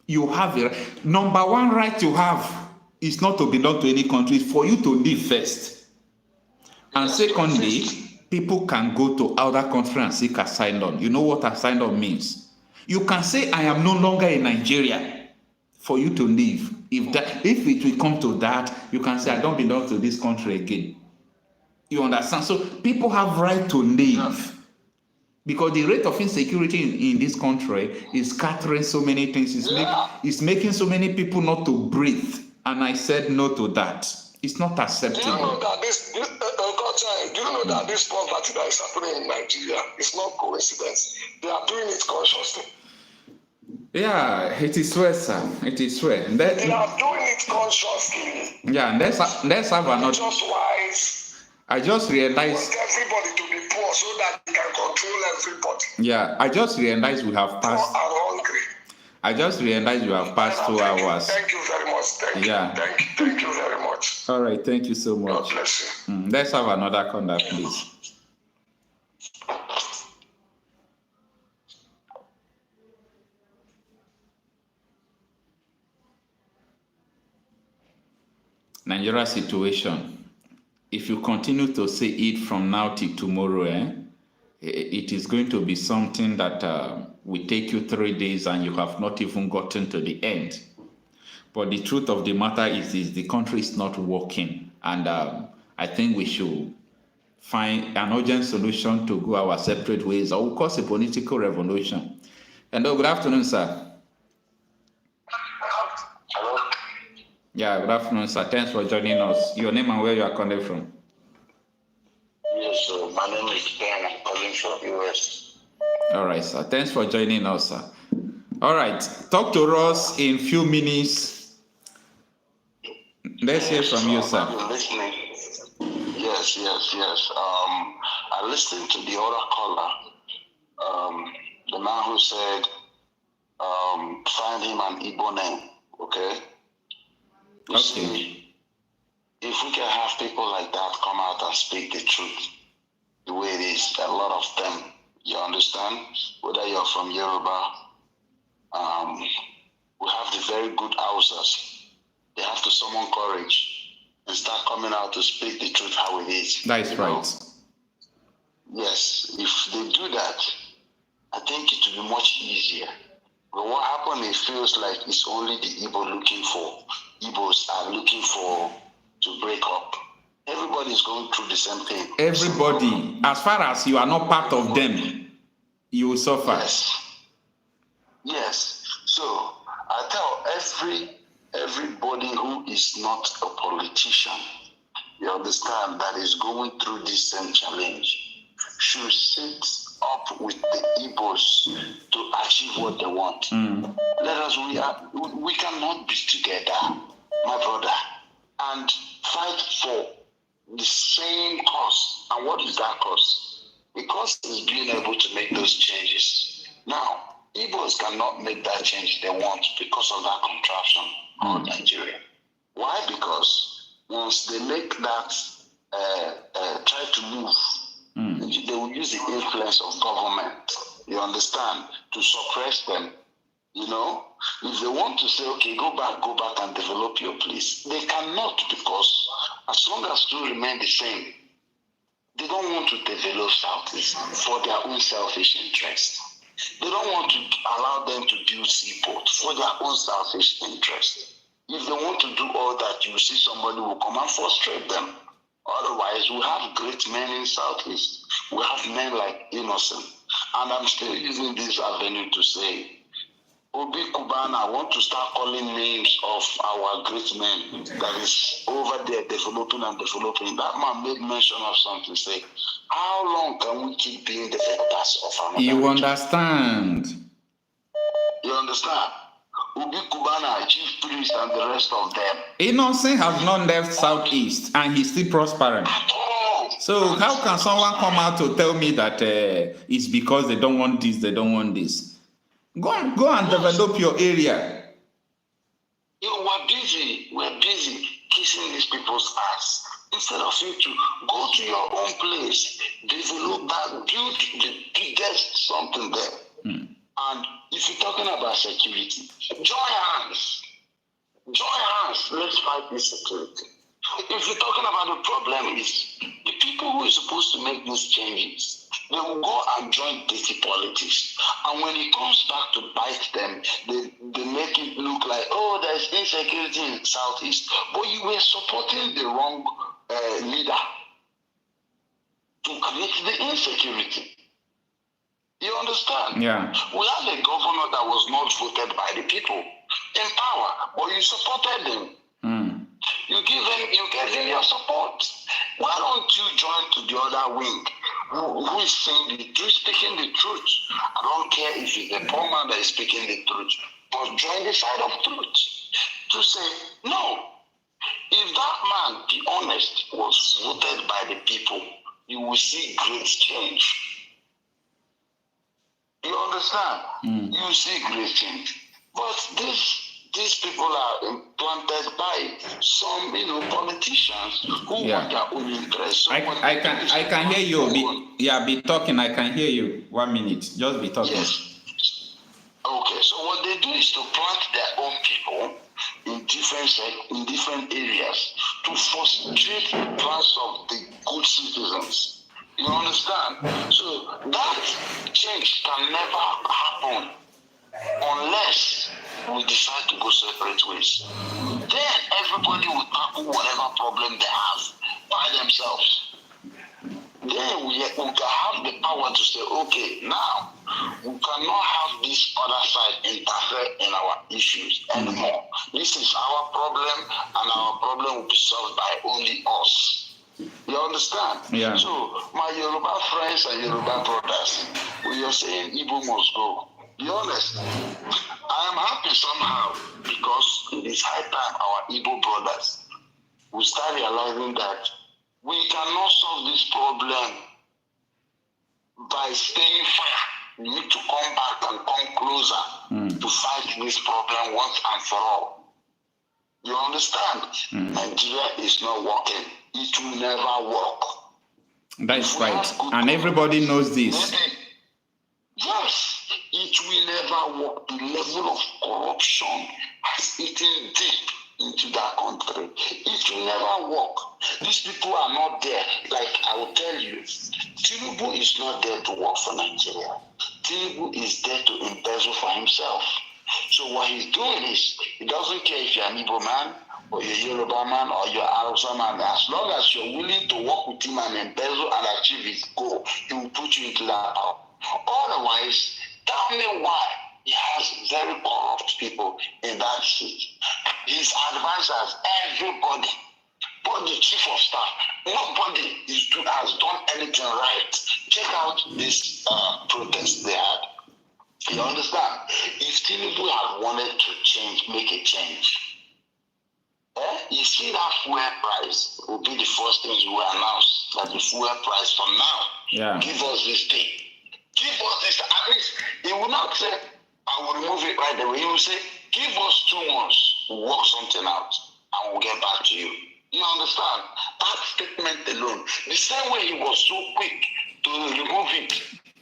You have a number one right you have is not to belong to any country, it's for you to live first. And secondly, people can go to other countries and seek asylum. You know what asylum means? You can say, I am no longer in Nigeria for you to live. If it will come to that, you can say, I don't belong to this country again. You understand? So people have right to live. Because the rate of insecurity in this country is scattering so many things. It's making so many people not to breathe. And I said no to that. It's not acceptable. Do you know that this poverty that is happening in Nigeria is not coincidence? They are doing it consciously. Yeah, it is well, sir. It is well. They are doing it consciously. Yeah, let's have another. Just wise. I just realized. Want everybody to be poor so that they can control everybody. Yeah, I just realized we have passed. Poor and hungry. I just realized you have passed 2 hours. Thank you very much. Thank you very much. All right, thank you so much. God bless you. Let's have another contact, please. Nigeria situation. If you continue to say it from now till tomorrow, it is going to be something that will take you 3 days and you have not even gotten to the end. But the truth of the matter is the country is not working. And I think we should find an urgent solution to go our separate ways or we'll cause a political revolution. Hello, good afternoon, sir. Hello. Yeah, good afternoon, sir. Thanks for joining us. Your name and where you are calling from? Yes, my name is Ben. I'm calling from US. All right, sir. Thanks for joining us, sir. All right. Talk to us in few minutes. Let's hear from you, sir. Listening. Yes. I listened to the other caller, the man who said, find him an Igbo name, okay? You see, if we can have people like that come out and speak the truth, the way it is, a lot of them, you understand? Whether you're from Yoruba, we have the very good Hausas. They have to summon courage and start coming out to speak the truth how it is. That is right. Yes, if they do that, I think it will be much easier. But what happened, it feels like it's only the Igbos are looking for to break up. Everybody's going through the same thing. Everybody, as far as you are not part of them, you will suffer. Yes. So I tell everybody who is not a politician, you understand, that is going through this same challenge, should sit up with the Igbos to achieve what they want. We cannot be together, my brother, and fight for the same cause. And what is that cause? The cause is being able to make those changes. Now, Igbos cannot make that change they want because of that contraption called Nigeria. Why? Because once they make that try to move, they will use the influence of government, you understand, to suppress them. You know, if they want to say, okay, go back and develop your place, they cannot, because as long as you remain the same, they don't want to develop Southeast for their own selfish interest. They don't want to allow them to build seaport for their own selfish interest. If they want to do all that, you see somebody will come and frustrate them. Otherwise, we have great men in Southeast. We have men like Innocent. And I'm still using this avenue to say, Obi Kubana, I want to start calling names of our great men that is over there developing. That man made mention of something, say, how long can we keep being the victors of our You understand? You understand? Obi Kubana, chief priest, and the rest of them. Innocent have not left Southeast, and he's still prospering. So how can someone come out to tell me that it's because they don't want this, they don't want this? Go and develop your area. We're busy kissing these people's ass. Instead of you to go to your own place, develop that, build the biggest something there. And if you're talking about security, join hands. Let's fight this security. If you're talking about the problem is the people who are supposed to make these changes, they will go and join dirty politics. And when it comes back to bite them, they make it look like, oh, there's insecurity in Southeast. But you were supporting the wrong leader to create the insecurity. You understand? Yeah. We have a governor that was not voted by the people in power, but you supported them. You gave him your support. Why don't you join to the other wing who is saying the truth, speaking the truth? I don't care if it's a poor man that is speaking the truth, but join the side of truth to say, no, if that man, be honest, was voted by the people, you will see great change. You understand? You will see great change. But these people are implanted by some, politicians who want their own interests. So I can hear you. Be talking. I can hear you. 1 minute. Just be talking. Yes. Okay. So what they do is to plant their own people in different areas to frustrate the plans of the good citizens. You understand? So that change can never happen unless we decide to go separate ways. Then everybody will tackle whatever problem they have by themselves. Then we can have the power to say, okay, now we cannot have this other side interfere in our issues anymore. This is our problem, and our problem will be solved by only us. You understand? Yeah. So my Yoruba friends and Yoruba brothers, we are saying Igbo must go. Be honest, I am happy somehow because it is high time our Igbo brothers will start realizing that we cannot solve this problem by staying far. We need to come back and come closer to fight this problem once and for all. You understand? Nigeria is not working. It will never work. That is right. And everybody knows this. Yes. It will never work. The level of corruption has eaten deep into that country. It will never work. These people are not there. Like I will tell you, Tinubu is not there to work for Nigeria. Tinubu is there to embezzle for himself. So what he's doing is, he doesn't care if you're an Igbo man, or you're a Yoruba man, or you're Hausa man. As long as you're willing to work with him and embezzle and achieve his goal, he will put you into that power. Otherwise, tell me why he has very corrupt people in that seat. His advisors, everybody. Nobody, chief of staff, nobody has done anything right. Check out this protest they had. You understand? If Tinubu had wanted to change, make a change, you see that fuel price will be the first thing you will announce, that the fuel price from now, give us this day. Give us this, at least he will not say, I will remove it right away. He will say, give us 2 months, we'll work something out, and we'll get back to you. You understand? That statement alone, the same way he was so quick to remove it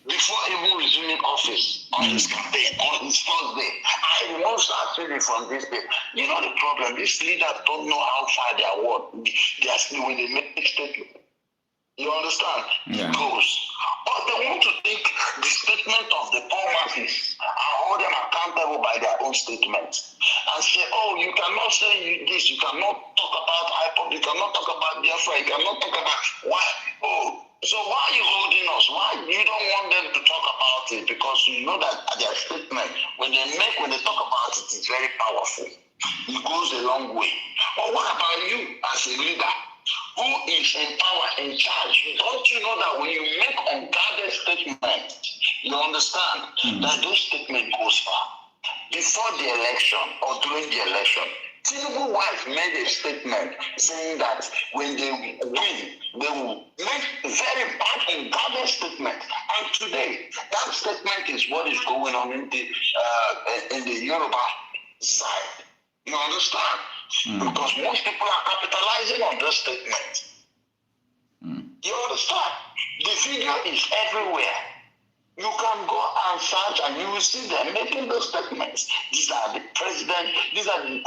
before even resuming office on his campaign, on his first day. I removed actually from this day. You know the problem, these leaders don't know how far they are what. They are still when they make statement. You understand? Yeah. It goes. But they want to take the statement of the poor masses and hold them accountable by their own statement. And say, oh, you cannot say this, you cannot talk about ipob, you cannot talk about Biafra, you cannot talk about why. Oh, so why are you holding us? Why you don't want them to talk about it? Because you know that their statement, when they talk about it, it's very powerful. It goes a long way. But what about you as a leader who is in power, in charge? Don't you know that when you make unguarded statements, you understand that those statements goes far? Before the election or during the election, Tinubu's wife made a statement saying that when they win, they will make very bad unguarded statement. And today, that statement is what is going on in the Yoruba side. You understand? Because most people are capitalizing on this statement. You understand? The video is everywhere. You can go and search and you will see them making those statements. These are the president, these are the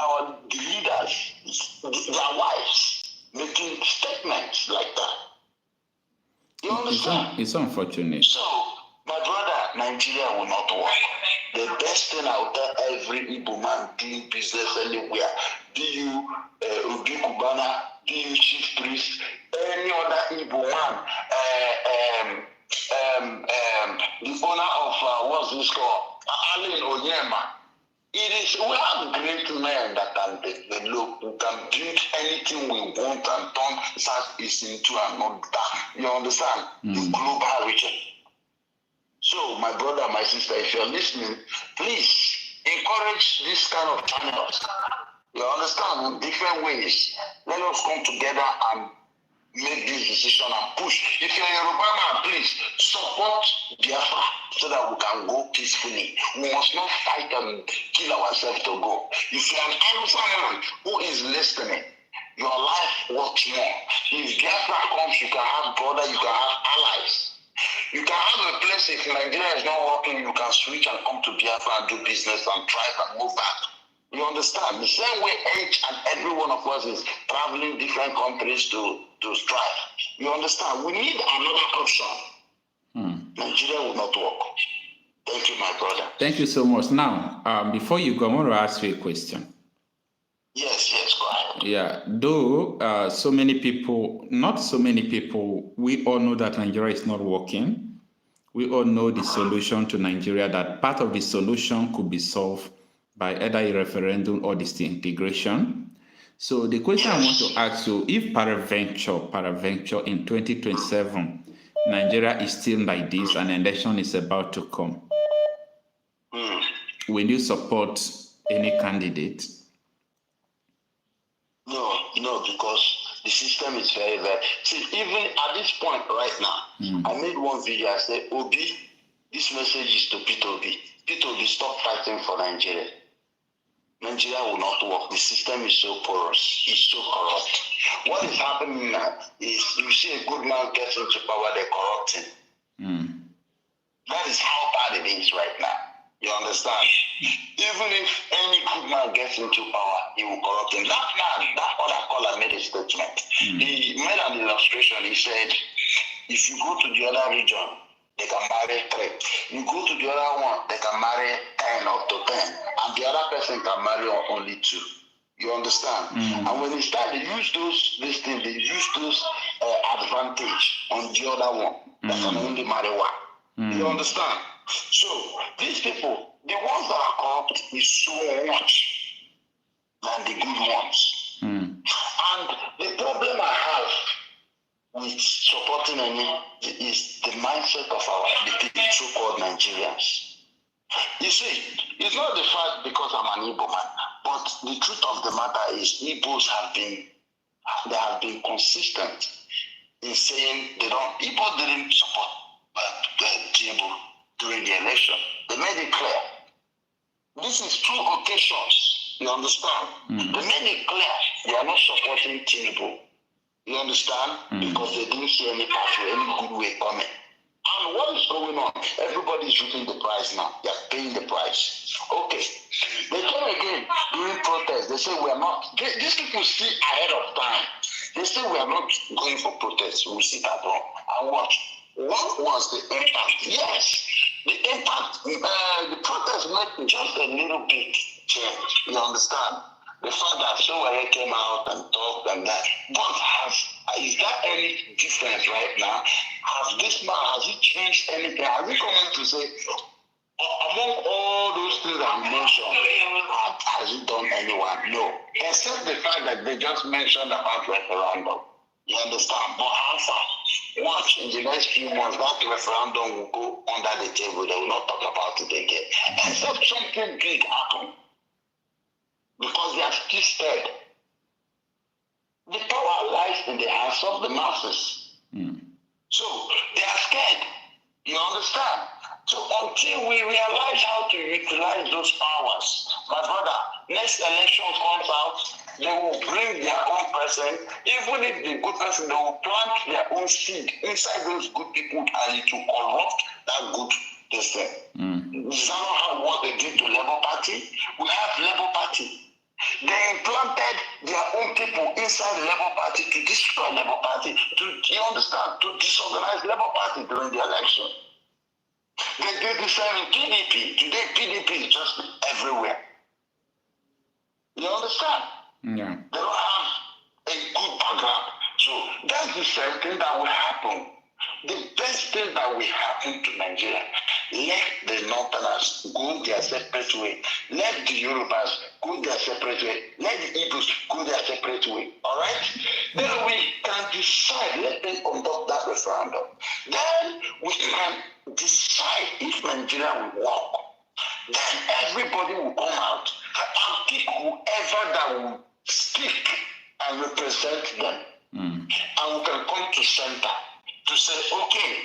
leaders, their wives making statements like that. You understand? It's unfortunate. So, my brother, Nigeria will not work. The best thing I will tell every Igbo man doing business anywhere, be you Obi Kubana, be you chief priest, any other Igbo man, the owner of what's this called, Allen Onyema. It is, we have great men that can develop, who can build anything we want and turn Southeast into another. You understand? The global region. So, my brother, my sister, if you're listening, please encourage this kind of channels. You understand? In different ways. Let us come together and make this decision and push. If you're a Yoruba man, please support Biafra so that we can go peacefully. We must not fight and kill ourselves to go. If you're an Hausa man who is listening, your life works more. If Biafra comes, you can have brothers, you can have allies. You can have a place. If Nigeria is not working, you can switch and come to Biafra and do business and thrive and move back. You understand? The same way each and every one of us is traveling different countries to strive. You understand? We need another option. Nigeria will not work. Thank you, my brother. Thank you so much. Now, before you go, I want to ask you a question. Yes, go ahead. Yeah, though not so many people, we all know that Nigeria is not working. We all know the solution to Nigeria, that part of the solution could be solved by either a referendum or disintegration. So the question I want to ask you, if peradventure in 2027, Nigeria is still like this and an election is about to come, will you support any candidate? No, because the system is very, very... See, even at this point right now, I made one video, I said, Obi, this message is to Peter Obi. Peter Obi, stop fighting for Nigeria. Nigeria will not work. The system is so porous. It's so corrupt. What is happening now is you see a good man gets into power, they corrupt him. That is how bad it is right now. You understand? Even if any good man gets into power, he will corrupt him. That man, that other caller made a statement. He made an illustration. He said, if you go to the other region, they can marry 3. You go to the other one, they can marry 10 up to 10. And the other person can marry only 2. You understand? And when they start, they use they use those advantage on the other one. That can only marry 1. You understand? So these people, the ones that are corrupt is so much than the good ones. And the problem mindset of the so-called Nigerians. You see, it's not the fact because I'm an Igbo man, but the truth of the matter is Igbos have been consistent in saying Igbo didn't support Tinubu during the election. They made it clear. This is 2 occasions, you understand? Mm-hmm. They made it clear they are not supporting Tinubu. You understand? Mm-hmm. Because they didn't see any pathway, any good way coming. And what is going on? Everybody is reaping the price now. They are paying the price. Okay. They came again during protest. They say we are not. These people see ahead of time. They say we are not going for protest. We sit at home and watch. What was the impact? Yes, the impact. The protest made just a little bit change. You understand? The fact that Sowore came out and talked and that. But is there any difference right now? Has he changed anything? Has he come in to say, among all those things that you mentioned, has he done anyone? No. Except the fact that they just mentioned about referendum. You understand? But answer. Watch in the next few months, that referendum will go under the table. They will not talk about it again. Except something big happen. Because they are still scared. The power lies in the hands of the masses. Mm. So they are scared. You understand? So until we realize how to utilize those powers, my brother, next election comes out, they will bring their own person. Even if the good person, they will plant their own seed inside those good people and it will corrupt that good person. Mm. Is that not what they did to Labour Party? We have Labour Party. They implanted their own people inside the Labour Party to destroy Labour Party, you understand, to disorganize Labour Party during the election. They did the same in PDP. Today, PDP is just everywhere. You understand? Yeah. They don't have a good background. So that's the same thing that will happen. The best thing that will happen to Nigeria, let the Northerners go their separate way. Let the Yorubas go their separate way. Let the Igbos go their separate way. All right? Then we can decide. Let them conduct that referendum. Then we can decide if Nigeria will work. Then everybody will come out and pick whoever that will speak and represent them. Mm. And we can come to center to say, okay,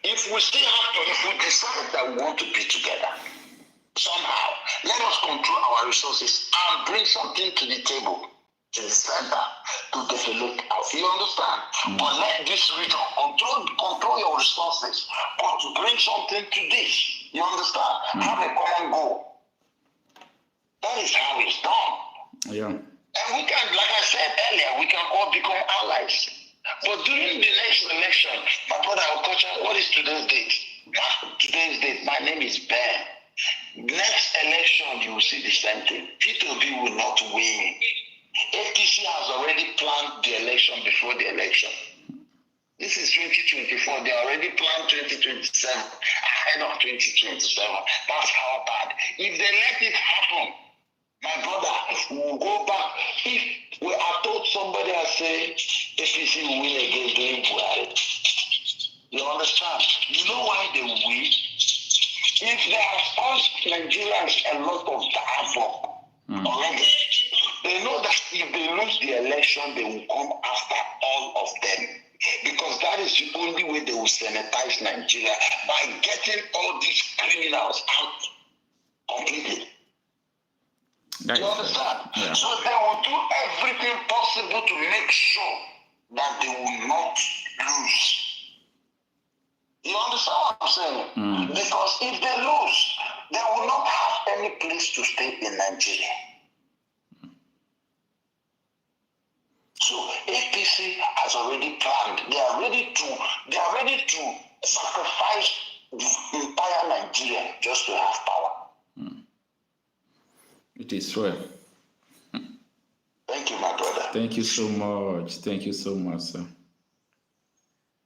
if we still have to, if we decide that we want to be together, somehow, let us control our resources and bring something to the table, to the center, to develop. You understand? Mm. But let this region control your resources, but to bring something to this. You understand? Mm. Have a common goal. That is how it's done. Yeah. And we can, like I said earlier, we can all become allies. But during the next election, my brother Okocha, what is today's date? Today's date, my name is Ben. Next election, you will see the same thing. Peter Obi will not win. APC has already planned the election before the election. This is 2024. They already planned 2027, ahead of 2027. That's how bad. If they let it happen, my brother, we will go back. If we are told somebody has said APC will win against doing Buhari, you understand? You know why they will win? If they have caused Nigerians a lot of havoc already, they know that if they lose the election, they will come after all of them. Because that is the only way they will sanitize Nigeria, by getting all these criminals out completely. You understand? Yeah. So they will do everything possible to make sure that they will not lose. You understand what I'm saying? Mm. Because if they lose, they will not have any place to stay in Nigeria. So APC has already planned. They are ready to sacrifice the entire Nigeria just to have power. It is well. Thank you, my brother. Thank you so much. Thank you so much, sir.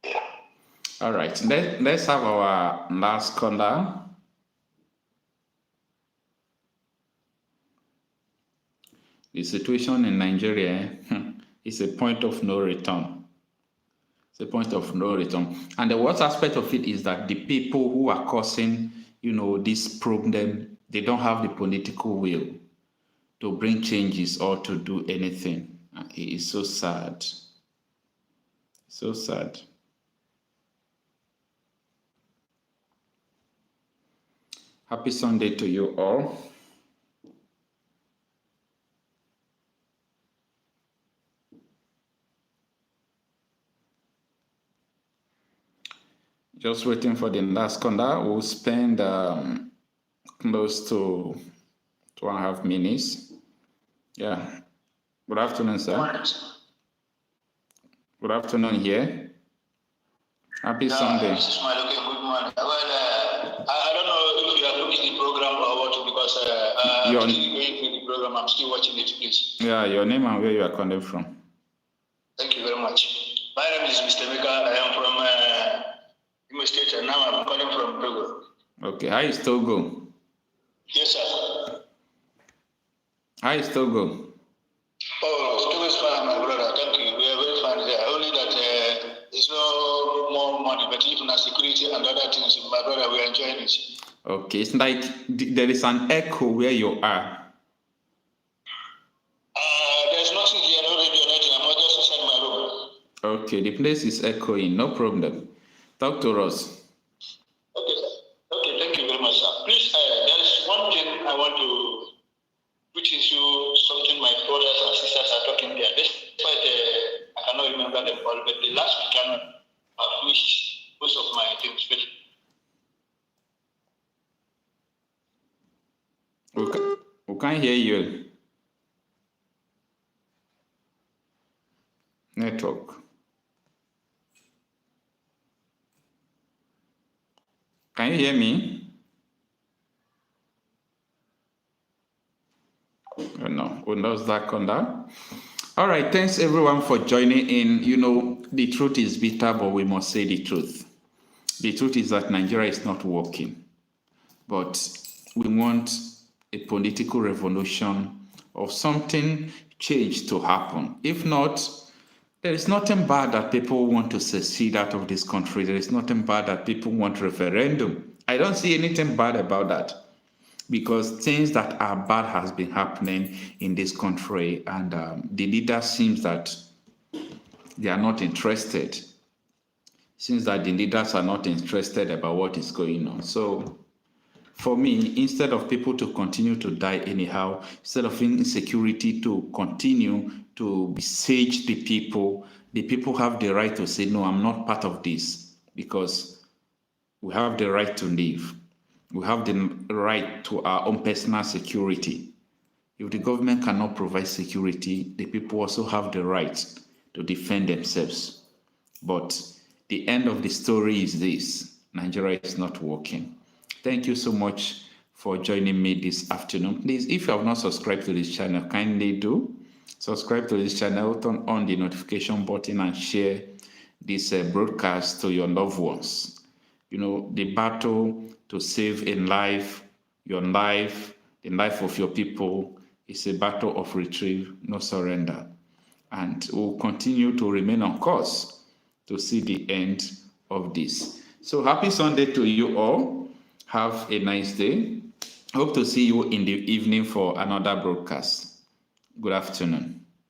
Yeah. All right. Let's have our last caller. The situation in Nigeria is a point of no return. It's a point of no return. And the worst aspect of it is that the people who are causing, this problem, they don't have the political will to bring changes or to do anything. It is so sad. So sad. Happy Sunday to you all. Just waiting for the last caller. We'll spend close to 2.5 minutes. Yeah. Good afternoon, sir. Good afternoon here. Happy Sunday. This is my looking good morning. Well, I don't know if you are looking at the program or what, because I'm still going through the program. I'm still watching it, please. Yeah, your name and where you are calling from. Thank you very much. My name is Mr. Ebuka. I am from Imo State, and now I'm calling from Togo. Okay, how is Togo? Yes, sir. How is Togo? Oh, Togo is fine, my brother. Thank you. We are very fine there. Only that there's no more money, but even security and other things, my brother, we are enjoying it. Okay, it's like there is an echo where you are. There's nothing here, no radio, nothing. I'm just inside my room. Okay, the place is echoing. No problem. Talk to us. Okay, sir. Okay, thank you very much, sir. Please, there is one thing I want to, which is something my brothers and sisters are talking there. Despite I cannot remember them all, but the last week I've finished most of my things. We can't hear you. Network. Can you hear me? Oh no, we lost that contact. All right, thanks everyone for joining in. The truth is bitter, but we must say the truth. The truth is that Nigeria is not working, but we want a political revolution or something change to happen. If not, there is nothing bad that people want to secede out of this country. There is nothing bad that people want referendum. I don't see anything bad about that, because things that are bad has been happening in this country, and the leader seems that they are not interested. Seems that the leaders are not interested about what is going on. So for me, instead of people to continue to die anyhow, instead of insecurity to continue to besiege the people have the right to say, no, I'm not part of this, because we have the right to live. We have the right to our own personal security. If the government cannot provide security, the people also have the right to defend themselves. But the end of the story is this: Nigeria is not working. Thank you so much for joining me this afternoon. Please, if you have not subscribed to this channel, kindly do. Subscribe to this channel, turn on the notification button, and share this broadcast to your loved ones. The battle to save a life, your life, the life of your people, is a battle of retrieve, no surrender. And we'll continue to remain on course to see the end of this. So happy Sunday to you all. Have a nice day. Hope to see you in the evening for another broadcast. Good afternoon.